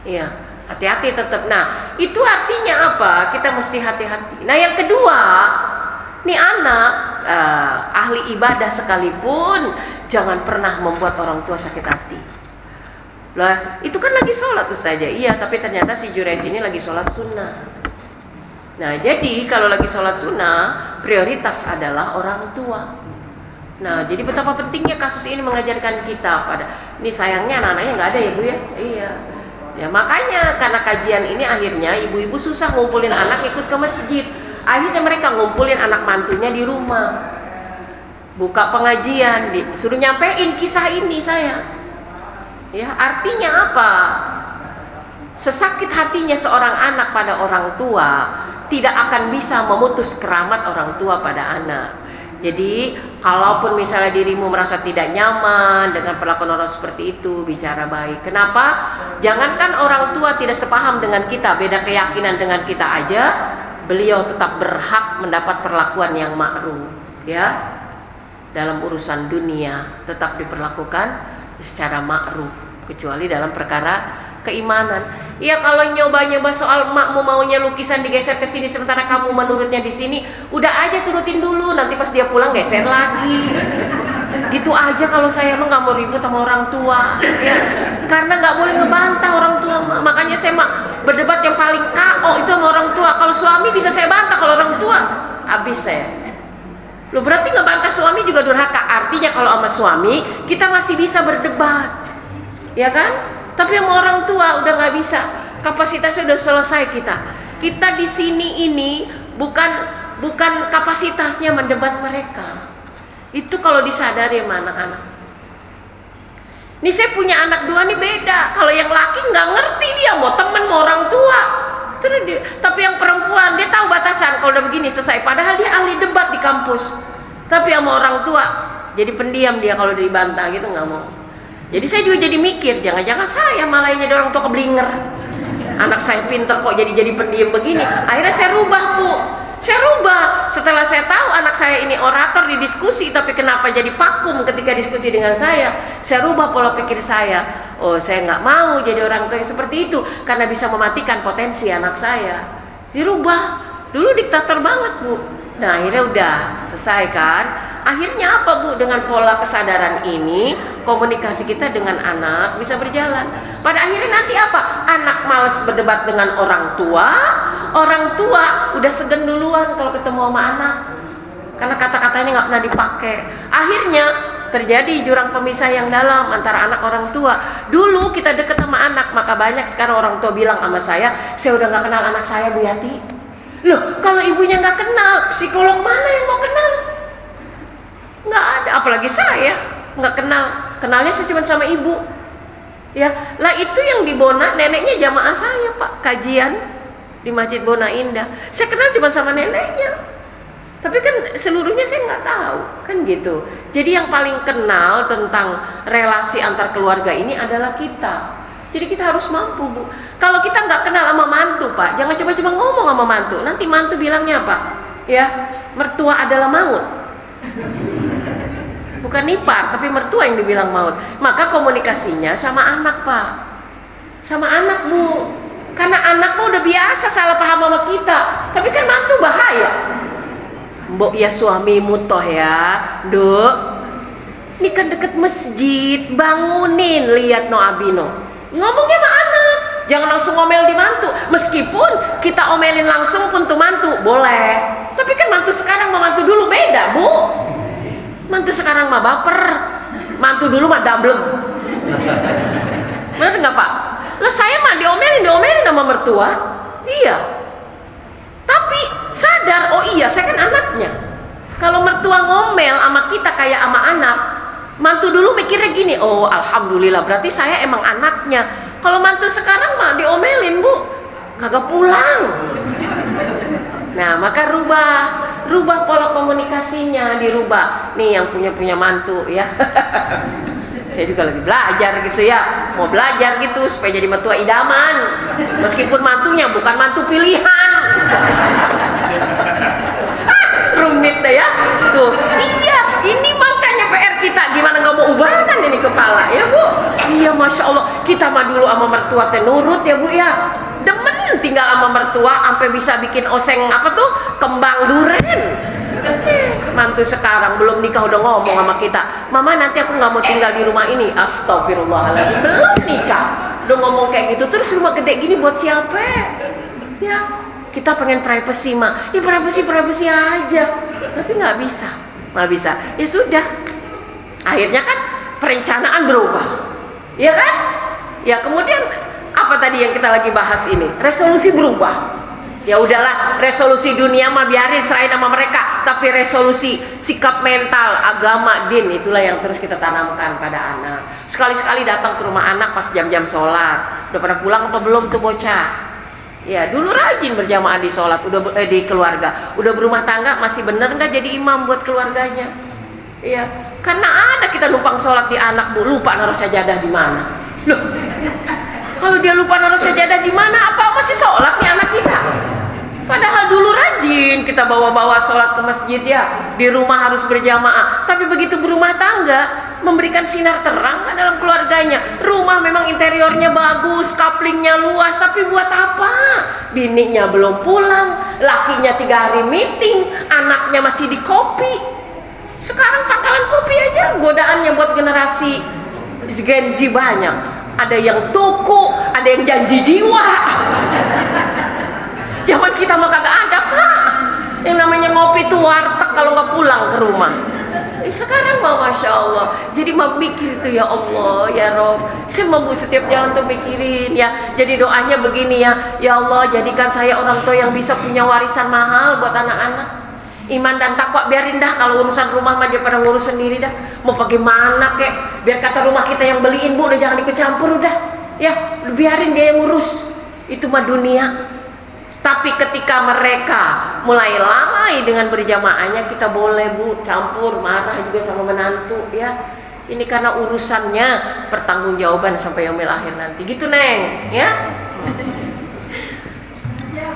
S1: Iya, hati-hati tetap. Nah, itu artinya apa? Kita mesti hati-hati. Nah, yang kedua, nih anak ahli ibadah sekalipun jangan pernah membuat orang tua sakit hati. Lah, itu kan lagi sholat Ustazah. Iya, tapi ternyata si Juraij ini lagi sholat sunnah. Nah, jadi kalau lagi sholat sunnah, prioritas adalah orang tua. Nah, jadi betapa pentingnya kasus ini mengajarkan kita pada, ini sayangnya anak-anaknya nggak ada ya Bu ya? Iya. Ya makanya karena kajian ini akhirnya ibu-ibu susah ngumpulin anak ikut ke masjid. Akhirnya mereka ngumpulin anak mantunya di rumah. Buka pengajian, disuruh nyampein kisah ini saya. Ya, artinya apa? Sesakit hatinya seorang anak pada orang tua, tidak akan bisa memutus keramat orang tua pada anak. Jadi, kalaupun misalnya dirimu merasa tidak nyaman dengan perlakuan orang seperti itu, bicara baik. Kenapa? Jangankan orang tua tidak sepaham dengan kita, beda keyakinan dengan kita aja, beliau tetap berhak mendapat perlakuan yang ma'ruf, ya. Dalam urusan dunia tetap diperlakukan secara ma'ruf, kecuali dalam perkara keimanan. Ya kalau nyoba-nyoba soal makmu maunya lukisan digeser ke sini sementara kamu menurutnya di sini, udah aja turutin dulu, nanti pas dia pulang geser lagi. Gitu aja kalau saya mah nggak mau ribut sama orang tua, ya. Karena nggak boleh ngebantah orang tua. Makanya saya mah berdebat yang paling KO itu sama orang tua. Kalau suami bisa saya bantah, kalau orang tua habis saya. Loh, berarti ngebantah suami juga durhaka. Artinya kalau sama suami kita masih bisa berdebat, ya kan? Tapi sama orang tua udah nggak bisa, kapasitasnya udah selesai kita. Kita di sini ini bukan kapasitasnya mendebat mereka. Itu kalau disadari sama anak-anak. Nih saya punya anak dua nih beda. Kalau yang laki nggak ngerti dia mau temen mau orang tua. Tapi yang perempuan dia tahu batasan, kalau udah begini selesai. Padahal dia ahli debat di kampus, tapi sama orang tua jadi pendiam, dia kalau dibantah gitu nggak mau. Jadi saya juga jadi mikir, jangan-jangan saya malah yang jadi orang tua keblinger. Anak saya pinter kok jadi pendiam begini. Akhirnya saya rubah, Bu. Saya rubah setelah saya tahu anak saya ini orator di diskusi, tapi kenapa jadi vakum ketika diskusi dengan saya. Saya rubah pola pikir saya. Oh, saya nggak mau jadi orang tua yang seperti itu karena bisa mematikan potensi anak saya. Dirubah. Dulu diktator banget, Bu. Nah, akhirnya udah selesai kan. Akhirnya apa, Bu? Dengan pola kesadaran ini, komunikasi kita dengan anak bisa berjalan. Pada akhirnya nanti apa? Anak malas berdebat dengan orang tua udah segen duluan kalau ketemu sama anak, karena kata-katanya nggak pernah dipakai. Akhirnya terjadi jurang pemisah yang dalam antara anak orang tua. Dulu kita deket sama anak, maka banyak sekarang orang tua bilang sama saya udah nggak kenal anak saya, Bu Yati. Loh, kalau ibunya nggak kenal, psikolog mana yang mau kenal? Nggak ada, apalagi saya nggak kenal. Kenalnya saya cuma sama ibu. Ya, lah itu yang di Bona, neneknya jamaah saya, Pak, kajian di Masjid Bona Indah. Saya kenal cuma sama neneknya. Tapi kan seluruhnya saya nggak tahu, kan gitu. Jadi yang paling kenal tentang relasi antar keluarga ini adalah kita. Jadi kita harus mampu, Bu. Kalau kita nggak kenal sama mantu, Pak, jangan coba-coba ngomong sama mantu. Nanti mantu bilangnya apa? Ya, mertua adalah maut. Bukan ipar, tapi mertua yang dibilang maut. Maka komunikasinya sama anak, Pak. Sama anak, Bu. Karena anak mah udah biasa salah paham sama kita. Tapi kan mantu bahaya. Mbok ya suamimu toh ya, Duk. Ini kan deket masjid, bangunin, lihat no abino. Ngomongnya sama anak, jangan langsung ngomel di mantu. Meskipun kita omelin langsung pun tuh mantu, boleh. Tapi kan mantu sekarang sama mantu dulu beda, Bu. Mantu sekarang mah baper, mantu dulu mah dablem. Bener nggak, Pak? Lah saya mah diomelin sama mertua, iya. Tapi sadar, oh iya saya kan anaknya. Kalau mertua ngomel sama kita kayak sama anak, mantu dulu mikirnya gini, oh alhamdulillah berarti saya emang anaknya. Kalau mantu sekarang mah diomelin, Bu, kagak pulang. Nah, maka rubah pola komunikasinya, dirubah. Nih yang punya mantu ya. Saya juga lagi belajar gitu ya, mau belajar gitu supaya jadi mertua idaman. Meskipun mantunya bukan mantu pilihan. Rumit deh ya. Tuh, iya, ini makanya PR kita gimana nggak mau ubahan ini kepala ya, Bu. Iya, Masya Allah, kita mah dulu sama mertua teh nurut ya, Bu ya. Demen tinggal sama mertua sampai bisa bikin oseng apa tuh, kembang duren. Mantu sekarang belum nikah udah ngomong sama kita, Mama nanti aku nggak mau tinggal di rumah ini. Astagfirullahaladzim, belum nikah udah ngomong kayak gitu. Terus rumah gede gini buat siapa ya? Kita pengen privacy mah, ya privacy aja, tapi nggak bisa. Ya sudah, akhirnya kan perencanaan berubah, ya kan? Ya kemudian apa tadi yang kita lagi bahas ini? Resolusi berubah. Ya udahlah, resolusi dunia mah biarin, serahin sama mereka. Tapi resolusi sikap mental, agama, din, itulah yang terus kita tanamkan pada anak. Sekali-sekali datang ke rumah anak pas jam-jam sholat. Udah pada pulang atau belum tuh bocah? Ya dulu rajin berjamaah di sholat, di keluarga. Udah berumah tangga masih bener nggak jadi imam buat keluarganya? Iya, karena ada kita numpang sholat di anak, Bu, lupa naruh sajadah di mana. Loh, kalau dia lupa naruh sajadah di mana, apa masih sholat nih anak kita? Padahal dulu rajin kita bawa-bawa sholat ke masjid ya, di rumah harus berjamaah. Tapi begitu berumah tangga, memberikan sinar terang dalam keluarganya. Rumah memang interiornya bagus, kaplingnya luas, tapi buat apa? Bininya belum pulang, lakinya 3 hari meeting, anaknya masih di kopi. Sekarang pangkalan kopi aja godaannya buat generasi Gen Z banyak. Ada yang tuku, ada yang janji jiwa. Zaman kita mah kagak ada, Pak. Yang namanya ngopi itu warteg kalau nggak pulang ke rumah. Sekarang mah Masya Allah. Jadi mau mikir itu, ya Allah, ya Rob, saya mau setiap jalan tuh mikirin ya. Jadi doanya begini ya, ya Allah jadikan saya orang tua yang bisa punya warisan mahal buat anak-anak. Iman dan takwa, biarin dah kalau urusan rumah mah dia pada ngurus sendiri dah. Mau bagaimana kek, biar kata rumah kita yang beliin, Bu, udah jangan ikut campur udah. Ya, biarin dia yang ngurus. Itu mah dunia. Tapi ketika mereka mulai lalai dengan berjamaahnya, kita boleh Bu campur, marah juga sama menantu ya. Ini karena urusannya pertanggungjawaban sampai yaumil akhir nanti. Gitu Neng, ya.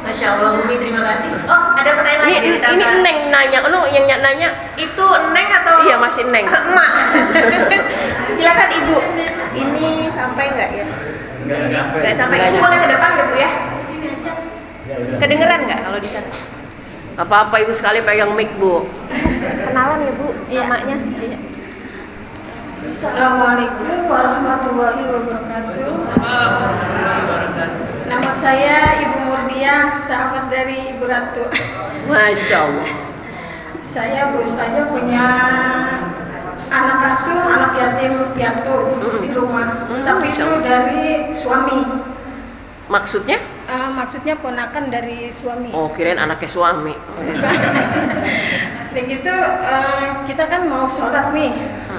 S2: Masya Allah, Umi, terima kasih. Oh, ada pertanyaan lagi dari
S1: Ini Neng nanya, yang nanya.
S2: Itu Neng atau?
S1: Iya, masih Neng.
S2: Emak. Silakan Ibu. Ini sampai nggak ya? Nggak sampai. Ibu boleh ke depan ya Bu ya? Kedengeran nggak kalau di sana?
S1: Apa-apa Ibu sekali pegang mic Bu.
S2: Kenalan ya Bu, namanya?
S3: Iya. Assalamualaikum warahmatullahi wabarakatuh. Nama saya Ibu Murdia, sahabat dari Ibu Ratu.
S1: Masya Allah.
S3: Saya Bu Ustazah punya anak asuh, anak yatim piatu di rumah. Tapi itu dari suami.
S1: Maksudnya?
S3: Maksudnya ponakan dari suami.
S1: Oh, kirain anaknya suami.
S3: Dan gitu kita kan mau sholat nih,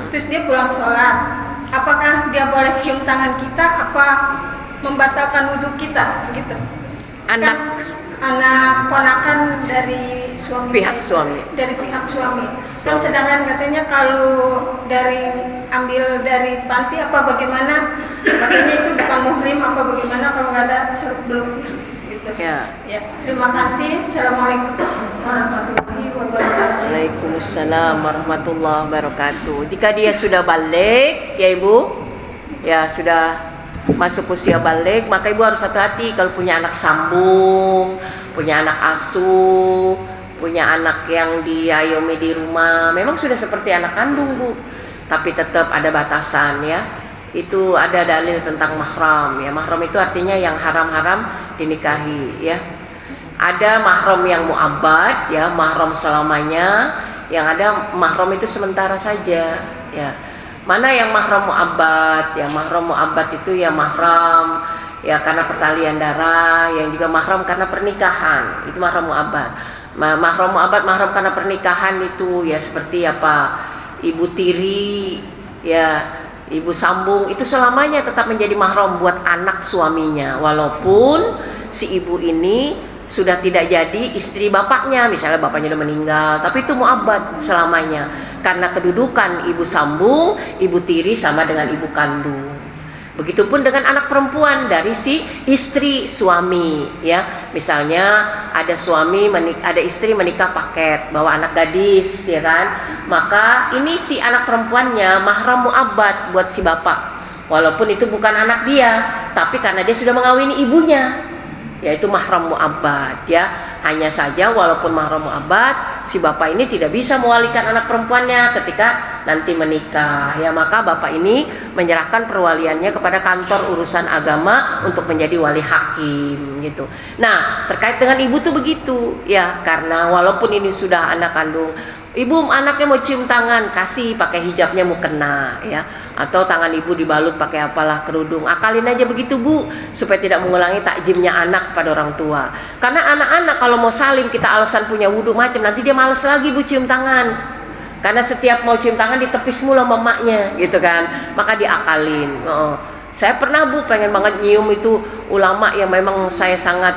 S3: terus dia pulang sholat. Apakah dia boleh cium tangan kita? Apa membatalkan wudhu kita? Gitu.
S1: Anak
S3: Anak ponakan dari suami.
S1: pihak
S3: saya,
S1: suami.
S3: Dari pihak suami. Kan sedangkan katanya kalau ambil dari panti apa bagaimana? Katanya itu bukan muhrim apa bagaimana kalau nggak ada sebelumnya. Gitu.
S1: Ya.
S3: Ya, terima kasih. Assalamualaikum warahmatullahi wabarakatuh.
S1: Waalaikumsalam warahmatullahi wabarakatuh. Jika dia sudah balik, ya Ibu, ya sudah masuk usia balik, maka Ibu harus hati-hati kalau punya anak sambung, punya anak asuh, punya anak yang diayomi di rumah. Memang sudah seperti anak kandung Bu, tapi tetap ada batasan ya. Itu ada dalil tentang mahram ya. Mahram itu artinya yang haram-haram dinikahi ya. Ada mahram yang mu'abbad ya, mahram selamanya. Yang ada mahram itu sementara saja ya. Mana yang mahram mu'abbad ya? Mahram mu'abbad itu ya mahram ya karena pertalian darah, yang juga mahram karena pernikahan. Itu mahram mu'abbad. Mahram mu'abbad, mahram karena pernikahan itu ya seperti apa? Ibu tiri ya, ibu sambung, itu selamanya tetap menjadi mahram buat anak suaminya, walaupun si ibu ini sudah tidak jadi istri bapaknya, misalnya bapaknya sudah meninggal, tapi itu mu'abbad selamanya karena kedudukan ibu sambung, ibu tiri sama dengan ibu kandung. Begitupun dengan anak perempuan dari si istri suami ya. Misalnya ada ada istri menikah paket bawa anak gadis ya kan, maka ini si anak perempuannya mahram mu'abbad buat si bapak, walaupun itu bukan anak dia, tapi karena dia sudah mengawini ibunya, yaitu mahram mu'abbad ya. Hanya saja walaupun mahram mu'abbad, si bapak ini tidak bisa mewalikan anak perempuannya ketika nanti menikah ya, maka bapak ini menyerahkan perwaliannya kepada kantor urusan agama untuk menjadi wali hakim gitu. Nah, terkait dengan ibu tuh begitu ya, karena walaupun ini sudah anak kandung, ibu anaknya mau cium tangan, kasih pakai hijabnya mukena ya, atau tangan ibu dibalut pakai apalah kerudung, akalin aja begitu Bu, supaya tidak mengulangi takjimnya anak pada orang tua. Karena anak-anak kalau mau salim kita alasan punya wudhu macam, nanti dia males lagi Bu cium tangan, karena setiap mau cium tangan ditepis mulu sama emaknya gitu kan, maka diakalin. Saya pernah Bu pengen banget nyium itu ulama yang memang saya sangat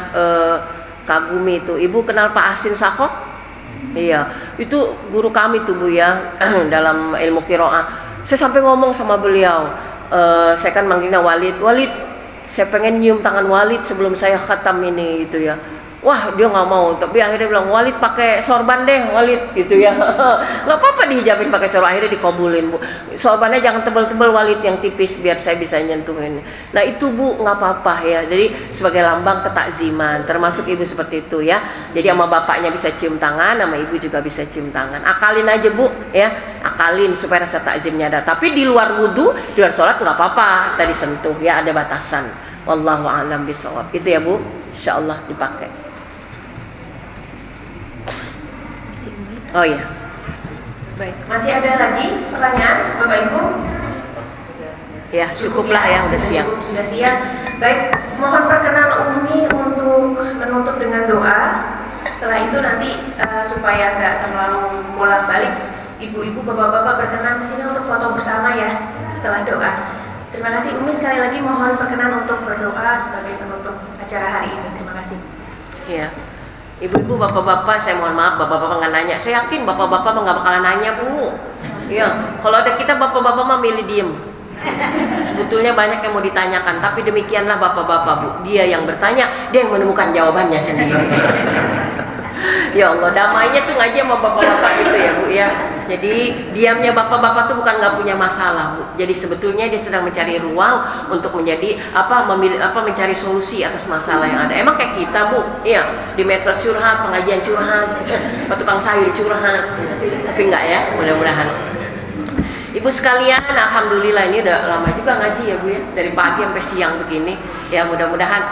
S1: kagumi itu. Ibu kenal Pak Asin Sakok? Iya, itu guru kami tuh Bu ya dalam ilmu qiraah. Saya sampai ngomong sama beliau, saya kan manggilnya Walid, saya pengen nyium tangan Walid sebelum saya khatam ini gitu ya. Wah, dia nggak mau, tapi akhirnya bilang Walid pakai sorban deh Walid gitu ya. Nggak apa-apa dihijabin pakai sorban, akhirnya dikabulin Bu. Sorbannya jangan tebal-tebal Walid, yang tipis biar saya bisa nyentuhin. Nah itu Bu nggak apa-apa ya. Jadi sebagai lambang ketakziman, termasuk ibu seperti itu ya. Jadi sama bapaknya bisa cium tangan, sama ibu juga bisa cium tangan. Akalin aja Bu ya, akalin supaya rasa takzimnya ada. Tapi di luar wudu, di luar sholat nggak apa-apa. Tadi sentuh ya, ada batasan. Wallahu a'lam bishawab. Itu ya Bu, insyaallah dipakai. Oh iya.
S2: Baik. Masih ada lagi pertanyaan Bapak Ibu?
S1: Ya, cukuplah ya, udah siang.
S2: Sudah siang. Baik, mohon perkenan Umi untuk menutup dengan doa. Setelah itu nanti supaya nggak terlalu bolak-balik, ibu-ibu, bapak-bapak berkenan ke sini untuk foto bersama ya setelah doa. Terima kasih Umi, sekali lagi mohon perkenan untuk berdoa sebagai penutup acara hari ini. Terima kasih.
S1: Ya. Ibu-ibu, bapak-bapak, saya mohon maaf, bapak-bapak nggak nanya. Saya yakin bapak-bapak nggak bakalan nanya, Bu. Ya, kalau ada kita bapak-bapak mah milih diem. Sebetulnya banyak yang mau ditanyakan, tapi demikianlah bapak-bapak, Bu. Dia yang bertanya, dia yang menemukan jawabannya sendiri. Ya Allah, damainya tuh ngaji sama bapak-bapak gitu ya, Bu ya. Jadi diamnya bapak-bapak tuh bukan nggak punya masalah, Bu. Jadi sebetulnya dia sedang mencari ruang untuk menjadi mencari solusi atas masalah yang ada. Emang kayak kita, Bu, iya, di medsos curhat, pengajian curhat, tukang sayur curhat. Tapi enggak ya, mudah-mudahan. Ibu sekalian, alhamdulillah ini udah lama juga ngaji ya, Bu ya. Dari pagi sampai siang begini. Ya, mudah-mudahan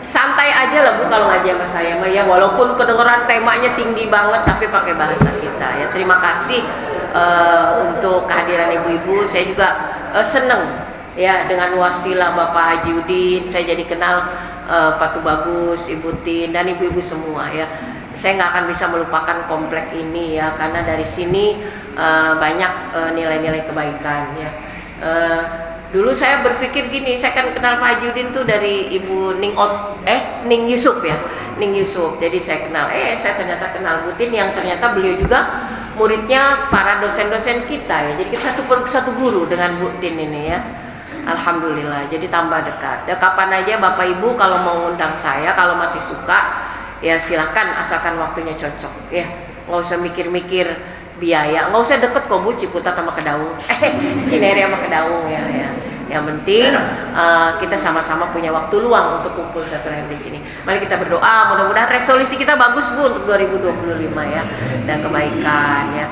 S1: santai aja lah, Bu, kalau ngaji sama saya mah ya, walaupun kedengeran temanya tinggi banget tapi pakai bahasa kita ya. Terima kasih untuk kehadiran ibu-ibu. Saya juga seneng ya dengan wasilah Bapak Haji Udin, saya jadi kenal Pak Tubagus, Ibu Tin, dan ibu-ibu semua ya. Saya nggak akan bisa melupakan komplek ini ya, karena dari sini banyak nilai-nilai kebaikan ya. Dulu saya berpikir gini, saya kan kenal Pak Haji Udin tuh dari Ibu Ning Yusuf ya, Ning Yusuf. Jadi saya kenal, saya ternyata kenal Bu Tin, yang ternyata beliau juga muridnya para dosen-dosen kita ya. Jadi kita satu guru dengan Bu Tin ini ya. Alhamdulillah, jadi tambah dekat. Ya, kapan aja Bapak Ibu kalau mau ngundang saya, kalau masih suka ya silakan, asalkan waktunya cocok ya. Nggak usah mikir-mikir biaya, nggak usah deket kok, Bu, Ciputat sama Kedaung, Cinere sama Kedaung ya. Yang penting kita sama-sama punya waktu luang untuk kumpul satu di sini. Mari kita berdoa, mudah-mudahan resolusi kita bagus, Bu, untuk 2025 ya, dan kebaikan ya.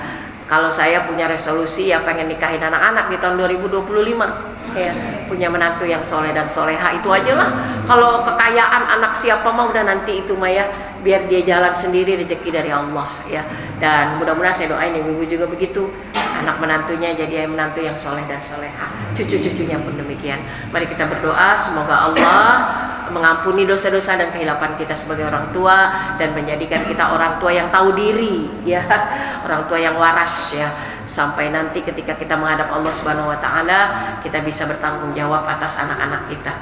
S1: Kalau saya punya resolusi ya pengen nikahin anak-anak di tahun 2025 ya, punya menantu yang soleh dan soleha, itu aja lah. Kalau kekayaan anak siapa mah udah nanti itu mah ya, biar dia jalan sendiri, rezeki dari Allah ya. Dan mudah-mudahan saya doain ibu-ibu juga begitu, anak menantunya jadi menantu yang soleh dan soleha, cucu-cucunya pun demikian. Mari kita berdoa semoga Allah mengampuni dosa-dosa dan kehilapan kita sebagai orang tua, dan menjadikan kita orang tua yang tahu diri ya, orang tua yang waras ya, sampai nanti ketika kita menghadap Allah Subhanahu wa taala, kita bisa bertanggung jawab atas anak-anak kita.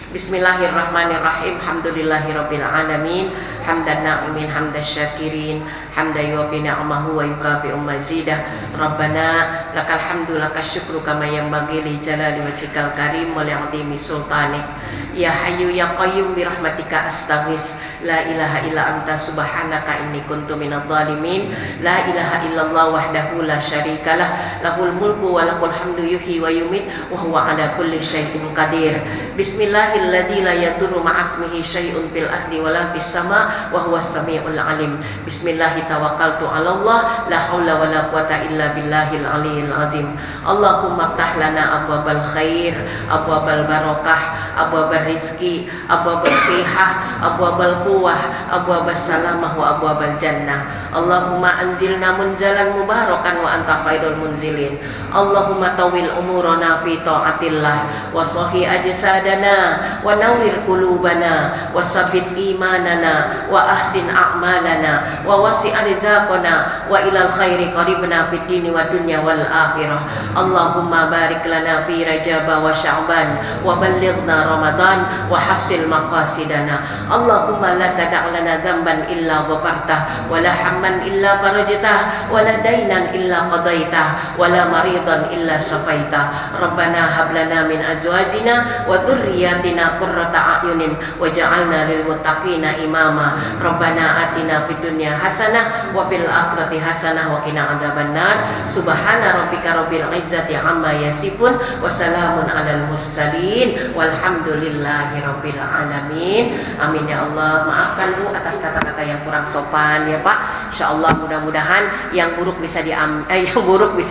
S1: Bismillahirrahmanirrahim. Hamdulillahirabbil alamin. Hamdan na'imin, hamdan syakirin, hamdan yuwafi ni'amahu wa yukafi mazidah. Rabbana lakal hamdu lakas syukru kama yanbaghi li jalali wajhikal karim wa li'azimi sultanik. Ya Hayyu ya Qayyum bi rahmatika astaghis. La ilaha illa anta subhanaka inni kuntu minadh dhalimin. La ilaha illallah wahdahu la syarikalah, lahul mulku wa lahul hamdu yuhyi wa yumit wa huwa ala kulli syai'in qadir. Bismillahilladzi la yadurru ma'asmihi syai'un fil ardi wa la fis sama' wa huwas samiul alim. Bismillahi tawakkaltu 'ala Allah, la haula wa la quwata illa billahil aliyil azim. Allahumma ftah lana abwabal khair, abwabal barakah, abwabal rizki, abwabal sihah, abwabal quwwah, abwabal salamah wa abwabal jannah. Allahumma anzilna munzalan mubarakan wa anta khairul munzilin. Allahumma tawil umurana fi ta'atillah wa sahih ajsadana wa nawwir qulubana wa sabbit imanana wa ahsin a'malana wa wasi' arzaqana wa ilal khairi qaribna fid dini wa dunya wal akhirah. Allahumma barik lana fi Rajab wa Sya'ban wa ballighna Ramadan wa hassil maqasidana. Allahumma la tada' lana dhanban illa ghafartah wa la hamman illa farajtah wa la dainan illa qadaitah wa la maridan illa safaitah. Rabbana hab lana min azwajina wa dhurriyyatina qurrata a'yunin waj'alna lil muttaqina imama. Rabbana atina fid dunya hasanah wa fil akhirati hasanah wa qina adzabannar. Subhana rabbika rabbil izzati amma yasifun wa salamun alal mursalin walhamdulillahi rabbil alamin. Amin ya Allah. Maafkan Bu atas kata-kata yang kurang sopan ya Pak. Insyaallah mudah-mudahan yang buruk bisa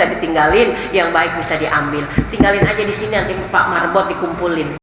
S1: ditinggalin, yang baik bisa diambil. Tinggalin aja di sini, nanti Pak Marbot dikumpulin.